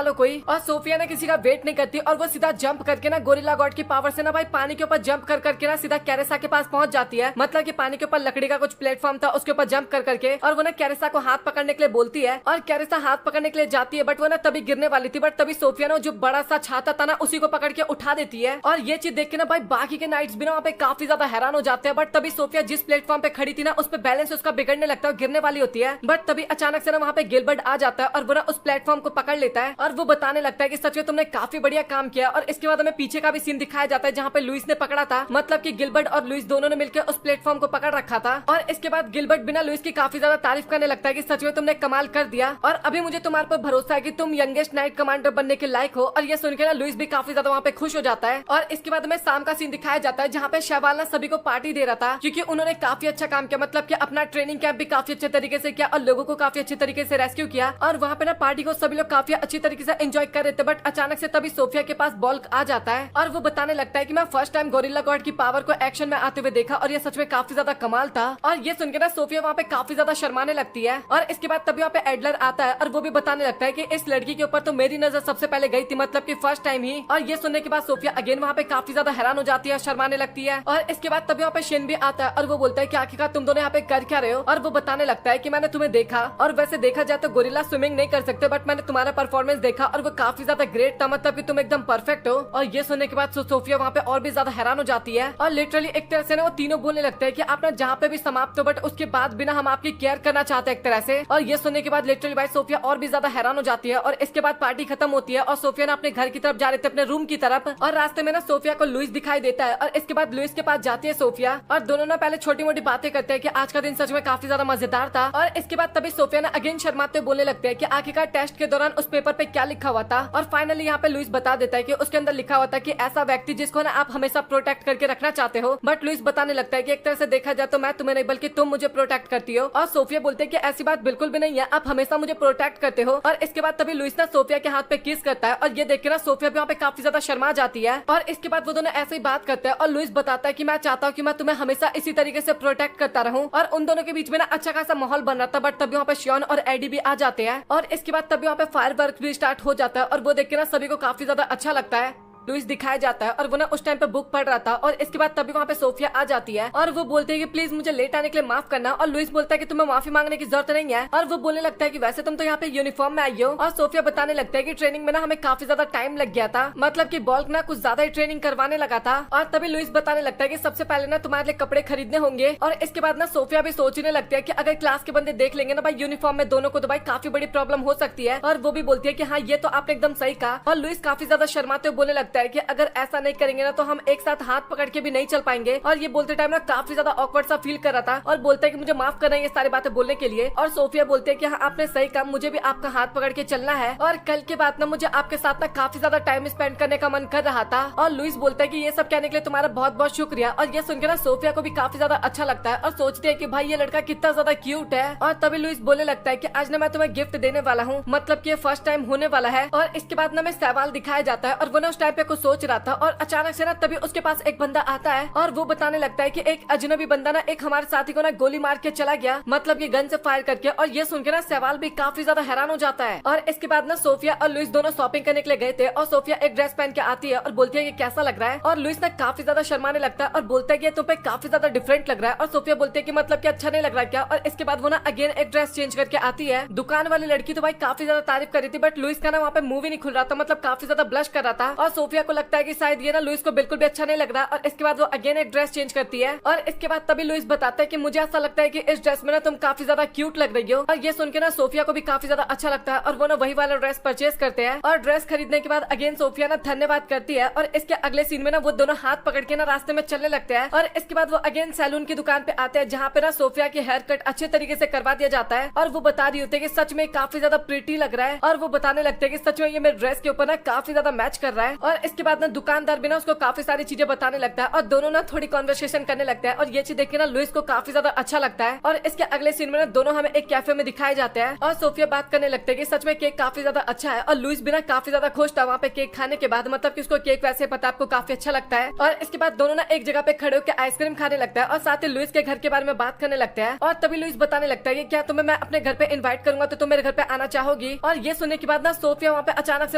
लो कोई। और सोफिया ना किसी का वेट नहीं करती और वो सीधा जंप करके ना गोरिल्ला गॉड की पावर से ना भाई पानी के ऊपर जंप कर करके ना सीधा कैरिसा के पास पहुंच जाती है, मतलब कि पानी के ऊपर लकड़ी का कुछ प्लेटफॉर्म था उसके ऊपर जंप कर करके। और वो ना कैरिसा को हाथ पकड़ने के लिए बोलती है और कैरिसा हाथ पकड़ने के लिए जाती है, बट वो ना तभी गिरने वाली थी। बट तभी सोफिया ना जो बड़ा सा छाता था ना उसी को पकड़ के उठा देती है। और ये चीज देख के ना भाई बाकी के नाइट्स भी ना वहाँ पे काफी ज्यादा हैरान हो जाते हैं। बट तभी सोफिया जिस प्लेटफॉर्म पे खड़ी थी ना उस पे बैलेंस उसका बिगड़ने लगता है, गिरने वाली होती है। बट तभी अचानक से ना वहाँ पे गिलबर्ट आ जाता है और वो ना उस प्लेटफॉर्म को पकड़ लेता है और वो बताने लगता है कि सच में तुमने काफी बढ़िया काम किया। और इसके बाद हमें पीछे का भी सीन दिखाया जाता है जहाँ पे लुइस ने पकड़ा था, मतलब कि गिलबर्ट और लुइस दोनों ने मिलकर उस प्लेटफॉर्म को पकड़ रखा था। और इसके बाद गिलबर्ट बिना लुइस की काफी ज्यादा तारीफ करने लगता है कि सच में तुमने कमाल कर दिया और अभी मुझे तुम्हारे पर भरोसा है कि तुम यंगेस्ट नाइट कमांडर बनने के लायक हो। और ये सुनकर ना लुइस भी काफी ज्यादा वहाँ पे खुश हो जाता है। और इसके बाद हमें शाम का सीन दिखाया जाता है जहाँ पे शैवाल ना सभी को पार्टी दे रहा था क्योंकि उन्होंने काफी अच्छा काम किया, मतलब कि अपना ट्रेनिंग कैंप भी काफी अच्छे तरीके से किया और लोगों को काफी अच्छे तरीके से रेस्क्यू किया। और वहाँ पे ना पार्टी को सभी लोग काफी अच्छी तरीके से एंजॉय कर रहे थे। बट अचानक से तभी सोफिया के पास बॉल्क आ जाता है और वो बताने लगता है कि मैं फर्स्ट टाइम गोरिल्ला गॉड की पावर को एक्शन में आते हुए देखा और ये सच में काफी ज्यादा कमाल था। और ये सुनकर ना सोफिया वहाँ पे काफी ज्यादा शर्माने लगती है। और इसके बाद तभी वहाँ पे एडलर आता है और वो भी बताने लगता है कि इस लड़की के ऊपर तो मेरी नजर सबसे पहले गई थी, मतलब कि फर्स्ट टाइम ही। और ये सुनने के बाद सोफिया अगेन वहाँ पे काफी ज्यादा हैरान हो जाती है, शर्माने लगती है। और इसके बाद तभी वहाँ पे शिन भी आता है और वो बोलता है कि आखिरकार तुम दोनों यहाँ पे कर क्या रहे हो। और वो बताने लगता है कि मैंने तुम्हें देखा और वैसे देखा जाए तो गोरिल्ला स्विमिंग नहीं कर सकते, बट मैंने तुम्हारा परफॉर्मेंस देखा और वो काफी ज्यादा ग्रेट था, मतलब कि तुम एकदम परफेक्ट हो। और ये सुनने के बाद सोफिया वहाँ पे और भी ज्यादा हैरान हो जाती है और लिटरली एक तरह से ना वो तीनों बोलने लगते हैं कि आप ना जहाँ पे भी समाप्त हो बट उसके बाद भी ना हम आपकी केयर करना चाहते हैं एक तरह से। और ये सुनने के बाद लिटरली भाई सोफिया और भी ज्यादा हैरान हो जाती है। और इसके बाद पार्टी खत्म होती है और सोफिया ना अपने घर की तरफ जा रहे थे, अपने रूम की तरफ। और रास्ते में ना सोफिया को लुइस दिखाई देता है और इसके बाद लुइस के पास जाती है सोफिया और दोनों ना पहले छोटी मोटी बातें करते हैं कि आज का दिन सच में काफी ज्यादा मजेदार था। और इसके बाद तभी सोफिया ना अगेन शर्माते बोलने लगते हैं कि आखिरकार टेस्ट के दौरान उस पेपर पे क्या लिखा हुआ था। और फाइनली यहाँ पे लुइस बता देता है कि उसके अंदर लिखा हुआ था कि ऐसा व्यक्ति जिसको ना आप हमेशा प्रोटेक्ट करके रखना चाहते हो। बट लुइस बताने लगता है कि एक तरह से देखा जाए तो मैं तुम्हें नहीं बल्कि तुम मुझे प्रोटेक्ट करती हो। और सोफिया बोलते हैं कि ऐसी बात बिल्कुल भी नहीं है, आप हमेशा मुझे प्रोटेक्ट करते हो। और इसके बाद तभी लुइस ना सोफिया के हाथ पे किस करता है और ये देख के ना सोफिया भी वहाँ पे काफी ज्यादा शर्मा जाती है। और इसके बाद वो दोनों ऐसे ही बात करते हैं और लुइस बताता है कि मैं चाहता हूँ कि मैं तुम्हें हमेशा इसी तरीके से प्रोटेक्ट करता रहूं। और उन दोनों के बीच में ना अच्छा खासा माहौल बन रहा था। बट तभी वहाँ पे शियन और एडी भी आ जाते हैं और इसके बाद तभी वहाँ पे फायरवर्क भी स्टार्ट हो जाता है और वो देख के ना सभी को काफी ज्यादा अच्छा लगता है। लुइस दिखाया जाता है और वो ना उस टाइम पे बुक पढ़ रहा था। और इसके बाद तभी वहाँ पे सोफिया आ जाती है और वो बोलते हैं कि प्लीज मुझे लेट आने के लिए माफ करना। और लुइस बोलता है कि तुम्हें माफी मांगने की जरूरत नहीं है। और वो बोलने लगता है कि वैसे तुम तो यहाँ पे यूनिफॉर्म में आई हो। और सोफिया बताने लगता है कि ट्रेनिंग में ना हमें काफी ज्यादा टाइम लग गया था, मतलब कि बॉल्क ना कुछ ज्यादा ही ट्रेनिंग करवाने लगा था। और तभी लुइस बताने लगता है कि सबसे पहले ना तुम्हारे लिए कपड़े खरीदने होंगे। और इसके बाद ना सोफिया भी सोचने लगती है कि अगर क्लास के बंदे देख लेंगे ना भाई यूनिफॉर्म में दोनों को, तो भाई काफी बड़ी प्रॉब्लम हो सकती है। और वो भी बोलती है कि हाँ ये तो आपने एकदम सही कहा। और लुइस काफी ज्यादा शर्माते हुए बोलने लगता है कि अगर ऐसा नहीं करेंगे ना तो हम एक साथ हाथ पकड़ के भी नहीं चल पाएंगे। और ये बोलते टाइम ना काफी ज्यादा ऑकवर्ड सा फील कर रहा था और बोलता है कि मुझे माफ करना ये सारी बातें बोलने के लिए। और सोफिया बोलते हैं कि हाँ आपने सही कहा, मुझे भी आपका हाथ पकड़ के चलना है और कल के बाद ना मुझे आपके साथ ना काफी ज्यादा टाइम स्पेंड करने का मन कर रहा था। और लुइस बोलता है कि ये सब कहने के लिए तुम्हारा बहुत बहुत शुक्रिया। और ये सुनकर ना सोफिया को भी काफी ज्यादा अच्छा लगता है और सोचती है कि भाई ये लड़का कितना ज्यादा क्यूट है। और तभी लुइस बोलने लगता है कि आज ना मैं तुम्हें गिफ्ट देने वाला हूँ, मतलब कि ये फर्स्ट टाइम होने वाला है। और इसके बाद ना मैं सवाल दिखाया जाता है और वो ना उस टाइम पे कुछ सोच रहा था और अचानक से ना तभी उसके पास एक बंदा आता है और वो बताने लगता है कि एक अजनबी बंदा ना एक हमारे साथी को ना गोली मार के चला गया, मतलब ये गन से फायर करके। और ये सुनकर ना सवाल भी काफी ज्यादा हैरान हो जाता है। और इसके बाद ना सोफिया और लुइस दोनों शॉपिंग करने के लिए गए थे और सोफिया एक ड्रेस पहन के आती है और बोलती है कि कैसा लग रहा है। और लुइस ना काफी ज्यादा शर्माने लगता है और बोलता है कि तुम पे काफी ज्यादा डिफरेंट लग रहा है। और सोफिया बोलती है कि मतलब कि अच्छा नहीं लग रहा क्या। और इसके बाद वो ना अगेन एक ड्रेस चेंज करके आती है। दुकान वाली लड़की तो भाई काफी ज्यादा तारीफ कर रही थी, बट लुइस का ना वहाँ पे मुंह भी नहीं खुल रहा था, मतलब काफी ज्यादा ब्लश कर रहा था। और सोफिया को लगता है कि शायद ये ना लुइस को बिल्कुल भी अच्छा नहीं लग रहा। और इसके बाद वो अगेन एक ड्रेस चेंज करती है और इसके बाद तभी लुइस बताता है कि मुझे ऐसा लगता है कि इस ड्रेस में ना तुम काफी ज्यादा क्यूट लग रही हो। और ये सुन के ना सोफिया को भी काफी ज्यादा अच्छा लगता है और वो ना वही वाला ड्रेस परचेज करते हैं। और ड्रेस खरीदने के बाद अगेन सोफिया ना धन्यवाद करती है। और इसके अगले सीन में ना वो दोनों हाथ पकड़ के ना रास्ते में चलने लगते हैं। और इसके बाद वो अगेन सैलून की दुकान पे आते हैं जहाँ पे ना सोफिया की हेयर कट अच्छे तरीके से करवा दिया जाता है। और वो बता रही होती है कि सच में काफी ज्यादा प्रिटी लग रहा है। और वो बताने लगते हैं कि सच में ये मेरे ड्रेस के ऊपर ना काफी ज्यादा मैच कर रहा है। और इसके बाद ना दुकानदार भी ना उसको काफी सारी चीजें बताने लगता है और दोनों ना थोड़ी कॉन्वर्सेशन करने लगता है। और ये चीज देख के ना लुइस को काफी ज्यादा अच्छा लगता है। और इसके अगले सीन में ना दोनों हमें एक कैफे में दिखाए जाते हैं और सोफिया बात करने लगते हैं कि सच में केक काफी ज्यादा अच्छा है। और लुइस भी ना काफी ज्यादा खुश था वहाँ पे केक खाने के बाद, मतलब कि उसको केक वैसे पता आपको काफी अच्छा लगता है। और इसके बाद दोनों ना एक जगह पे खड़े होकर आइसक्रीम खाने लगता है और साथ ही लुइस के घर के बारे में बात करने लगते हैं। और तभी लुइस बताने लगता है कि क्या तुम्हें मैं अपने घर पे इन्वाइट करूंगा तो तुम मेरे घर पे आना चाहोगी। और ये सुनने के बाद ना सोफिया वहाँ पे अचानक से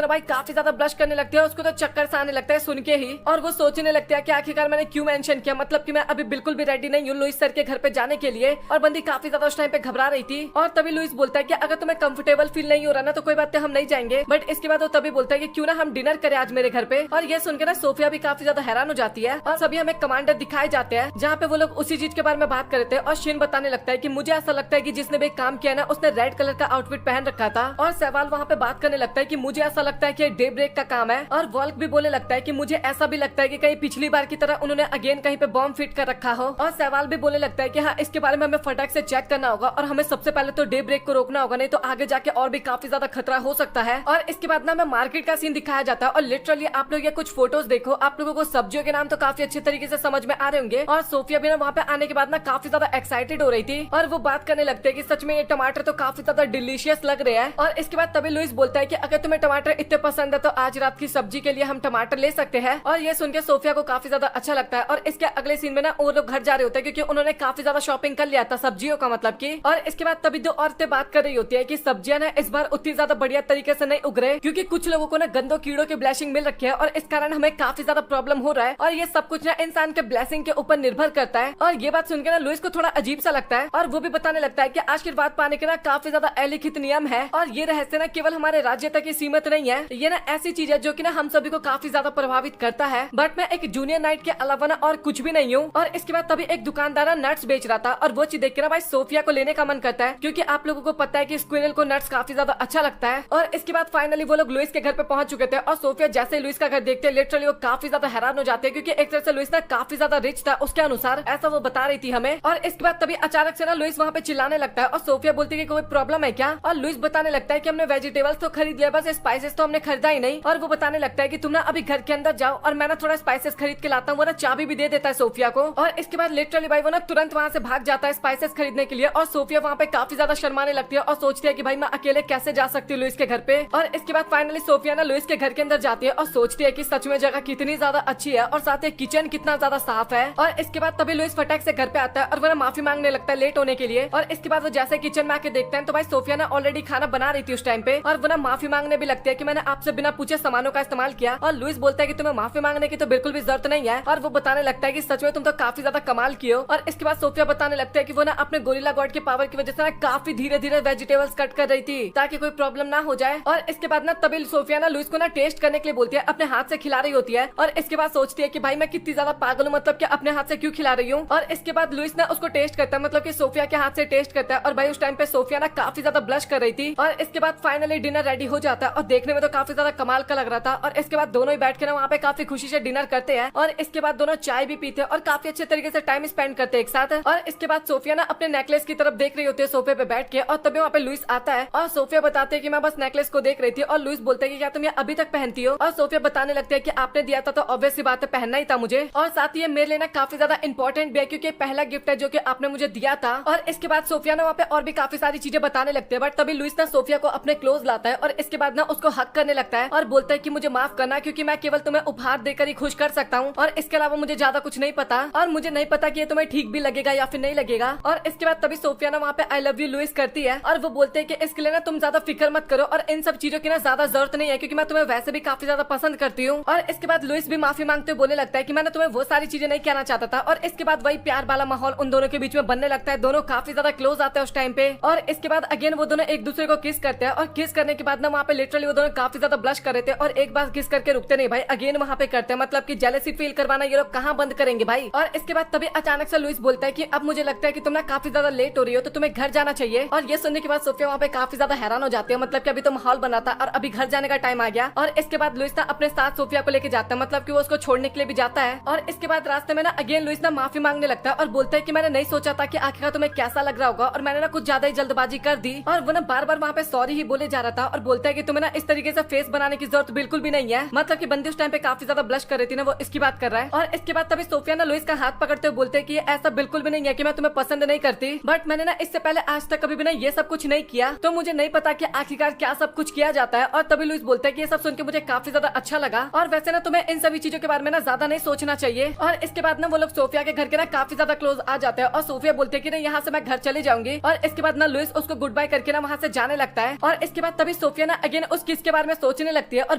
ना भाई काफी ज्यादा ब्लश करने लगती है, उसको तो चक्कर सा आने लगता है सुन के ही। और वो सोचने लगता है कि आखिरकार मैंने क्यों मेंशन किया, मतलब कि मैं अभी बिल्कुल भी रेडी नहीं हूँ लुइस सर के घर पे जाने के लिए। और बंदी काफी ज्यादा उस टाइम पे घबरा रही थी। और तभी लुइस बोलता है कि अगर तुम्हें कंफर्टेबल फील नहीं हो रहा ना तो कोई बात नहीं, हम नहीं जाएंगे। बट इसके बाद वो तभी बोलता है कि क्यों ना हम डिनर करें आज मेरे घर पे। और ये सुनकर ना सोफिया भी काफी ज्यादा हैरान हो जाती है। और सभी हमें कमांडर दिखाए जाते हैं जहाँ पे वो लोग उसी चीज के बारे में बात कर रहे थे। और शिन बताने लगता है कि मुझे ऐसा लगता है कि जिसने भी काम किया ना उसने रेड कलर का आउटफिट पहन रखा था। और सवाल वहाँ पे बात करने लगता है कि मुझे ऐसा लगता है कि डे ब्रेक का काम है। और वॉल्क भी बोलने लगता है कि मुझे ऐसा भी लगता है कि कहीं पिछली बार की तरह उन्होंने अगेन कहीं पे बॉम्ब फिट कर रखा हो। और सहवाल भी बोलने लगता है कि हाँ, इसके बारे में हमें फटाक से चेक करना होगा और हमें सबसे पहले तो डे ब्रेक को रोकना होगा, नहीं तो आगे जाके और भी काफी ज्यादा खतरा हो सकता है। और इसके बाद ना हमें मार्केट का सीन दिखाया जाता है और लिटरली आप लोग ये कुछ फोटोज देखो, आप लोगों को सब्जियों के नाम तो काफी अच्छे तरीके से समझ में आ रहे होंगे। और सोफिया भी ना वहाँ पे आने के बाद ना काफी ज्यादा एक्साइटेड हो रही थी और वो बात करने लगते हैं कि सच में ये टमाटर तो काफी ज्यादा डिलीशियस लग रहे हैं। और इसके बाद तभी लुइस बोलता है कि अगर तुम्हें टमाटर इतने पसंद है तो आज रात की सब्जी के लिए हम टमाटर ले सकते हैं। और ये सुन के सोफिया को काफी ज्यादा अच्छा लगता है। और इसके अगले सीन में ना वो लोग घर जा रहे होते हैं क्योंकि उन्होंने काफी ज्यादा शॉपिंग कर लिया था सब्जियों का, मतलब की। और इसके बाद तभी दो औरतें बात कर रही होती है कि सब्जियां ना इस बार उतनी ज्यादा बढ़िया तरीके से नहीं उग रहे क्योंकि कुछ लोगों को ना गंदों कीड़ों की ब्लेसिंग मिल रखी है और इस कारण हमें काफी ज्यादा प्रॉब्लम हो रहा है। और ये सब कुछ ना इंसान के ब्लेसिंग के ऊपर निर्भर करता है। और ये बात सुनकर ना लुइस को थोड़ा अजीब सा लगता है और वो भी बताने लगता है कि आशीर्वाद पाने के ना काफी ज्यादा अलिखित नियम है और ये रहस्य ना केवल हमारे राज्य तक ही सीमित नहीं है। ये ना ऐसी चीज है जो कि ना हम सभी को काफी ज्यादा प्रभावित करता है। बट मैं एक जूनियर नाइट के अलावा ना और कुछ भी नहीं हूँ। और इसके बाद तभी एक दुकानदार नट्स बेच रहा था और वो चीज देख के ना भाई सोफिया को लेने का मन करता है क्योंकि आप लोगों को पता है कि स्क्विरल को नट्स काफी ज्यादा अच्छा लगता है। और इसके बाद फाइनली वो लोग लुइस के घर पे पहुंच चुके थे और सोफिया जैसे लुइस का घर देखते लिटरली वो काफी ज्यादा हैरान हो जाते हैं क्योंकि एक तरह से लुइस ना काफी ज्यादा रिच था उसके अनुसार, ऐसा वो बता रही थी हमें। और इसके बाद तभी अचानक से ना लुइस वहाँ पे चिल्लाने लगता है और सोफिया बोलती है कि कोई प्रॉब्लम है क्या। और लुइस बताने लगता है कि हमने वेजिटेबल्स तो खरीद लिया, बस स्पाइसेस तो हमने खरीदा ही नहीं। और वो बताने लगता है कि तुम ना अभी घर के अंदर जाओ और मैं ना थोड़ा स्पाइसेस खरीद के लाता हूँ। वो ना चाबी भी दे देता है सोफिया को। और इसके बाद लिटरली भाई वो ना तुरंत वहाँ से भाग जाता है स्पाइसेस खरीदने के लिए। और सोफिया वहाँ पे काफी ज्यादा शर्माने लगती है और सोचती है कि भाई मैं अकेले कैसे जा सकती हूँ लुइस के घर पे। और इसके बाद फाइनली सोफिया ना लुइस के घर के अंदर जाती है और सोचती है कि सच में जगह कितनी ज्यादा अच्छी है और साथ ही किचन कितना ज्यादा साफ है। और इसके बाद तभी लुइस फटाक से घर पे आता है और वो ना माफी मांगने लगता है लेट होने के लिए। और इसके बाद वो जैसे किचन में आके देखते हैं तो भाई सोफिया ना ऑलरेडी खाना बना रही थी उस टाइम पे और वो ना माफी मांगने भी लगती है कि मैंने आपसे बिना पूछे सामानों का इस्तेमाल किया। और लुइस बोलता है कि तुम्हें माफी मांगने की तो बिल्कुल भी जरूरत नहीं है। और वो बताने लगता है कि सच में तुम तो काफी ज्यादा कमाल की हो। और इसके बाद सोफिया बताने लगता है कि वो ना अपने गोरिल्ला गॉड के पावर की वजह से ना काफी धीरे धीरे वेजिटेबल्स कट कर रही थी ताकि कोई प्रॉब्लम ना हो जाए। और इसके बाद ना तभी सोफिया ना लुइस को ना टेस्ट करने के लिए बोलती है, अपने हाथ से खिला रही होती है। और इसके बाद सोचती है कि भाई मैं कितनी ज्यादा पागल हूँ, मतलब कि अपने हाथ से क्यों खिला रही हूँ। और इसके बाद लुइस ना उसको टेस्ट करता है, मतलब कि सोफिया के हाथ से टेस्ट करता है। और भाई उस टाइम पे सोफिया ना काफी ज्यादा ब्लश कर रही थी। और इसके बाद फाइनली डिनर रेडी हो जाता है और देखने में तो काफी ज्यादा कमाल का लग रहा था। और इसके बाद दोनों ही बैठ के ना वहाँ पे काफी खुशी से डिनर करते हैं। और इसके बाद दोनों चाय भी पीते हैं और काफी अच्छे तरीके से टाइम स्पेंड करते हैं एक साथ। और इसके बाद सोफिया ना अपने नेकलेस की तरफ देख रही होती है सोफे पे बैठ के। और तभी वहाँ पे लुइस आता है और सोफिया बताते है कि मैं बस नेकलेस को देख रही थी। और लुइस बोलते हैं कि क्या तुम ये अभी तक पहनती हो। और सोफिया बताने लगती है कि आपने दिया था तो ऑब्वियस सी बात है पहनना ही था मुझे। और साथ ही ये मेरे लिए ना काफी ज्यादा इंपॉर्टेंट भी है क्योंकि पहला गिफ्ट है जो कि आपने मुझे दिया था। और इसके बाद सोफिया ना वहाँ पे और भी काफी सारी चीजें बताने लगते हैं। बट तभी लुइस ना सोफिया को अपने क्लोज लाता है और इसके बाद ना उसको हक करने लगता है और बोलता है कि मुझे माफ करना क्योंकि मैं केवल तुम्हें उपहार देकर ही खुश कर सकता हूँ और इसके अलावा मुझे ज्यादा कुछ नहीं पता। और मुझे नहीं पता कि ये तुम्हें ठीक भी लगेगा या फिर नहीं लगेगा। और इसके बाद तभी सोफिया ना वहाँ पे आई लव यू लुइस करती है और वो बोलते हैं कि इसके लिए ना तुम ज्यादा फिक्र मत करो और इन सब चीजों की ना ज्यादा जरूरत नहीं है क्योंकि मैं तुम्हें वैसे भी काफी ज्यादा पसंद करती हूँ। और इसके बाद लुइस भी माफी मांगते हुए बोलने लगता है कि मैंने तुम्हें वो सारी चीजें नहीं कहना चाहता था। और इसके बाद वही प्यार वाला माहौल उन दोनों के बीच में बनने लगता है, दोनों काफी ज्यादा क्लोज आते हैं उस टाइम पे। और इसके बाद अगेन वो दोनों एक दूसरे को किस करते हैं और किस करने के बाद ना वहाँ पे लिटरली वो दोनों काफी ज्यादा ब्लश कर रहे थे और एक बार किस करके रुकते नहीं भाई, अगेन वहाँ पे करते हैं, मतलब कि जेलसी फील करवाना ये लोग कहाँ बंद करेंगे भाई। और इसके बाद तभी अचानक से लुइस बोलता है कि अब मुझे लगता है कि तुम ना काफी ज्यादा लेट हो रही हो तो तुम्हें घर जाना चाहिए। और ये सुनने के बाद सोफिया वहाँ पे काफी ज्यादा हैरान हो जाती है, मतलब कि अभी तो माहौल बना था और अभी घर जाने का टाइम आ गया। और इसके बाद लुइस ना अपने साथ सोफिया को लेके जाता है, मतलब कि वो उसको छोड़ने के लिए भी जाता है। और इसके बाद रास्ते में ना अगेन लुइस ना माफी मांगने लगता है और बोलता है कि मैंने नहीं सोचा था कि आखिर तुम्हें कैसा लग रहा होगा और मैंने ना कुछ ज्यादा ही जल्दबाजी कर दी। और वो ना बार बार वहाँ पे सॉरी ही बोले जा रहा था और बोलता है कि तुम्हें ना इस तरीके से फेस बनाने की जरूरत बिल्कुल भी नहीं है, मतलब कि बंदी उस टाइम पे काफी ज्यादा ब्लश कर रही थी ना, वो इसकी बात कर रहा है। और इसके बाद तभी सोफिया ना लुइस का हाथ पकड़ते हुए बोलते हैं कि ऐसा बिल्कुल भी नहीं है कि मैं तुम्हें पसंद नहीं करती, बट मैंने ना इससे पहले आज तक कभी भी ना ये सब कुछ नहीं किया तो मुझे नहीं पता कि आखिरकार क्या सब कुछ किया जाता है। और तभी लुइस बोलता है कि ये सब सुन के मुझे काफी ज्यादा अच्छा लगा और वैसे ना तुम्हें इन सभी चीजों के बारे में ना ज्यादा नहीं सोचना चाहिए। और इसके बाद ना वो लोग सोफिया के घर के ना काफी ज्यादा क्लोज आ जाते हैं और सोफिया बोलते हैं कि नहीं यहाँ से मैं घर चली जाऊंगी। और इसके बाद ना लुइस उसको गुड बाय करके ना वहाँ से जाने लगता है। और इसके बाद तभी सोफिया ना अगेन उस किस के बारे में सोचने लगती है और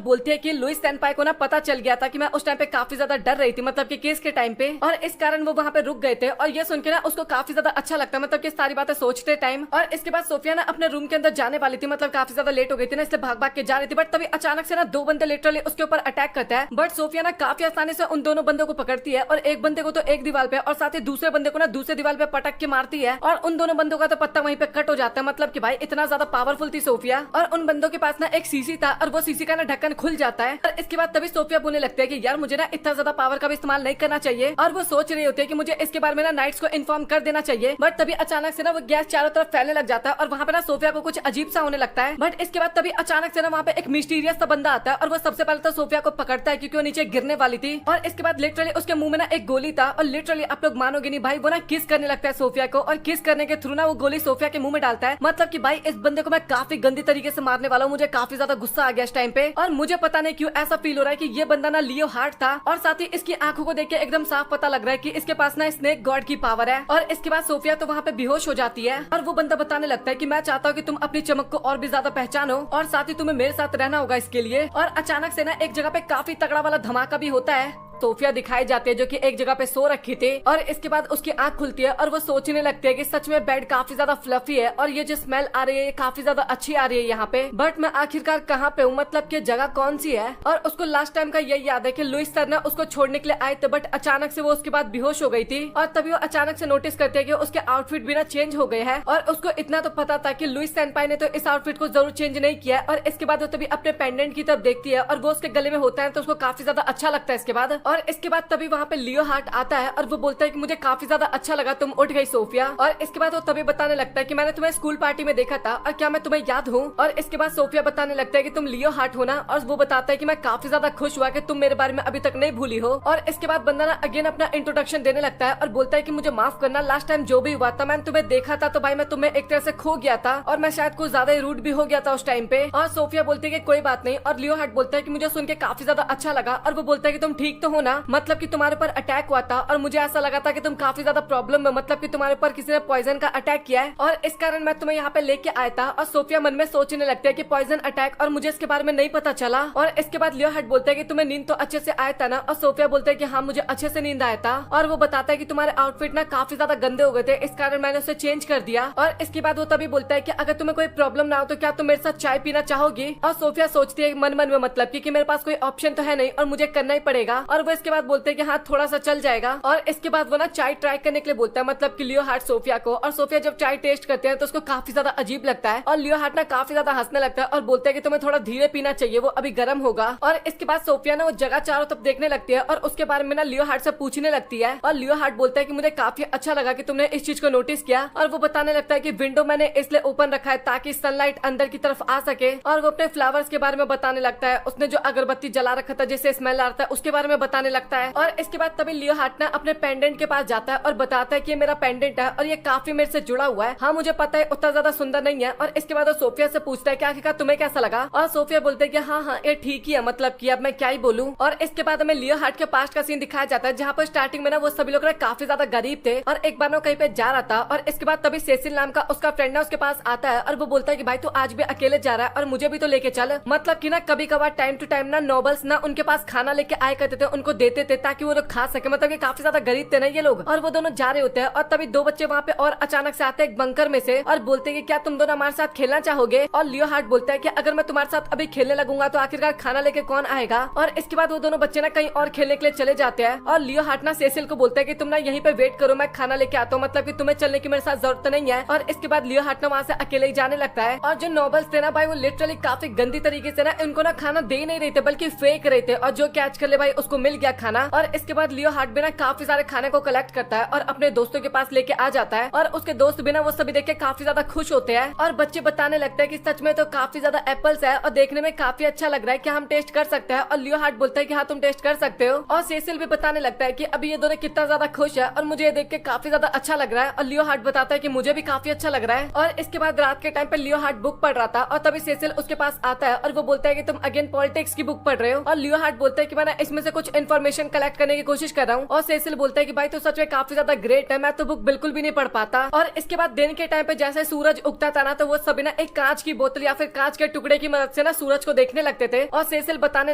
बोलती है कि लुइस सेनपाई को ना पता चल गया था कि मैं उस टाइम पे काफी ज्यादा डर रही थी, मतलब कि केस के टाइम पे, और इस कारण वो वहाँ पे रुक गए थे। और ये सुन के ना उसको काफी ज्यादा अच्छा लगता है, मतलब कि सारी बातें सोचते टाइम। और इसके बाद सोफिया ना अपने रूम के अंदर जाने वाली थी, मतलब काफी ज्यादा लेट हो गई थी ना, इसलिए भाग भाग के जा रही थी। बट तभी अचानक से ना दो बंदे लिटरली उसके ऊपर अटैक करते हैं। बट सोफिया ना काफी आसानी से उन दोनों बंदों को पकड़ती है और एक बंदे को तो एक दीवार पे और साथ ही दूसरे बंदे को ना दूसरे दीवार पे पटक के मारती है और उन दोनों बंदों का तो पत्ता वहीं पे कट हो जाता है, मतलब कि भाई इतना ज्यादा पावरफुल थी सोफिया। और उन बंदों के पास ना एक सीसी था और वो सीसी का ना ढक्कन खुल जाता है और और इसके बाद तभी सोफिया बोलने लगती है कि यार मुझे ना इतना ज्यादा पावर का भी इस्तेमाल नहीं करना चाहिए, और वो सोच रही होती है कि मुझे इसके बारे में ना नाइट्स को इन्फॉर्म कर देना चाहिए। बट तभी अचानक से ना वो गैस चारों तरफ फैलने लग जाता है और वहाँ पे ना सोफिया को कुछ अजीब सा होने लगता है। बट इसके बाद तभी अचानक से ना वहाँ पे एक मिस्टीरियस सा बंदा आता है और वो सबसे पहले तो सोफिया को पकड़ता है क्योंकि वो नीचे गिरने वाली थी, और इसके बाद लिटरली उसके मुंह में ना एक गोली था, और लिटरली आप लोग मानोगे नहीं भाई, वो ना किस करने लगता है सोफिया को, और किस करने के थ्रू ना वो गोली सोफिया के मुंह में डालता है। मतलब कि भाई इस बंदे को मैं काफी गंदी तरीके से मारने वाला हूँ। मुझे काफी ज्यादा गुस्सा आ गया इस टाइम पे, और मुझे पता नहीं क्यों ऐसा फील हो रहा है कि ये बंदा ना लियो हार्ट था, और साथ ही इसकी आंखों को देख के एकदम साफ पता लग रहा है कि इसके पास ना स्नेक गॉड की पावर है। और इसके बाद सोफिया तो वहाँ पे बेहोश हो जाती है, और वो बंदा बताने लगता है कि मैं चाहता हूँ कि तुम अपनी चमक को और भी ज्यादा पहचानो, और साथ ही तुम्हें मेरे साथ रहना होगा इसके लिए। और अचानक से ना एक जगह पे काफी तगड़ा वाला धमाका भी होता है। सोफिया दिखाई जाती है जो कि एक जगह पे सो रखी थी, और इसके बाद उसकी आंख खुलती है और वो सोचने लगती है कि सच में बेड काफी ज्यादा फ्लफी है, और ये जो स्मेल आ रही है ये काफी ज्यादा अच्छी आ रही है यहाँ पे। बट मैं आखिरकार कहाँ पे हूँ, मतलब कि जगह कौन सी है। और उसको लास्ट टाइम का यही याद है कि लुइस सर ने उसको छोड़ने के लिए आए थे, बट अचानक से वो उसके बाद बेहोश हो गई थी, और तभी वो अचानक से नोटिस करते हैं कि उसके आउटफिट भी ना चेंज हो गए हैं। और उसको इतना तो पता था कि लुइस सेनपाई ने तो इस आउटफिट को जरूर चेंज नहीं किया। और इसके बाद वो तभी अपने पेंडेंट की तरफ देखती है और वो उसके गले में होता है, तो उसको काफी ज्यादा अच्छा लगता है इसके बाद। और इसके बाद तभी वहाँ पे लियो हार्ट आता है और वो बोलता है कि मुझे काफी ज्यादा अच्छा लगा तुम उठ गई सोफिया। और इसके बाद वो तभी बताने लगता है कि मैंने तुम्हें स्कूल पार्टी में देखा था, और क्या मैं तुम्हें याद हूँ। और इसके बाद सोफिया बताने लगता है कि तुम लियो हार्ट हो ना, और वो बताता है कि मैं काफी ज्यादा खुश हुआ कि तुम मेरे बारे में अभी तक नहीं भूली हो। और इसके बाद बंदा ना अगेन अपना इंट्रोडक्शन देने लगता है और बोलता है कि मुझे माफ करना, लास्ट टाइम जो भी हुआ था मैंने तुम्हें देखा था तो भाई मैं तुम्हें एक तरह से खो गया था, और मैं शायद कुछ ज्यादा रूड भी हो गया था उस टाइम पे। और सोफिया बोलती है कि कोई बात नहीं, और लियो हार्ट बोलता है कि मुझे सुन के काफी ज्यादा अच्छा लगा, और वो बोलता है कि तुम ठीक तो हो ना, मतलब कि तुम्हारे ऊपर अटैक हुआ था और मुझे ऐसा लगा था कि तुम काफी ज्यादा प्रॉब्लम में, मतलब कि तुम्हारे ऊपर किसी ने पॉइजन का अटैक किया है, और इस कारण मैं तुम्हें यहाँ पे लेके आया था। और सोफिया मन में सोचने लगती है कि पॉइजन अटैक, और मुझे इसके बारे में नहीं पता चला। और इसके बाद लियो हार्ट बोलता है कि तुम्हें नींद तो अच्छे से आया था ना, और सोफिया बोलता है कि हाँ मुझे अच्छे से नींद आया था। और वो बताता है कि तुम्हारे आउटफिट ना काफी ज्यादा गंदे हो गए थे, इस कारण मैंने उसे चेंज कर दिया। और इसके बाद वो तभी बोलता है कि अगर तुम्हें कोई प्रॉब्लम ना हो तो क्या तुम मेरे साथ चाय पीना चाहोगी। और सोफिया सोचती है मन मन में, मतलब कि मेरे पास कोई ऑप्शन तो है नहीं और मुझे करना ही पड़ेगा। और वो इसके बाद बोलते हैं कि हाँ थोड़ा सा चल जाएगा। और इसके बाद वो ना चाय ट्राई करने के लिए बोलता है, मतलब कि लियो हार्ट सोफिया को। और सोफिया जब चाय टेस्ट करते हैं तो उसको काफी ज्यादा अजीब लगता है, और लियो हार्ट ना काफी ज्यादा हंसने लगता है और बोलता है कि तुम्हें थोड़ा धीरे पीना चाहिए, वो अभी गर्म होगा। और इसके बाद सोफिया ना वो जगह चारों तरफ देखने लगती है और उसके बारे में ना लियो हार्ट से पूछने लगती है। और लियो हार्ट बोलता है कि मुझे काफी अच्छा लगा कि तुमने इस चीज को नोटिस किया। और वो बताने लगता है कि विंडो मैंने इसलिए ओपन रखा है ताकि सनलाइट अंदर की तरफ आ सके। और वो अपने फ्लावर्स के बारे में बताने लगता है, उसने जो अगरबत्ती जला रखा था जिससे स्मेल आ रहा था उसके बारे में बताने लगता है। और इसके बाद तभी लियो हार्ट ना अपने पेंडेंट के पास जाता है और बताता है कि ये मेरा पेंडेंट है और ये काफी मेरे से जुड़ा हुआ है। हाँ मुझे पता है उतना ज्यादा सुंदर नहीं है। और इसके बाद वो सोफिया से पूछता है कि आखिरकार तुम्हें कैसा लगा। और सोफिया बोलते है कि हाँ ये ठीक ही है, मतलब कि अब मैं क्या ही बोलूं। और इसके बाद हमें लियो हार्ट के पास्ट का सीन दिखाया जाता है जहाँ पर स्टार्टिंग में ना वो सभी लोग काफी ज्यादा गरीब थे और एक बार वो कहीं पे जा रहा था। और इसके बाद तभी सेसिल नाम का उसका फ्रेंड ना उसके पास आता है और वो बोलता है कि भाई तू आज भी अकेले जा रहा है और मुझे भी तो लेके चल। मतलब कि ना कभी कभार टाइम टू टाइम ना नॉबल्स ना उनके पास खाना लेके आए करते थे, उनको देते थे ताकि वो लोग खा सके। मतलब कि काफी ज्यादा गरीब थे ना ये लोग। और वो दोनों जा रहे होते हैं और तभी दो बच्चे वहाँ पे और अचानक से आते हैं एक बंकर में से और बोलते हैं कि क्या तुम दोनों हमारे साथ खेलना चाहोगे। और लियो हार्ट बोलता है कि अगर मैं तुम्हारे साथ अभी खेलने लगूंगा तो आखिरकार खाना लेके कौन आएगा। और इसके बाद वो दोनों बच्चे ना कहीं और खेलने के लिए चले जाते हैं और लियो हार्ट ना सेसिल को बोलता है कि तुम ना यहीं पे वेट करो, मैं खाना लेके आता हूँ, मतलब कि तुम्हें चलने की मेरे साथ जरूरत नहीं है। और इसके बाद लियो हार्ट ना वहाँ से अकेले ही जाने लगता है। और जो नॉबल्स थे ना भाई वो लिटरली काफी गंदी तरीके से ना इनको ना खाना दे नहीं रहे थे बल्कि फेंक रहे थे, और जो कैच कर ले भाई उसको मिल गया खाना। और इसके बाद लियो हार्ट भी ना काफी सारे खाने को कलेक्ट करता है और अपने दोस्तों के पास लेके आ जाता है। और उसके दोस्त भी ना वो सभी देख के काफी ज्यादा खुश होते हैं और बच्चे बताने लगते हैं कि सच में तो काफी ज्यादा एप्पल्स है और देखने में काफी अच्छा लग रहा है, क्या हम टेस्ट कर सकते हैं। और लियो हार्ट बोलता है कि हाँ तुम टेस्ट कर सकते हो। और सेसिल भी बताने लगता है कि अभी ये दोनों कितना ज्यादा खुश है और मुझे ये देख के काफी ज्यादा अच्छा लग रहा है। और लियो हार्ट बताता है कि मुझे भी काफी अच्छा लग रहा है। और इसके बाद रात के टाइम पे लियो हार्ट बुक पढ़ रहा था और तभी सेसिल उसके पास आता है और वो बोलता है कि तुम अगेन पॉलिटिक्स की बुक पढ़ रहे हो। और लियो हार्ट बोलता है कि मैं इसमें से कुछ इन्फॉर्मेशन कलेक्ट करने की कोशिश कर रहा हूँ। और सेसिल बोलता है कि भाई तो सच में काफी ज्यादा ग्रेट है, मैं तो बुक बिल्कुल भी नहीं पढ़ पाता। और इसके बाद दिन के टाइम पे जैसे सूरज उगता था ना तो वो सभी ना एक कांच की बोतल या फिर कांच के टुकड़े की मदद से ना सूरज को देखने लगते थे। और सेसिल बताने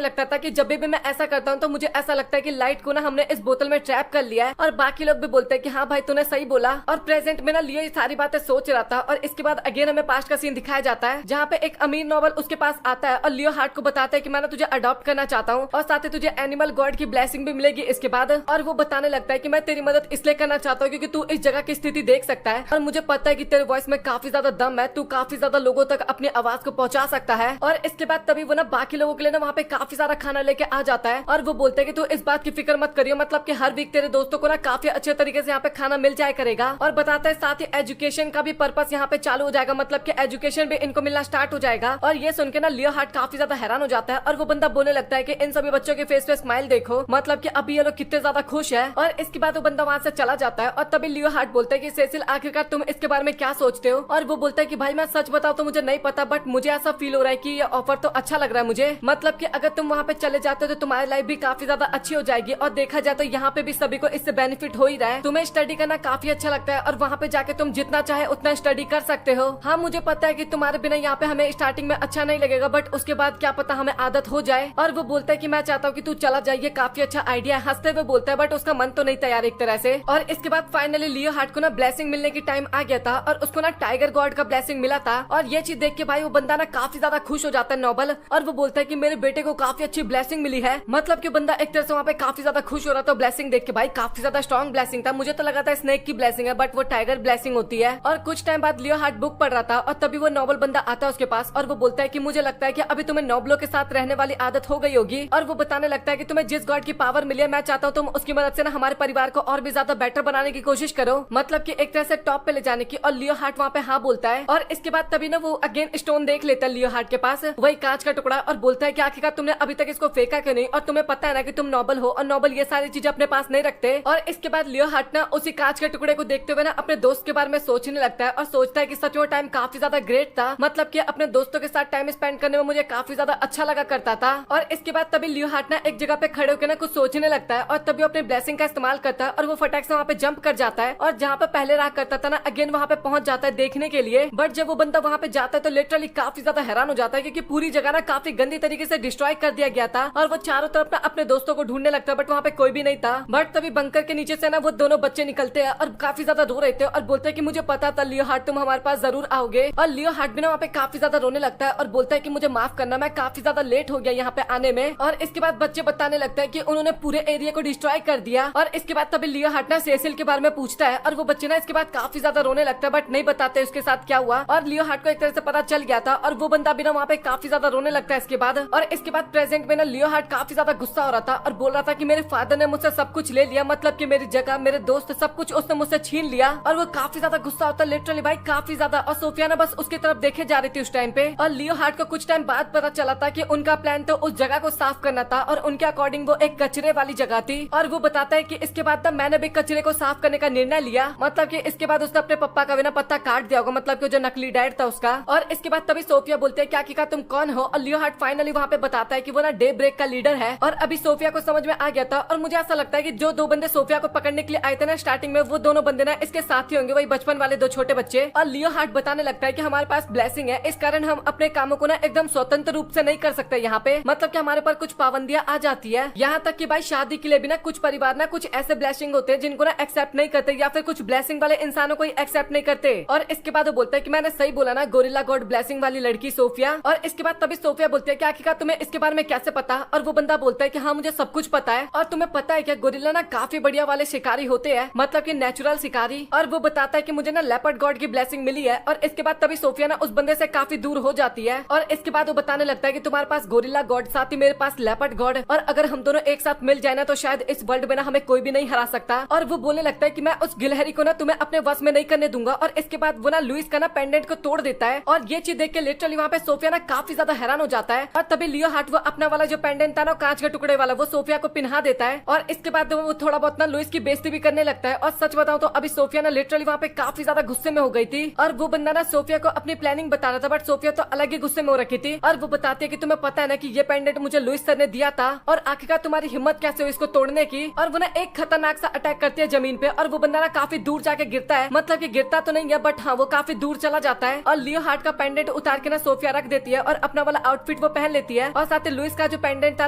लगता था कि जब भी मैं ऐसा करता हूँ तो मुझे ऐसा लगता है कि लाइट को ना हमने इस बोतल में ट्रैप कर लिया है। और बाकी लोग भी बोलते हैं कि हाँ भाई तूने सही बोला। और प्रेजेंट में ना लियो ये सारी बातें सोच रहा था। और इसके बाद अगेन हमें पास्ट का सीन दिखाया जाता है जहाँ पे एक अमीर नॉबल उसके पास आता है और लियो हार्ट को बताता है कि मैं ना तुझे अडॉप्ट करना चाहता हूँ और साथ ही तुझे एनिमल गॉड की ब्लेसिंग भी मिलेगी इसके बाद। और वो बताने लगता है कि मैं तेरी मदद इसलिए करना चाहता हूँ क्योंकि तू इस जगह की स्थिति देख सकता है और मुझे पता है कि तेरे वॉइस में काफी ज्यादा दम है, तू काफी ज्यादा लोगों तक अपनी आवाज को पहुंचा सकता है। और इसके बाद तभी वो ना बाकी लोगों के लिए ना वहाँ पे काफी सारा खाना लेके आ जाता है और वो बोलते हैं कि तू इस बात की फिक्र मत करियो, मतलब कि हर वीक तेरे दोस्तों को ना काफी अच्छे तरीके से यहाँ पे खाना मिल जाया करेगा। और बताता है साथ ही एजुकेशन का भी पर्पस यहाँ पे चालू हो जाएगा, मतलब कि एजुकेशन भी इनको मिलना स्टार्ट हो जाएगा। और ये सुन के ना लियो हार्ट काफी ज्यादा हैरान हो जाता है और वो बंदा बोलने लगता है कि इन सभी बच्चों के फेस पे स्माइल देखो, मतलब कि अभी ये लोग कितने ज्यादा खुश है। और इसके बाद वो बंदा वहाँ से चला जाता है और तभी लियो हार्ट बोलता है कि सेसिल आखिरकार तुम इसके बारे में क्या सोचते हो। और वो बोलता है कि भाई मैं सच बताऊं तो मुझे नहीं पता, बट मुझे ऐसा फील हो रहा है कि ये ऑफर तो अच्छा लग रहा है मुझे, मतलब कि अगर तुम वहाँ पे चले जाते हो तो तुम्हारी लाइफ भी काफी ज्यादा अच्छी हो जाएगी। और देखा जाए तो यहाँ पे भी सभी को इससे बेनिफिट हो ही रहा है, तुम्हें स्टडी करना काफी अच्छा लगता है और वहाँ पे जाके तुम जितना चाहे उतना स्टडी कर सकते हो। हाँ मुझे पता है कि तुम्हारे बिना यहाँ पे हमें स्टार्टिंग में अच्छा नहीं लगेगा, बट उसके बाद क्या पता हमें आदत हो जाए। और वो बोलता है कि मैं चाहता हूँ कि तू चला जाए, ये काफी अच्छा आइडिया है। हंसते हुए बोलता है, बट उसका मन तो नहीं तैयार एक तरह से। और इसके बाद फाइनली लियो हार्ट को ना ब्लेसिंग मिलने की टाइम आ गया था और उसको ना टाइगर गॉड का ब्लेसिंग मिला था। और ये चीज देख के भाई वो बंदा ना काफी ज्यादा खुश हो जाता है नोबल, और वो बोलता है कि मेरे बेटे को काफी अच्छी ब्लेसिंग मिली है, मतलब कि बंदा एक तरह से वहाँ पे काफी ज्यादा खुश हो रहा था ब्लेसिंग देख के। भाई काफी ज्यादा स्ट्रॉन्ग ब्लेसिंग था, मुझे तो लगा था स्नेक की ब्लेसिंग है, बट वो टाइगर ब्लेसिंग होती है। और कुछ टाइम बाद लियो हार्ट बुक पढ़ रहा था और तभी वो नोबल बंदा आता है उसके पास और वो बोलता है कि मुझे लगता है कि अभी तुम्हें नोबलों के साथ रहने वाली आदत हो गई होगी। और वो बताने लगता है कि तुम्हें जिस गॉड की पावर मिली है मैं चाहता हूँ तुम उसकी मदद से ना हमारे परिवार को और भी ज्यादा बेटर बनाने की कोशिश करो, मतलब कि एक तरह से टॉप पे ले जाने की। और लियो हार्ट वहाँ पे हाँ बोलता है और इसके बाद तभी ना वो अगेन स्टोन देख लेता है लियो हार्ट के पास, वही कांच का टुकड़ा, और बोलता है कि आखिरकार तुमने अभी तक इसको फेंका क्यों नहीं, और तुम्हें पता है ना कि तुम नोबल हो और नोबल ये सारी चीजें अपने पास नहीं रखते। और इसके बाद लियो हार्ट ना उसी कांच के टुकड़े को देखते हुए ना अपने दोस्त के बारे में सोचने लगता है और सोचता है कि सच में टाइम काफी ज्यादा ग्रेट था, मतलब कि अपने दोस्तों के साथ टाइम स्पेंड करने में मुझे काफी ज्यादा अच्छा लगा करता था। और इसके बाद तभी लियो हार्ट ना एक जगह पे खड़े होकर ना कुछ सोचने लगता है और तभी अपने ब्लेसिंग का इस्तेमाल करता है और वो फटाक से वहाँ पे जंप कर जाता है और जहाँ पे पहले रहा करता था ना अगेन वहाँ पे पहुंच जाता है देखने के लिए। बट जब वो बंदा वहाँ पे जाता है तो लिटरली काफी ज्यादा हैरान हो जाता है क्योंकि पूरी जगह ना काफी गंदी तरीके से डिस्ट्रॉय कर दिया गया था और वो चारों तरफ ना अपने दोस्तों को ढूंढने लगता है, बट वहाँ पे कोई भी नहीं था। बट तभी बंकर के नीचे से ना वो दोनों बच्चे निकलते हैं और काफी ज्यादा रो रहे थे और बोलते हैं कि मुझे पता था लियो हार्ट तुम हमारे पास जरूर आओगे। और लियो हार्ट भी ना वहाँ पे काफी ज्यादा रोने लगता है और बोलता है कि मुझे माफ करना, मैं काफी ज्यादा लेट हो गया यहाँ पे आने में। और इसके बाद बच्चे बताने लगता है कि उन्होंने पूरे एरिया को डिस्ट्रॉय कर दिया। और इसके बाद तभी लियो हार्ट ना सेसिल के बारे में पूछता है और वो बच्चे ना इसके बाद काफी ज्यादा रोने लगता है, बट नहीं बताते उसके साथ क्या हुआ। और लियो हार्ट को एक तरह से पता चल गया था और वो बंदा भी ना वहाँ पे काफी ज्यादा रोने लगता है इसके बाद। और इसके बाद प्रेजेंट में ना लियो हार्ट काफी ज्यादा गुस्सा हो रहा था और बोल रहा था कि मेरे फादर ने मुझसे सब कुछ ले लिया, मतलब कि मेरी जगह, मेरे दोस्त, सब कुछ उसने मुझसे छीन लिया। और वो काफी ज्यादा गुस्सा होता है लिटरली भाई काफी ज्यादा। और सोफिया ना बस उसकी तरफ देखे जा रही थी उस टाइम पे। और लियो हार्ट को कुछ टाइम बाद पता चला था कि उनका प्लान तो उस जगह को साफ करना था और उनके अकॉर्डिंग वो एक कचरे वाली जगह थी। और वो बताता है कि इसके बाद तब मैंने भी कचरे को साफ करने का निर्णय लिया, मतलब कि इसके बाद उसने अपने पप्पा का बिना पत्ता काट दिया होगा, मतलब कि जो नकली डैड था उसका। और इसके बाद तभी सोफिया बोलते हैं क्या तुम कौन हो। और लियो हार्ट फाइनली वहाँ पे बताता है कि वो ना डे ब्रेक का लीडर है। और अभी सोफिया को समझ में आ गया था और मुझे ऐसा लगता है कि जो दो बंदे सोफिया को पकड़ने के लिए आए थे ना स्टार्टिंग में, वो दोनों बंदे ना इसके साथी होंगे, वही बचपन वाले दो छोटे बच्चे। और लियो हार्ट बताने लगता है कि हमारे पास ब्लेसिंग है, इस कारण हम अपने कामों को ना एकदम स्वतंत्र रूप से नहीं कर सकते यहाँ पे, मतलब कि हमारे पर कुछ पाबंदियां आ जाती है। यहाँ तक कि भाई शादी के लिए भी ना कुछ परिवार ना कुछ ऐसे ब्लेसिंग होते हैं जिनको ना एक्सेप्ट नहीं करते, या फिर कुछ ब्लेसिंग वाले इंसानों को एक्सेप्ट नहीं करते। और इसके बाद वो बोलता है कि मैंने सही बोला ना, गोरिल्ला गॉड ब्लेसिंग वाली लड़की सोफिया। और इसके बाद तभी सोफिया बोलती है कि आखिरकार तुम्हें इसके बारे में कैसे पता। और वो बंदा बोलता है कि हाँ मुझे सब कुछ पता है। और तुम्हें पता है क्या गोरिल्ला ना काफी बढ़िया वाले शिकारी होते हैं, मतलब कि नेचुरल शिकारी। और वो बताता है कि मुझे ना लेपर्ड गॉड की ब्लेसिंग मिली है। और इसके बाद तभी सोफिया ना उस बंदे से काफी दूर हो जाती है। और इसके बाद वो बताने लगता है कि तुम्हारे पास गोरिल्ला गॉड, साथ ही मेरे पास लेपर्ड गॉड, और अगर हम दोनों एक साथ मिल जाए ना तो शायद इस वर्ल्ड में ना हमें कोई भी नहीं हरा सकता। और वो बोलने लगता है कि मैं उस गिलहरी को ना तुम्हें अपने वश में नहीं करने दूंगा। और इसके बाद वो ना लुइस का ना पेंडेंट को तोड़ देता है। और ये चीज देख के लिटरली वहाँ पे सोफिया ना काफी ज्यादा हैरान हो जाता है। और तभी लियो हार्ट वो अपना वाला जो पेंडेंट था ना कांच के टुकड़े वाला, वो सोफिया को पिन्हा देता है। और इसके बाद वो थोड़ा बहुत ना लुइस की बेइज्जती भी करने लगता है। और सच बताऊं तो अभी सोफिया ना लिटरली वहाँ पे काफी ज्यादा गुस्से में हो गई थी। और वो बंदा ना सोफिया को अपनी प्लानिंग बता रहा था, बट सोफिया तो अलग ही गुस्से में हो रखी थी। और वो बताती है कि तुम्हें पता है ना कि ये पेंडेंट मुझे लुइस सर ने दिया था, और आखिरकार तुम्हारी हिम्मत कैसे हुई इसको तोड़ने की। और वो ना एक खतरनाक सा अटैक करती है जमीन पे, और वो बंदा ना काफी दूर जाके गिरता है, मतलब कि गिरता तो नहीं है बट हाँ वो काफी दूर चला जाता है। और लियो हार्ट का पेंडेंट उतार के ना सोफिया रख देती है और अपना वाला आउटफिट वो पहन लेती है। और साथ ही लुइस का जो पेंडेंट था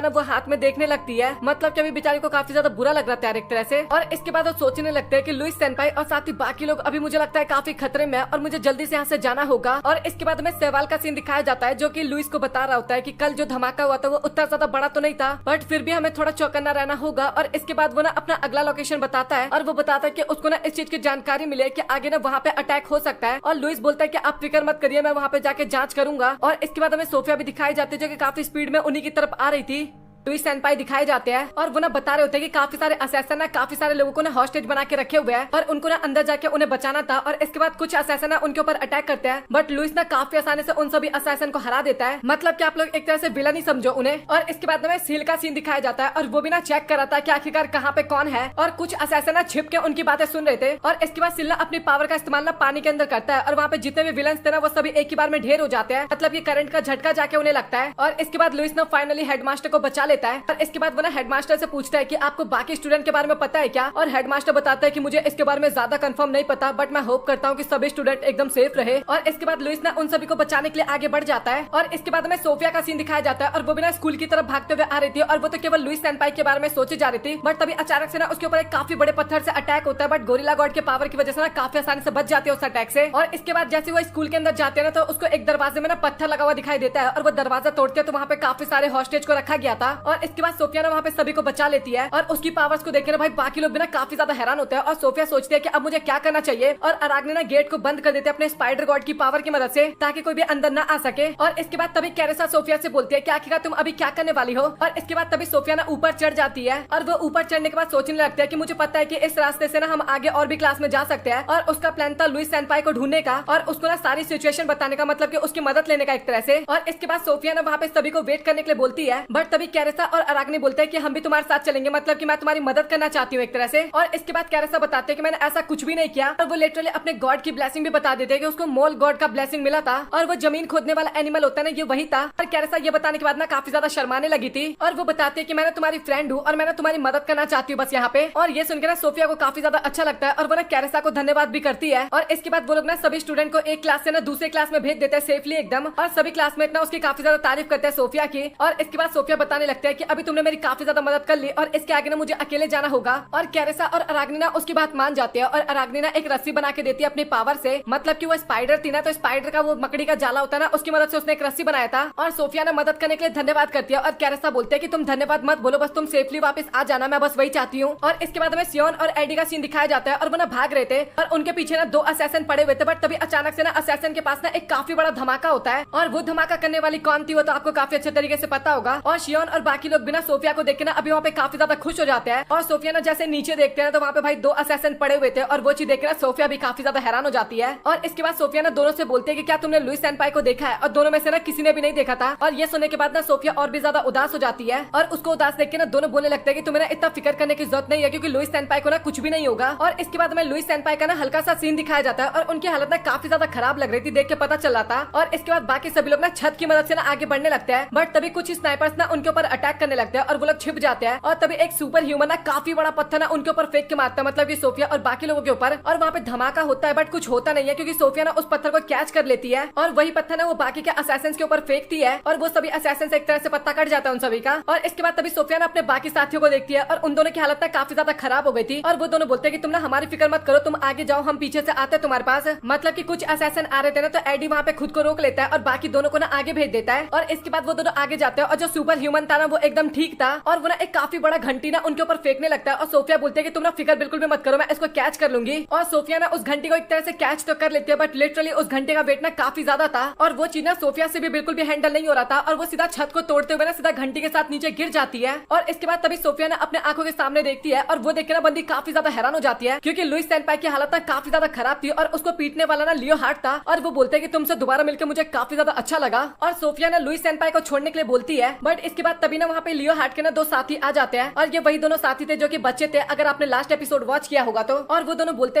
ना वो हाथ में देखने लगती है, मतलब कि अभी बेचारी को काफी ज्यादा बुरा लग रहा था एक तरह से। और इसके बाद वो सोचने लगते हैं कि लुइस सेनपाई और साथ ही बाकी लोग अभी मुझे लगता है काफी खतरे में है और मुझे जल्दी से यहाँ से जाना होगा। और इसके बाद में सहवाल का सीन दिखाया जाता है जो कि लुइस को बता रहा होता है कि कल जो धमाका हुआ था वो उतना ज्यादा बड़ा तो नहीं था, बट फिर भी हमें थोड़ा चौकन्ना रहना होगा। और इसके बाद वो ना अपना अगला लोकेशन बताता है और वो बताता है कि उसको ना इस चीज की जानकारी मिले कि आगे ना वहाँ पे अटैक हो सकता है। और लुइस बोलता है कि आप फिक्र मत करिए, मैं वहाँ पे जाके जांच करूंगा। और इसके बाद हमें सोफिया भी दिखाई जाती है जो कि काफी स्पीड में उन्हीं की तरफ आ रही थी। लुइस सेनपाई दिखाए जाते हैं और वो ना बता रहे होते हैं कि काफी सारे असैसन ना काफी सारे लोगों को ना हॉस्टेज बना के रखे हुए हैं और उनको ना अंदर जाके उन्हें बचाना था। और इसके बाद कुछ असैसन ना उनके ऊपर अटैक करते हैं, बट लुइस ना काफी आसानी से उन सभी असैसन को हरा देता है। मतलब कि आप लोग एक तरह से विलन ही समझो उन्हें। और इसके बाद हमें सील का सीन दिखाया जाता है और वो भी ना चेक कराता है कि आखिरकार कहाँ पे कौन है। और कुछ असैसन ना छिप के उनकी बातें सुन रहे थे। और इसके बाद सिल्ला अपनी पावर का इस्तेमाल ना पानी के अंदर करता है और वहाँ पे जितने भी विलन थे ना वो सभी एक ही बार में ढेर हो जाते हैं। मतलब की करंट का झटका जाके उन्हें लगता है। और इसके बाद लुइस ना फाइनली हेडमास्टर को बचा लेता है। और इसके बाद वो ना हेडमास्टर से पूछता है कि आपको बाकी स्टूडेंट के बारे में पता है क्या। और हेडमास्टर बताता है कि मुझे इसके बारे में ज्यादा कंफर्म नहीं पता, बट मैं होप करता हूँ कि सभी स्टूडेंट एकदम सेफ रहे। और इसके बाद लुइस ना उन सभी को बचाने के लिए आगे बढ़ जाता है। और इसके बाद हमें सोफिया का सीन दिखाया जाता है और वो भी ना स्कूल की तरफ भागते हुए आ रही थी और वो तो केवल लुइस सेनपाई के बारे में सोची जा रही थी। बट तभी अचानक से ना उसके ऊपर एक काफी बड़े पत्थर से अटैक होता है, बट गोरिल्ला गॉड के पावर की वजह से ना काफी आसानी से बच जाती है उस अटैक से। और इसके बाद जैसे वो स्कूल के अंदर जाते हैं ना तो उसको एक दरवाजे में ना पत्थर लगा हुआ दिखाई देता है और वो दरवाजा तोड़ते हैं तो वहाँ पे काफी सारे हॉस्टेज को रखा गया था। और इसके बाद सोफिया ना वहाँ पे सभी को बचा लेती है और उसकी पावर्स को देखकर भाई बाकी लोग भी ना काफी ज्यादा हैरान होते हैं। और सोफिया सोचती है कि अब मुझे क्या करना चाहिए और अराग्ने ना गेट को बंद कर देते हैं अपने स्पाइडर गॉड की पावर की मदद से ताकि कोई भी अंदर ना आ सके। और इसके बाद तभी कैरेसा सोफिया से बोलती है कि आखिरकार तुम अभी क्या करने वाली हो। और इसके बाद तभी सोफिया ना ऊपर चढ़ जाती है और वो ऊपर चढ़ने के बाद सोचने लगता है कि मुझे पता है कि इस रास्ते से ना हम आगे और भी क्लास में जा सकते हैं। और उसका प्लान था लुइस सेनपाई को ढूंढने का और उसको ना सारी सिचुएशन बताने का, मतलब कि उसकी मदद लेने का एक तरह से। और इसके बाद सोफिया ना वहाँ पे सभी को वेट करने के लिए बोलती है, बट तभी कैरेसा और अराग्ने बोलते हैं कि हम भी तुम्हारे साथ चलेंगे, मतलब कि मैं तुम्हारी मदद करना चाहती हूँ एक तरह से। और इसके बाद कैरेसा बताते हैं कि मैंने ऐसा कुछ भी नहीं किया। और वो लिटरली अपने गॉड की ब्लेसिंग भी बता देते हैं कि उसको मोल गॉड का ब्लेसिंग मिला था और वो जमीन खोदने वाला एनिमल होता है ना, ये वही था। और कैरेसा ये बताने के बाद ना काफी ज्यादा शर्माने लगी थी और वो बताते हैं कि मैंने तुम्हारी फ्रेंड हूँ और मैंने तुम्हारी मदद करना चाहती हूँ बस यहाँ पे। और ये सुनकर ना सोफिया को काफी ज्यादा अच्छा लगता है और वो ना कैरेसा को धन्यवाद भी करती है। और इसके बाद वो लोग ना सभी स्टूडेंट को एक क्लास से ना दूसरे क्लास में भेज देते हैं सेफली एकदम। और सभी क्लासमेट ना उसकी काफी ज्यादा तारीफ करते हैं सोफिया की। और इसके बाद सोफिया बताने लगता है कि अभी तुमने मेरी काफी ज्यादा मदद कर ली और इसके आगे ना मुझे अकेले जाना होगा। और कैरेसा और अराग्ने ना उसकी बात मान जाते हैं और अराग्ने ना एक रस्सी बना के देती है अपनी पावर से, मतलब कि वो स्पाइडर थी ना तो स्पाइडर का वो मकड़ी का जाला होता है ना उसकी मदद से उसने एक रस्सी बनाया था। और सोफिया ने मदद करने के लिए धन्यवाद करती है और कैरेसा बोलते हैं कि तुम धन्यवाद मत बोलो, बस तुम सेफली वापस आ जाना, मैं बस वही चाहती हूँ। और इसके बाद हमें सियोन और एडी का सीन दिखाया जाता है और वो ना भाग रहे थे और उनके पीछे ना दो असैसन पड़े हुए थे। बट तभी अचानक से ना असैसन के पास ना एक काफी बड़ा धमाका होता है और वो धमाका करने वाली कौन थी वो तो आपको काफी अच्छे तरीके से पता होगा। और सियोन और बाकी लोग बिना सोफिया को देख के ना अभी वहाँ पे काफी ज्यादा खुश हो जाते हैं। और सोफिया ना जैसे नीचे देखते हैं तो वहाँ पे भाई दो असैसन पड़े हुए थे और वो चीज देख के ना सोफिया भी काफी ज्यादा हैरान हो जाती है। और इसके बाद सोफिया ना दोनों से बोलती है कि क्या तुमने लुइस सेनपाई को देखा है, और दोनों में से ना किसी ने भी नहीं देखा था। और ये सुनने के बाद ना सोफिया और भी ज्यादा उदास हो जाती है और उसको उदास देख के ना दोनों बोलने लगते हैं कि तुम्हें ना इतना फिक्र करने की जरूरत नहीं है क्योंकि लुइस सेनपाई को ना कुछ भी नहीं होगा। और इसके बाद हमें लुइस सेनपाई का ना हल्का सा सीन दिखाया जाता है और उनकी हालत ना काफी ज्यादा खराब लग रही थी, देख के पता चल रहा था। और इसके बाद बाकी सभी लोग ना छत की मदद से ना आगे बढ़ने लगते हैं, बट तभी कुछ स्नाइपर्स ना उनके ऊपर अटैक करने लगते हैं और वो लोग छिप जाते हैं। और तभी एक सुपर ह्यूमन ना काफी बड़ा पत्थर ना उनके ऊपर फेंक के मारता है, मतलब कि सोफिया और बाकी लोगों के ऊपर। और वहाँ पे धमाका होता है बट कुछ होता नहीं है क्योंकि सोफिया ना उस पत्थर को कैच कर लेती है और वही पत्थर ना वो बाकी के असैसिन्स के ऊपर फेंकती है और वो सभी असैसिन्स एक तरह से पत्ता कट जाता है उन सभी का। और इसके बाद तभी सोफिया ना अपने बाकी साथियों को देखती है और उन दोनों की हालत ना काफी ज्यादा खराब हो गई थी और वो दोनों बोलते हैं कि तुम ना हमारी फिक्र मत करो, तुम आगे जाओ, हम पीछे से आते हैं तुम्हारे पास। मतलब कि कुछ असैसिन आ रहे थे ना तो एडी वहाँ पे खुद को रोक लेता है और बाकी दोनों को ना आगे भेज देता है। और इसके बाद वो दोनों आगे जाते हैं और जो सुपर ह्यूमन था ना वो एकदम ठीक था और वो ना एक काफी बड़ा घंटी ना उनके ऊपर फेंकने लगता है। और सोफिया बोलते है कि तुम ना फिक्र बिल्कुल भी मत करो, मैं इसको कैच कर लूंगी। और सोफिया ना उस घंटी को एक तरह से कैच तो कर लेती है बट लिटरली उस घंटे का वेट ना काफी ज्यादा था और वो चीज ना सोफिया से भी बिल्कुल भी हैंडल नहीं हो रहा था और वो सीधा छत को तोड़ते हुए ना सीधा घंटी के साथ नीचे गिर जाती है। और इसके बाद तभी सोफिया ना अपने आंखों के सामने देखती है और वो देख के ना बंदी काफी ज्यादा हैरान हो जाती है क्योंकि लुइस सेनपाई की हालत ना काफी ज्यादा खराब थी और उसको पीटने वाला ना लियो हार्ट था। और वो बोलते हैं कि तुमसे दोबारा मिलकर मुझे काफी ज्यादा अच्छा लगा। और सोफिया ना लुइस सेनपाई को छोड़ने के लिए बोलती है बट इसके बाद तभी ना वहाँ पे लियो हार्ट के ना दो साथी आ जाते हैं और ये वही दोनों साथी थे जो कि बच्चे थे, अगर आपने लास्ट एपिसोड वॉच किया होगा तो। और वो दोनों बोलते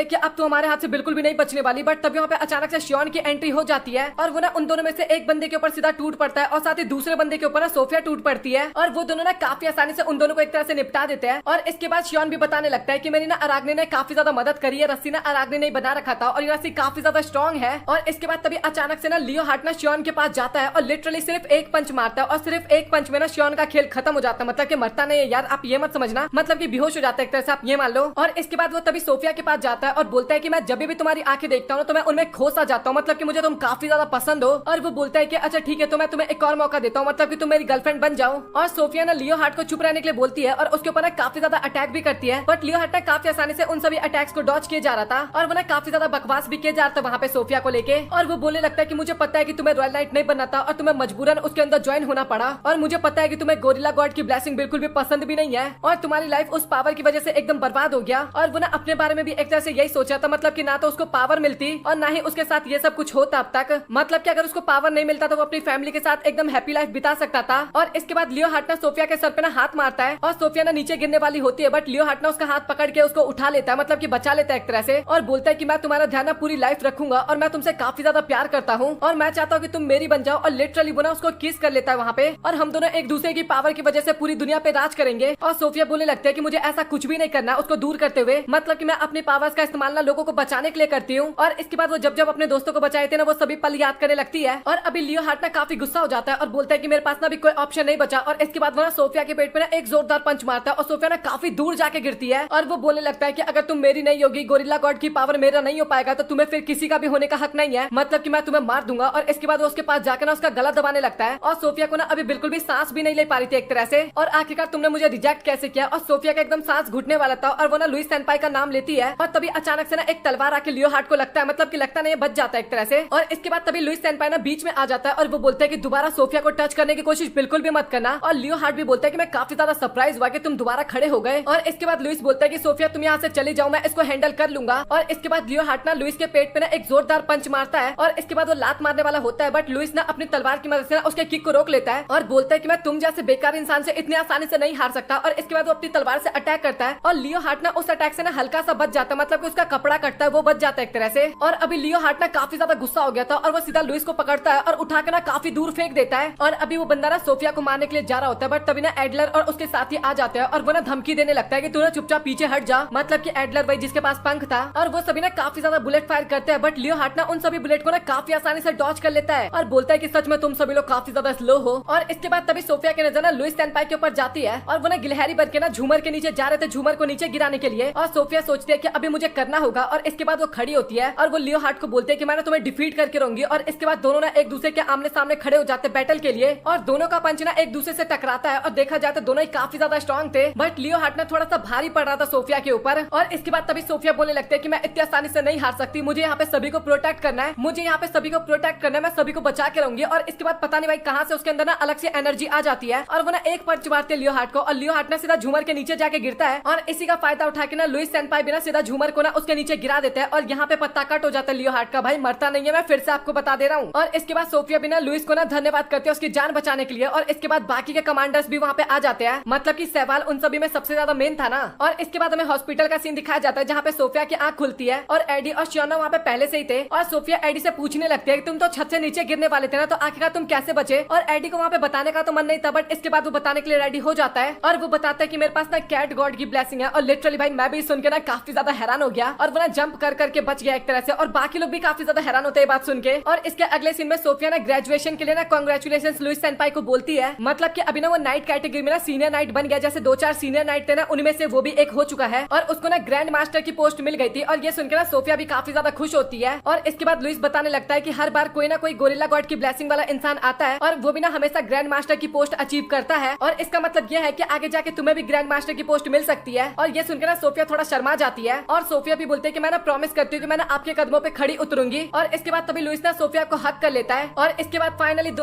हैं कि अब तो हमारे हाथ से बिल्कुल भी नहीं बचने वाली। बट तभी वहाँ पे अचानक से शियोन की एंट्री हो जाती है और वो ना उन दोनों में से एक बंदे के ऊपर सीधा टूट पड़ता है और साथ ही दूसरे बंदे के ऊपर ना सोफिया टूट पड़ती है और वो दोनों ना काफी आसानी से उन दोनों को एक तरह से निपटा देते हैं। और इसके बाद शियोन भी बताने लगता है कि मेरी ना अराग्ने ने काफी ज्यादा मदद करी है, रस्सी ना अराग्ने ने बना रखा था और ये रस्सी काफी ज्यादा स्ट्रॉन्ग है। और इसके बाद तभी अचानक से ना लियो हार्ट ना शियोन के पास जाता है और लिटरली सिर्फ एक पंच मारता है और सिर्फ एक पंच में ना शियोन का खेल खत्म हो जाता है, मतलब कि मरता नहीं है यार, आप ये मत समझना, मतलब कि बेहोश हो जाता है एक तरह से, आप ये मान लो। और इसके बाद वो तभी सोफिया के पास जाता है और बोलता है कि मैं जब भी तुम्हारी आंखें देखता हूँ तो मैं उनमें खो सा जाता हूँ, मतलब कि मुझे तुम काफी ज्यादा पसंद हो। और वो बोलता है कि अच्छा ठीक है, तो मैं तुम्हें एक और मौका देता हूँ, मतलब कि तुम मेरी गर्लफ्रेंड बन जाओ। और सोफिया ना लियो हार्ट को चुप रहने के लिए बोलती है और उसके ऊपर काफी ज्यादा अटैक भी करती है, बट लियो हार्ट ना काफी आसानी से उन सभी अटैक्स को डॉज किए जा रहा था और वो ना काफी ज्यादा बकवास भी किए जा रहा था वहाँ पे सोफिया को लेके। और वो बोलने लगता है कि मुझे पता है कि तुम्हें रॉयल नाइट नहीं बनना था और तुम्हें मजबूरन उसके अंदर ज्वाइन होना पड़ा, और मुझे पता है कि तुम्हें गोरिल्ला गॉड की ब्लेसिंग बिल्कुल भी पसंद भी नहीं है और तुम्हारी लाइफ उस पावर की वजह से एकदम बर्बाद हो गया। और वो ना अपने बारे में भी एक तरह से यही सोचा था, मतलब कि ना तो उसको पावर मिलती और ना ही उसके साथ ये सब कुछ होता अब तक, मतलब कि अगर उसको पावर नहीं मिलता तो वो अपनी फैमिली के साथ एकदम हैप्पी लाइफ बिता सकता था। और इसके बाद लियो हार्ट ना सोफिया के सर पे ना हाथ मारता है और सोफिया ना नीचे गिरने वाली होती है, बट लियो हार्ट ना उसका हाथ पकड़ के उसको उठा लेता है, मतलब कि बचा लेता है एक तरह से, और बोलता है कि मैं तुम्हारा ध्यान ना पूरी लाइफ रखूंगा और मैं तुमसे काफी ज्यादा प्यार करता हूँ और मैं चाहता हूँ कि तुम मेरी बन जाओ। और लिटरली वो ना उसको किस कर लेता है वहाँ पे, और हम दोनों एक दूसरे की पावर की वजह से पूरी दुनिया पे राज करेंगे। और सोफिया बोलने लगती है कि मुझे ऐसा कुछ भी नहीं करना उसको दूर करते हुए, मतलब कि मैं अपनी पावर्स का इस्तेमाल ना लोगों को बचाने के लिए करती हूँ। और इसके बाद वो जब जब अपने दोस्तों को बचाए थे ना वो सभी पल याद करने लगती है। और अभी लियो हार्ट ना काफी गुस्सा हो जाता है और बोलता है कि मेरे पास ना भी कोई ऑप्शन नहीं बचा। और इसके बाद वो ना सोफिया के पेट पे ना एक जोरदार पंच मारता है और सोफिया ना काफी दूर जाके गिरती है। और वो बोलने लगता है कि अगर तुम मेरी नहीं होगी, गोरिल्ला गॉड की पावर मेरा नहीं हो पाएगा, तो तुम्हें फिर किसी का भी होने का हक नहीं है, मतलब कि मैं तुम्हें मार दूंगा। और इसके बाद वो उसके पास जाकर ना उसका गला दबाने लगता है और सोफिया को ना अभी बिल्कुल भी सांस भी नहीं ले पा रही थी एक तरह से। और आखिरकार तुमने मुझे रिजेक्ट कैसे किया। और सोफिया का एकदम सांस घुटने वाला था और वो ना लुइस सेनपाई का नाम लेती है और तभी अचानक से ना एक तलवार आके लियो हार्ट को लगता है, मतलब कि लगता नहीं बच जाता है एक तरह से। और इसके बाद तभी लुइस सेनपाई ना बीच में आ जाता है और वो बोलता है कि दोबारा सोफिया को टच करने की कोशिश बिल्कुल भी मत करना। और लियो हार्ट भी बोलता है कि मैं काफी ज्यादा सरप्राइज हुआ कि तुम दोबारा खड़े हो गए। और इसके बाद लुइस बोलता है कि सोफिया तुम यहाँ से चली जाओ, मैं इसको हैंडल कर लूंगा। और इसके बाद लियो हार्ट ना लुइस के पेट पे ना एक जोरदार पंच मारता है और इसके बाद वो लात मारने वाला होता है, बट लुइस ना अपनी तलवार की मदद से ना उसके किक को रोक लेता है और बोलता है कि मैं तुम जैसे बेकार इंसान से इतनी आसानी से नहीं हार सकता। और इसके बाद वो अपनी तलवार से अटैक करता है और लियो हार्ट ना उस अटैक से ना हल्का सा बच जाता है, मतलब कि उसका कपड़ा कटता है वो बच जाता है एक तरह से। और अभी लियो हार्ट ना काफी ज्यादा गुस्सा हो गया था और वो सीधा लुइस को पकड़ता है और उठा के ना काफी दूर फेंक देता है। और अभी वो बंदा ना सोफिया को मारने के लिए जा रहा होता है, बट तभी ना एडलर और उसके साथी आ जाते हैं और वो ना धमकी देने लगता है कि तू ना चुपचाप पीछे हट जा, मतलब कि एडलर भाई जिसके पास पंख था। और वो सभी ना काफी ज्यादा बुलेट फायर करते हैं, बट लियो हार्ट ना उन सभी बुलेट को ना काफी आसानी से डॉज कर लेता है और बोलता है कि सच में तुम सभी लोग काफी ज्यादा स्लो हो। और इसके बाद तभी सोफिया की नजर ना लुइस सेनपाई के ऊपर जाती है और वो ना गिलहरी बन के ना झूमर के नीचे जा रहे थे, झूमर को नीचे गिराने के लिए। और सोफिया सोचती है कि अभी मुझे करना होगा। और इसके बाद वो खड़ी होती है और वो लियो हार्ट को बोलते हैं कि मैंने तुम्हें डिफीट करके रहूंगी। और इसके बाद दोनों ना एक दूसरे के आमने सामने खड़े हो जाते बैटल के लिए और दोनों का पंच ना एक दूसरे से टकराता है और देखा जाए तो दोनों ही काफी ज्यादा स्ट्रॉन्ग थे, बट लियो हार्ट ना थोड़ा सा भारी पड़ रहा था सोफिया के ऊपर। और इसके बाद तभी सोफिया बोलने लगते हैं कि मैं इतनी आसानी से नहीं हार सकती, मुझे यहाँ पे सभी को प्रोटेक्ट करना है, मुझे यहाँ पे सभी को प्रोटेक्ट करना है, मैं सभी को बचा के रहूंगी। और इसके बाद पता नहीं भाई कहाँ से उसके अंदर ना अलग से एनर्जी आ जाती है और वो ना एक पंच मारते लियो हार्ट को और लियो हार्ट ना सीधा झूमर के नीचे जाके गिरता है। और इसी का फायदा उठा के ना लुइस सेनपाई भी ना सीधा झूमर को ना उसके नीचे गिरा देता है और यहाँ पे पत्ता कट हो जाता है लियो हार्ट का। भाई मरता नहीं है, मैं फिर से आपको बता दे रहा हूँ। और इसके बाद सोफिया भी ना लुइस को ना धन्यवाद करती है उसकी जान बचाने के लिए। और इसके बाद बाकी के कमांडर्स भी वहाँ पे आ जाते हैं, मतलब कि सवाल उन सभी में सबसे ज्यादा मेन था ना। और इसके बाद हमें हॉस्पिटल का सीन दिखाया जाता है जहाँ पे सोफिया की आंख खुलती है और एडी और शियोना वहाँ पे पहले से ही थे। और सोफिया एडी से पूछने लगती है कि तुम तो छत से नीचे गिरने वाले थे ना, तो आखिरकार तुम कैसे बचे। और एडी को वहाँ पे बताने का तो मन नहीं था, बट इसके बाद वो बताने के लिए रेडी हो जाता है और वो बताता है कि मेरे पास ना कैट गॉड की ब्लेसिंग है। और लिटरली भाई मैं भी सुन के ना काफी ज्यादा हैरान हो गया और वो ना जंप कर करके बच गया एक तरह से। और बाकी लोग भी काफी ज्यादा हैरान होते हैं बात सुन के। और इसके अगले सीन में सोफिया ना ग्रेजुएशन के लिए ना कांग्रेचुलेशन लुइस सेनपाई को बोलती है, मतलब कि अभी ना वो नाइट कैटेगरी में ना सीनियर नाइट बन गया, जैसे 2-4 सीनियर नाइट थे ना उनमें से वो भी एक हो चुका है और उसको ना ग्रैंड मास्टर की पोस्ट मिल गई थी। और ये सुनकर ना सोफिया भी काफी ज्यादा खुश होती है। और इसके बाद लुइस बताने लगता है कि हर बार कोई ना कोई गोरिल्ला गॉड की ब्लेसिंग वाला इंसान आता है और वो भी ना हमेशा ग्रैंड मास्टर की पोस्ट अचीव करता है। और इसका मतलब ये है कि आगे जाके तुम्हें भी ग्रैंड मास्टर की पोस्ट मिल सकती है। और ये सुनकर ना सोफिया थोड़ा शर्मा जाती है और सोफिया भी बोलते हैं कि मैं ना प्रॉमिस करती हूँ कि मैं ना आपके कदमों पे खड़ी उतरूंगी। और इसके बाद तभी लुइस ना सोफिया को हक कर लेता है और इसके बाद फाइनली